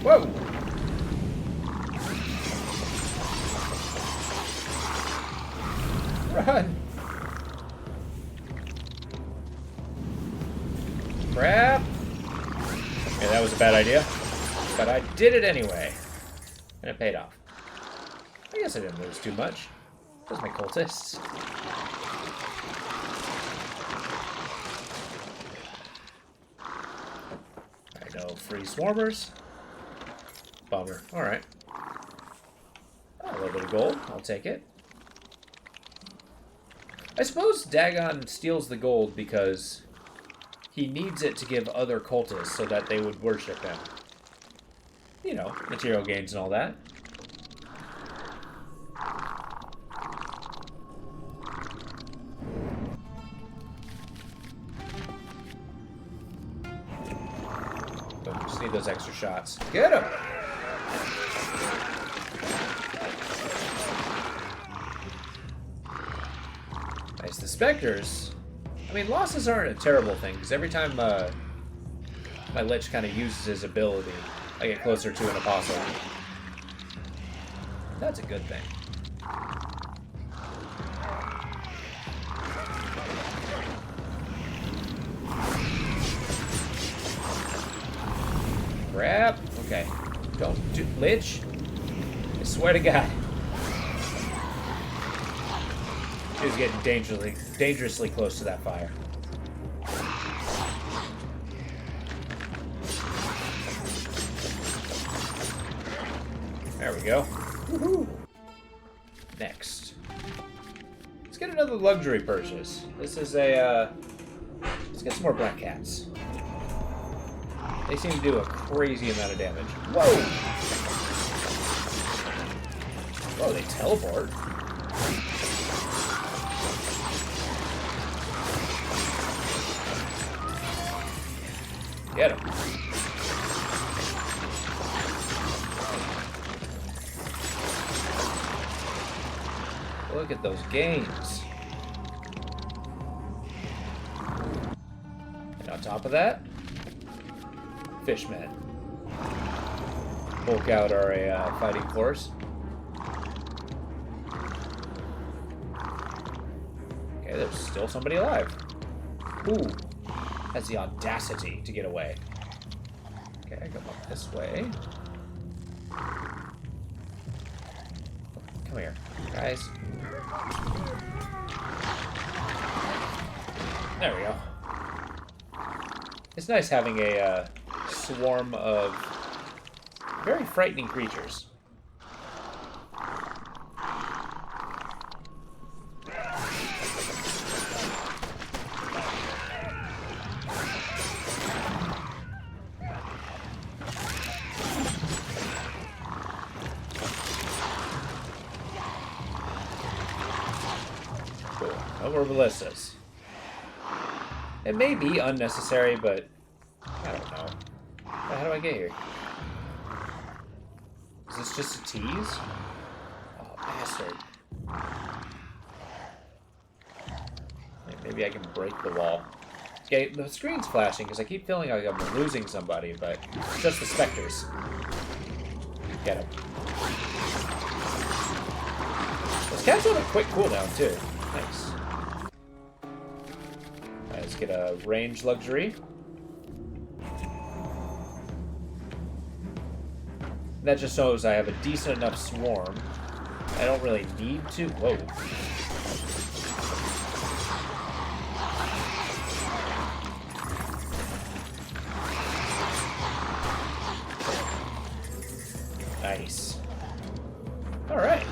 Whoa! Run! Crap! Yeah, that was a bad idea. But I did it anyway. And it paid off. I guess I didn't lose too much. Those are my cultists. I know, free swarmers. Bummer. Alright. Oh, a little bit of gold. I'll take it. I suppose Dagon steals the gold because he needs it to give other cultists so that they would worship him. You know, material gains and all that. But we just need those extra shots. Get him! Nice. The specters. I mean, losses aren't a terrible thing, because every time my lich kind of uses his ability, I get closer to an apostle. That's a good thing. Crap. Okay. Don't do lich. I swear to God. He was getting dangerously close to that fire. There we go. Woohoo! Next. Let's get another luxury purchase. This is a, let's get some more black cats. They seem to do a crazy amount of damage. Whoa! Whoa, they teleport. Get him. Look at those gains. And on top of that, fishmen. Bulk out our fighting force. Okay, there's still somebody alive. Ooh. Has the audacity to get away. Okay, I go up this way. Come here, guys. There we go. It's nice having a swarm of very frightening creatures. Cool. No more ballistas. It may be unnecessary, but I don't know. How do I get here? Is this just a tease? Oh, bastard. Maybe I can break the wall. Okay, the screen's flashing because I keep feeling like I'm losing somebody, but it's just the specters. Get him. Those cats have a quick cooldown, too. Nice. Alright, let's get a range luxury. That just shows I have a decent enough swarm. I don't really need to. Whoa. Nice. Alright.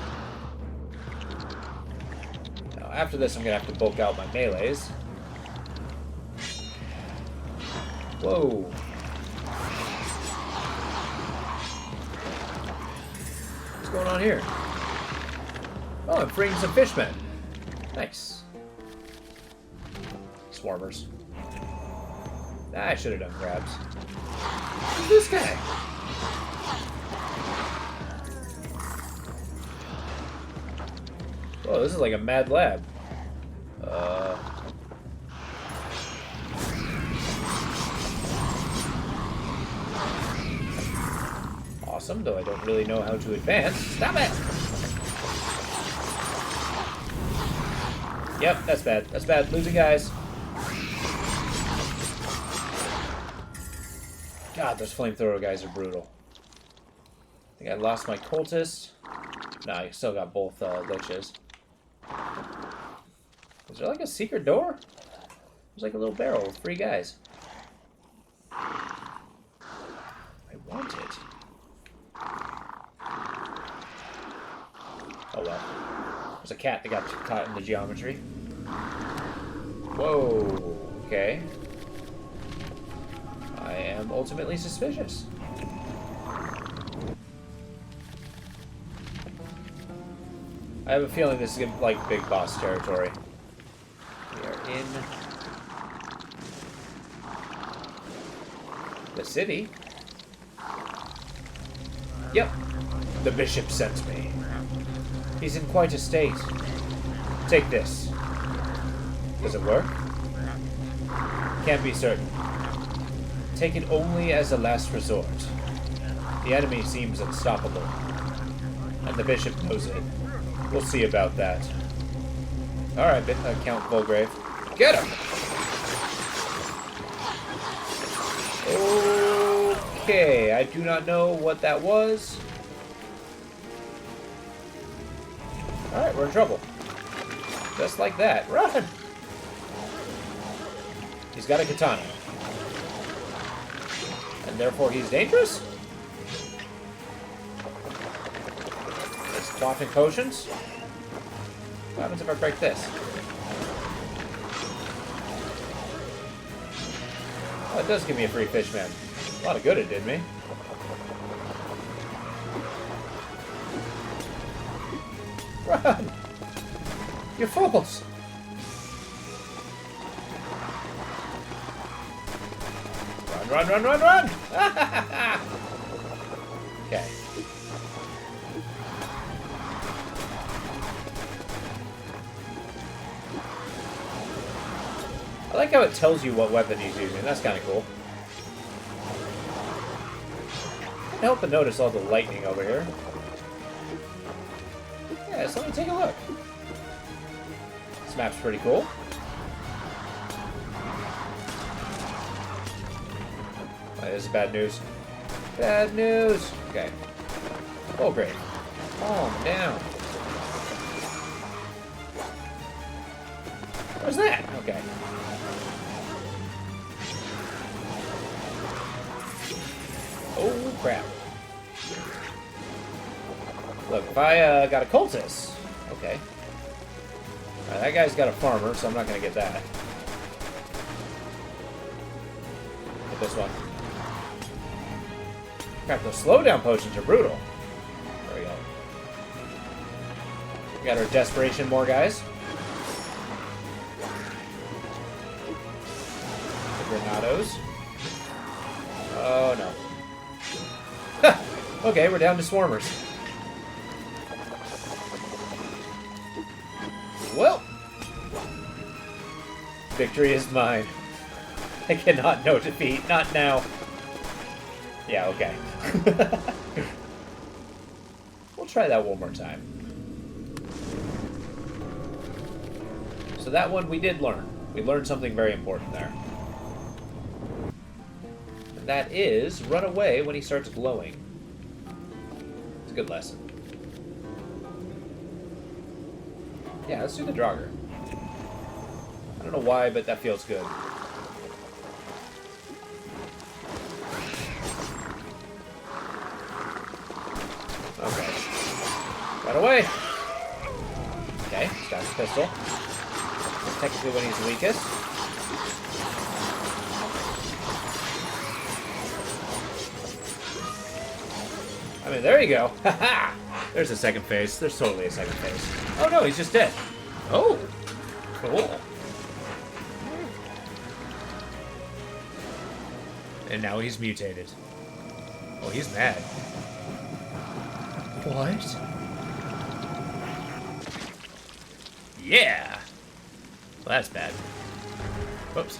Now, after this, I'm going to have to bulk out my melees. Whoa. What's going on here? Oh, I'm freeing some fishmen. Nice. Swarmers. I should have done crabs. Who's this guy? Oh, this is like a mad lab. Awesome, though I don't really know how to advance. Stop it! Yep, that's bad. That's bad. Losing guys. God, those flamethrower guys are brutal. I think I lost my cultist. No, I still got both liches. Is there like a secret door? There's like a little barrel with 3 guys. I want it. Oh well. There's a cat that got caught in the geometry. Whoa. Okay. I am ultimately suspicious. I have a feeling this is gonna be like big boss territory. We are in the city. Yep. The bishop sent me. He's in quite a state. Take this. Does it work? Can't be certain. Take it only as a last resort. The enemy seems unstoppable. And the bishop knows it. We'll see about that. Alright, Count Volgrave. Get him! Okay, I do not know what that was. Alright, we're in trouble. Just like that. Run! He's got a katana. And therefore he's dangerous? It's quantum potions? What happens if I break this? Oh, it does give me a free fish, man. A lot of good it did me. Run! You fools! Run, run, run, run, run! Okay. I like how it tells you what weapon he's using. That's kind of cool. Can't help but notice all the lightning over here. Yeah, so let me take a look. This map's pretty cool. Oh, this is bad news. Bad news! Okay. Oh, great. Calm down. What's that? Okay. Oh, crap. Look, if I got a cultist... Okay. Alright, that guy's got a farmer, so I'm not going to get that. Get this one. Crap, those slowdown potions are brutal. There we go. We got our desperation more guys. The Granados. Oh, no. Okay, we're down to swarmers. Well, victory is mine. I cannot know defeat. Not now. Yeah, okay. We'll try that one more time. So that one we did learn. We learned something very important there. And that is, run away when he starts glowing. It's a good lesson. Yeah, let's do the Draugr. I don't know why, but that feels good. Okay. Run away! Okay, he's got his pistol. That's technically when he's the weakest. I mean, there you go. Haha! There's a second phase. There's totally a second phase. Oh no, he's just dead. Oh! Cool. And now he's mutated. Oh, he's mad. What? Yeah! Well, that's bad. Whoops.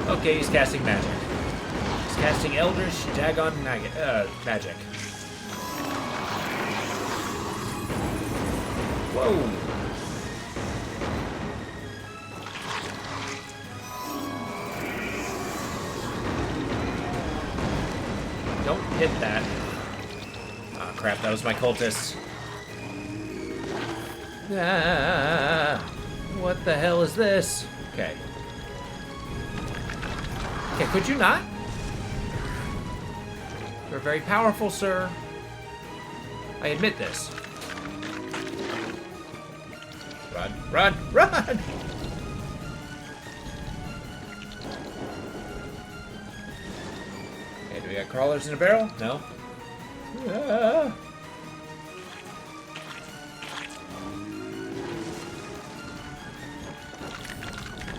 Okay, he's casting magic. He's casting Eldritch Dagon magic. Whoa! Don't hit that. Ah, crap, that was my cultist. Ah, what the hell is this? Okay. Okay, could you not? You're very powerful, sir. I admit this. Run, run, run! Okay, do we got crawlers in a barrel? No. Ah.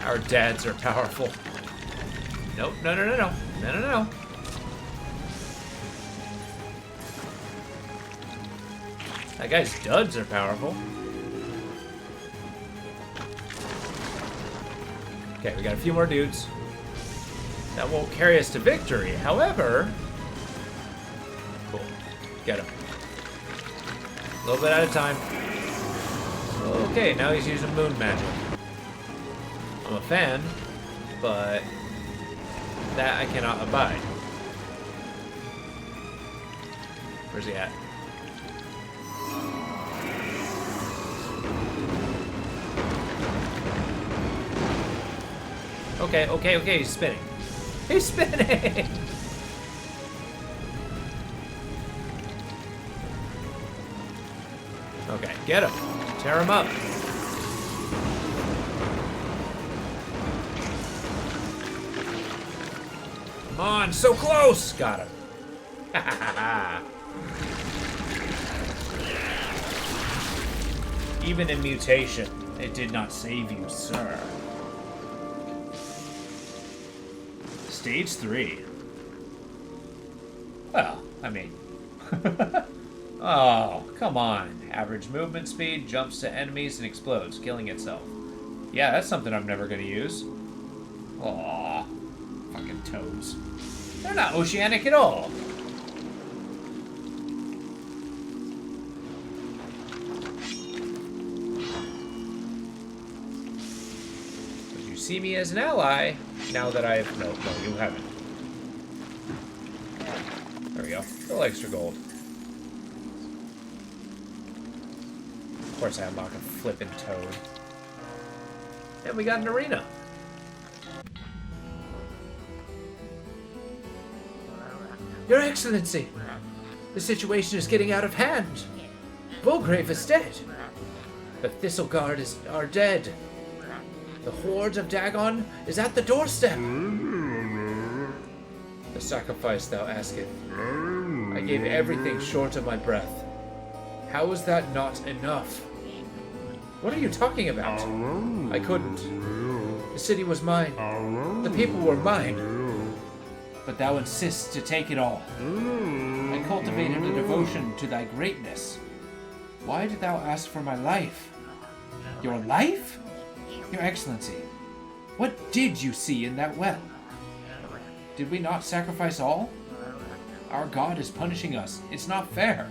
Our dads are powerful. Nope, no, no, no, no. No, no, no. That guy's duds are powerful. Okay, we got a few more dudes. That won't carry us to victory. However... Cool. Get him. A little bit at a time. Okay, now he's using moon magic. I'm a fan, but... that I cannot abide. Where's he at? Okay, okay, okay, he's spinning. He's spinning! Okay, get him. Tear him up. Come on, so close! Got him. Even in mutation, it did not save you, sir. Stage 3. Well, I mean... oh, come on. Average movement speed, jumps to enemies, and explodes, killing itself. Yeah, that's something I'm never going to use. Aw. Fucking toads. They're not oceanic at all. But you see me as an ally, now that I've... No, you haven't. There we go. A little extra gold. Of course I unlock a flippin' toad. And we got an arena. Your Excellency! The situation is getting out of hand. Bulgrave is dead. The Thistleguard are dead. The horde of Dagon is at the doorstep. The sacrifice thou askest. I gave everything short of my breath. How is that not enough? What are you talking about? I couldn't. The city was mine. The people were mine. But thou insist to take it all. I cultivated a devotion to thy greatness. Why did thou ask for my life? Your life? Your Excellency, what did you see in that well? Did we not sacrifice all? Our God is punishing us. It's not fair.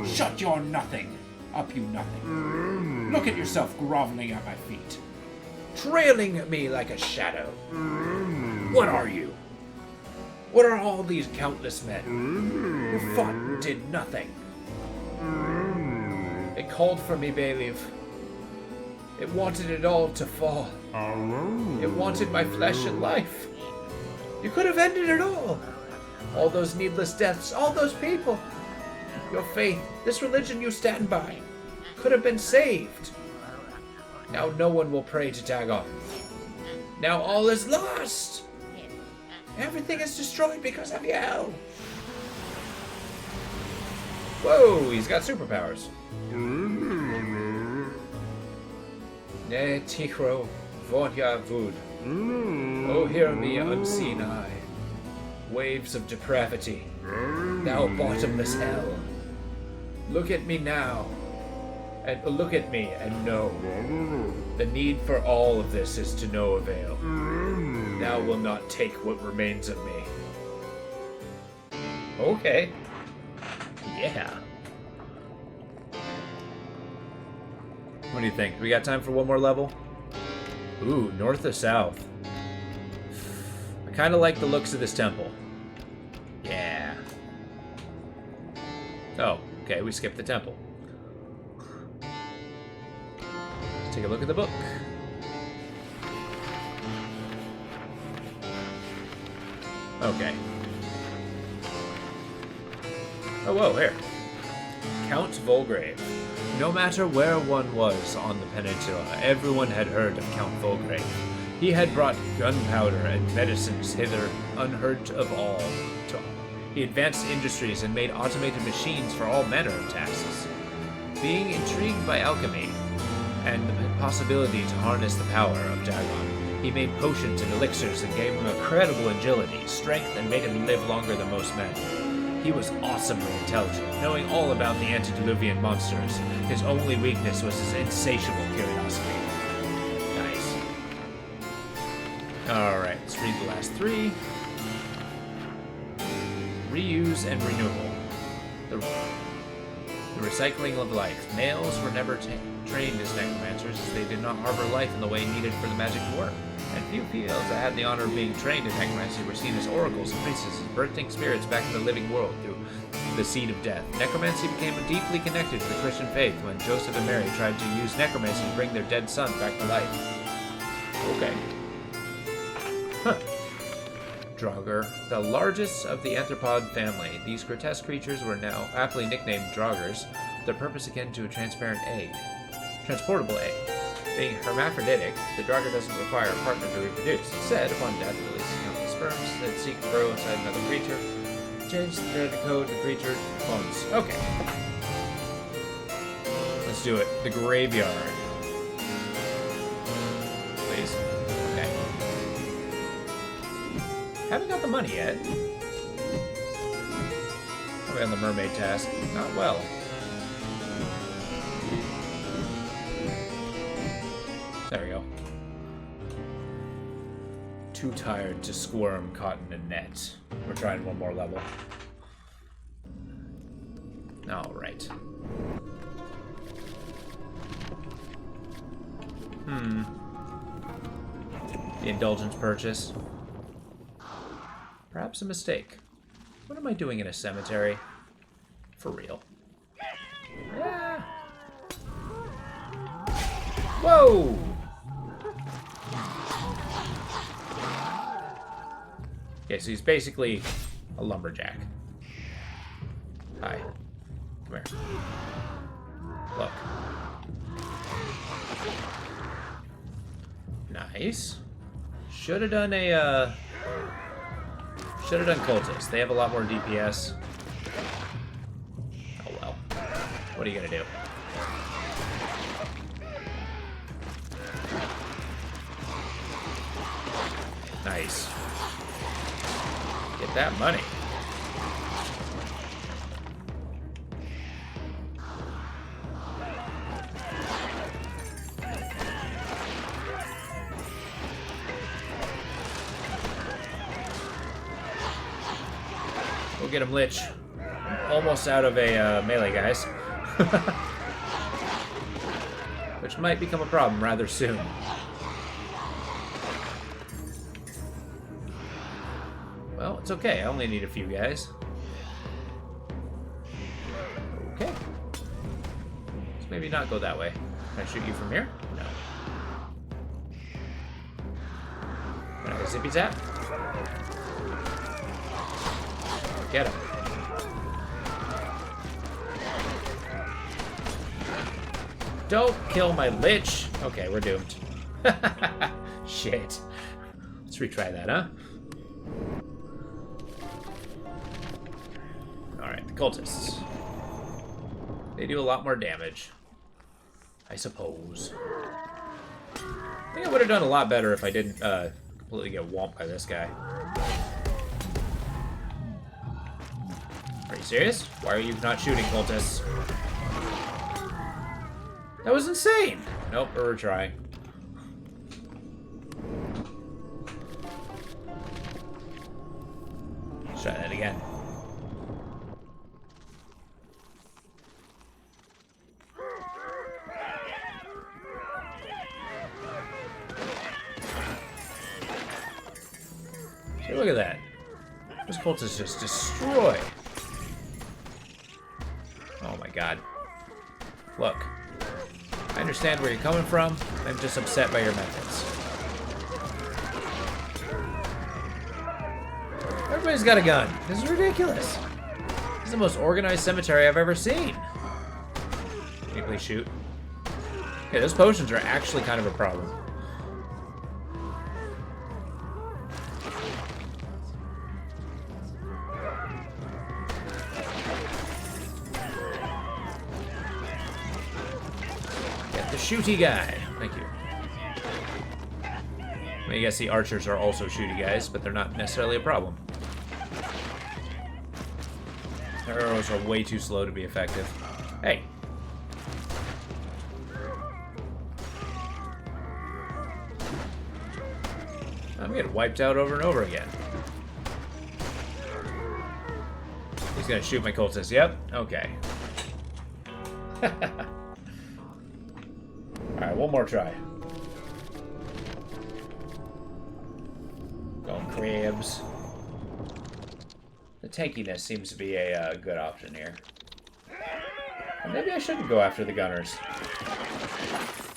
Shut your nothing up, you nothing. Look at yourself groveling at my feet, trailing at me like a shadow. What are you? What are all these countless men who fought and did nothing? It called for me, bailiff. It wanted it all to fall. It wanted my flesh and life. You could have ended it all. All those needless deaths, all those people. Your faith, this religion you stand by, could have been saved. Now no one will pray to Dagon. Now all is lost. Everything is destroyed because of you. Whoa, he's got superpowers. Ne tichro vodya vud. Oh, hear me, unseen eye. Waves of depravity. Thou bottomless hell. Look at me now. And look at me and know. The need for all of this is to no avail. Thou will not take what remains of me. Okay. Yeah. What do you think? We got time for one more level? Ooh, north or south? I kind of like the looks of this temple. Yeah. Oh, okay, we skipped the temple. Let's take a look at the book. Okay. Oh, whoa, here. Count Volgrave. No matter where one was on the peninsula, everyone had heard of Count Volgrave. He had brought gunpowder and medicines hither unheard of all. He advanced industries and made automated machines for all manner of tasks. Being intrigued by alchemy and the possibility to harness the power of Dagon, he made potions and elixirs that gave him incredible agility, strength, and made him live longer than most men. He was awesomely intelligent, knowing all about the antediluvian monsters. His only weakness was his insatiable curiosity. Nice. Alright, let's read the last three. Reuse and renewal. The recycling of life. Males were never trained as necromancers, as they did not harbor life in the way needed for the magic to work. And few females that had the honor of being trained in necromancy were seen as oracles and priestesses, birthing spirits back in the living world through the seed of death. Necromancy became deeply connected to the Christian faith when Joseph and Mary tried to use necromancy to bring their dead son back to life. Okay. Huh. Draugr, the largest of the arthropod family. These grotesque creatures were now aptly nicknamed Draugrs, their purpose akin to a transportable egg. Being hermaphroditic, the Draugr doesn't require a partner to reproduce. Instead, upon death, it releases countless sperms that seek to grow inside another creature. Change the genetic code, the creature clones. Okay. Let's do it. The graveyard. Please. Okay. Haven't got the money yet. Probably on the mermaid task. Not well. There we go. Too tired to squirm caught in a net. We're trying one more level. Alright. The indulgence purchase. Perhaps a mistake. What am I doing in a cemetery? For real. Yeah. Whoa! Okay, so he's basically a lumberjack. Hi. Come here. Look. Nice. Should have done a, Should have done cultists. They have a lot more DPS. Oh well. What are you gonna do? Nice. Get that money. Go get him, Lich. I'm almost out of a melee, guys. Which might become a problem rather soon. Well, it's okay. I only need a few guys. Okay. Let's maybe not go that way. Can I shoot you from here? No. Can I zippy zap? Get him. Don't kill my Lich. Okay, we're doomed. Shit. Let's retry that, huh? Alright, the cultists. They do a lot more damage, I suppose. I think I would have done a lot better if I didn't completely get whomped by this guy. Are you serious? Why are you not shooting, cultists? That was insane! Nope, we're retrying. Let's try that again. See, look at that. Those cultists just destroy. Oh my god. Look. I understand where you're coming from. I'm just upset by your methods. Everybody's got a gun. This is ridiculous. This is the most organized cemetery I've ever seen. Can you please shoot? Okay, those potions are actually kind of a problem. Shooty guy. Thank you. I mean, I guess the archers are also shooty guys, but they're not necessarily a problem. Their arrows are way too slow to be effective. Hey. I'm getting wiped out over and over again. He's gonna shoot my cultist. Yep. Okay. Alright, one more try. Going crabs. The tankiness seems to be a good option here. Or maybe I shouldn't go after the gunners.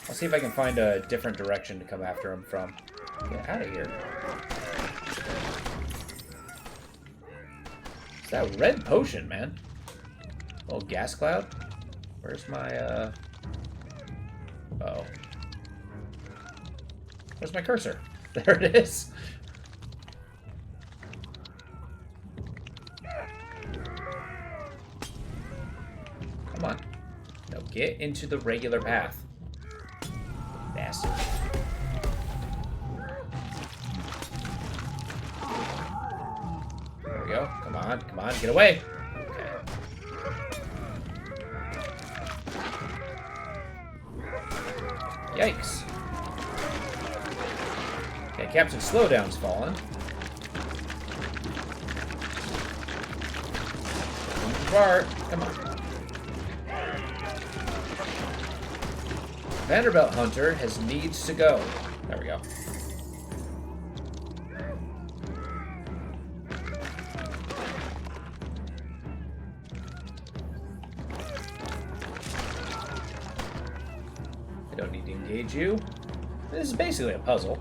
I'll see if I can find a different direction to come after them from. Get out of here. It's that red potion, man. Oh, gas cloud? Where's my, Uh-oh. Where's my cursor? There it is. Come on. Now get into the regular path. Bastard. There we go. Come on, come on, get away. Yikes. Okay, Captain Slowdown's fallen. Apart. Come on. Vanderbilt Hunter needs to go. There we go. I don't need to engage you. This is basically a puzzle.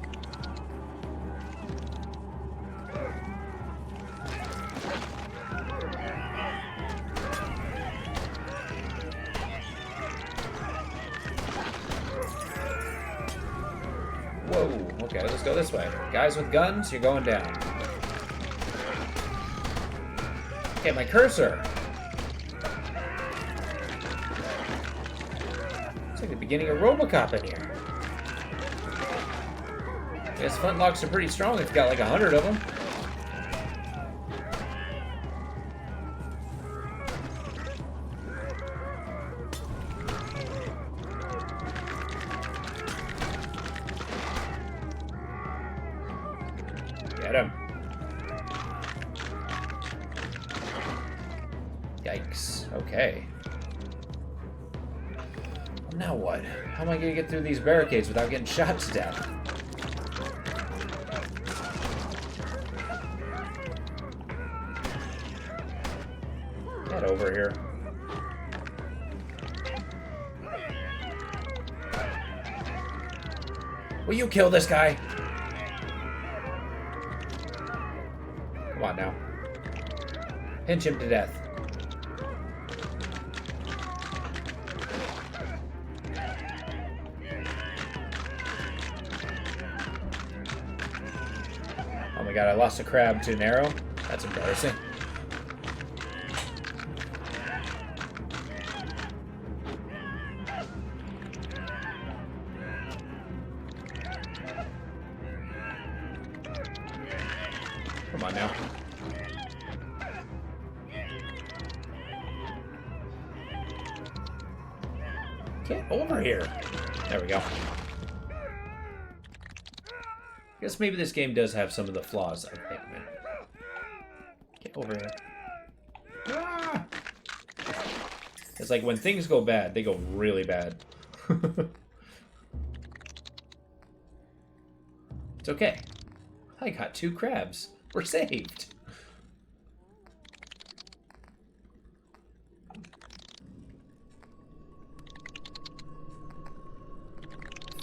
Whoa, okay, let's go this way. Guys with guns, you're going down. Okay, my cursor. It's like the beginning of RoboCop in here. I guess flintlocks are pretty strong if you've got like 100 of them. Get him. Yikes. Okay. Now what? How am I gonna get through these barricades without getting shot to death? Get over here. Will you kill this guy? Come on now. Pinch him to death. Oh my god, I lost a crab to an arrow? That's embarrassing. Come on now. Get over here. There we go. I guess maybe this game does have some of the flaws of Hitman. Get over here. Ah! It's like when things go bad, they go really bad. It's okay. I got 2 crabs. We're saved.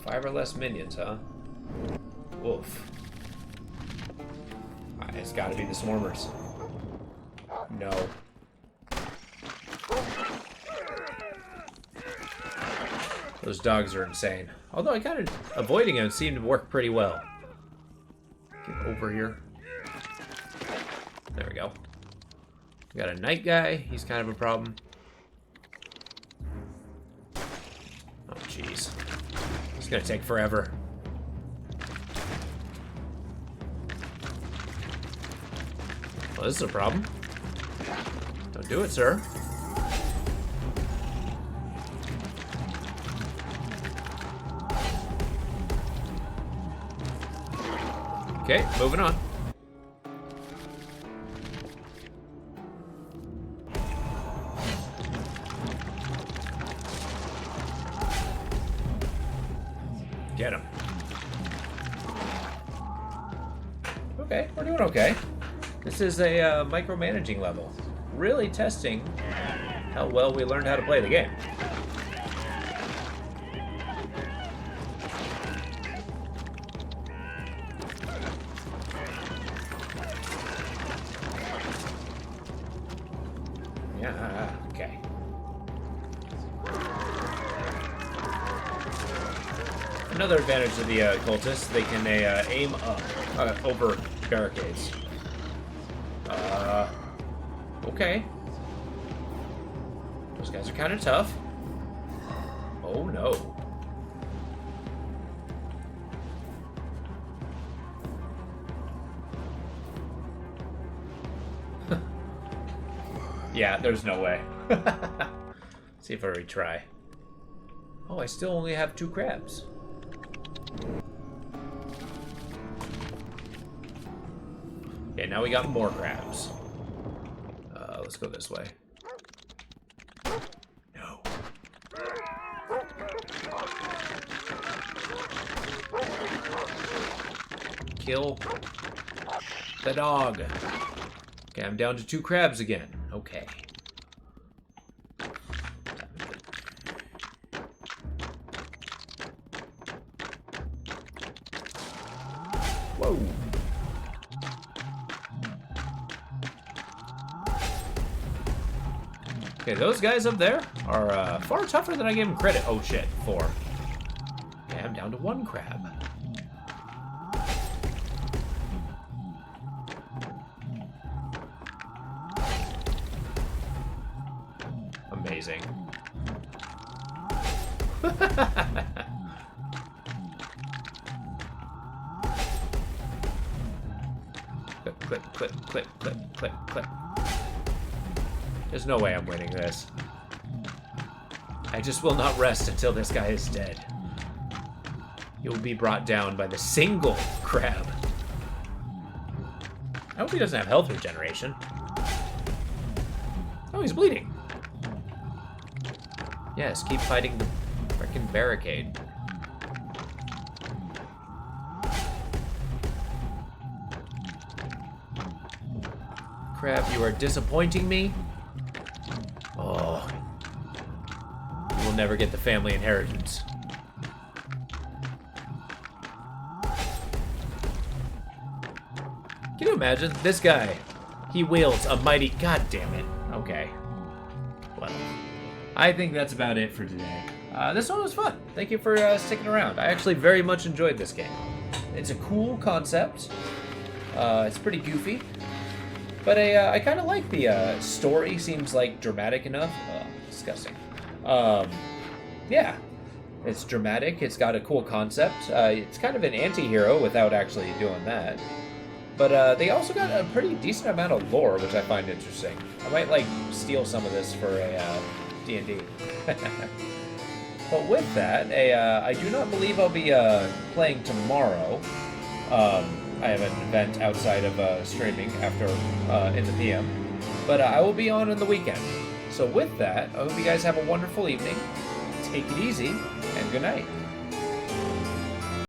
Five or less minions, huh? Wolf. It's gotta be the swarmers. No. Those dogs are insane. Although I kind of avoiding them seemed to work pretty well. Get over here. There we go. We got a night guy. He's kind of a problem. Oh, jeez. It's gonna take forever. Well, this is a problem. Don't do it, sir. Okay, moving on. Get him. Okay, we're doing okay. This is a micromanaging level. Really testing how well we learned how to play the game. Yeah, okay. Another advantage of the cultists, they can aim up over barricades. Okay. Those guys are kind of tough. Oh no. Yeah, there's no way. See if I retry. Oh, I still only have 2 crabs. Okay, now we got more crabs. Let's go this way. No. Kill the dog. Okay, I'm down to 2 crabs again. Okay. Whoa. Okay, those guys up there are far tougher than I gave them credit. Oh shit, 4. Okay, I'm down to 1 crab. Amazing. Click, click, click, click, click, click, click. There's no way I'm winning this. I just will not rest until this guy is dead. He will be brought down by the single crab. I hope he doesn't have health regeneration. Oh, he's bleeding. Yes, keep fighting the frickin' barricade. Crab, you are disappointing me. Oh. You will never get the family inheritance. Can you imagine? This guy, he wields a mighty... God damn it. Okay. Well, I think that's about it for today. This one was fun. Thank you for sticking around. I actually very much enjoyed this game. It's a cool concept. It's pretty goofy. But I kind of like the story. Seems like dramatic enough. Disgusting. Yeah. It's dramatic. It's got a cool concept. It's kind of an anti-hero without actually doing that. But they also got a pretty decent amount of lore, which I find interesting. I might, like, steal some of this for a D&D. But with that, I do not believe I'll be playing tomorrow. I have an event outside of streaming after in the PM. But I will be on the weekend. So with that, I hope you guys have a wonderful evening. Take it easy, and good night.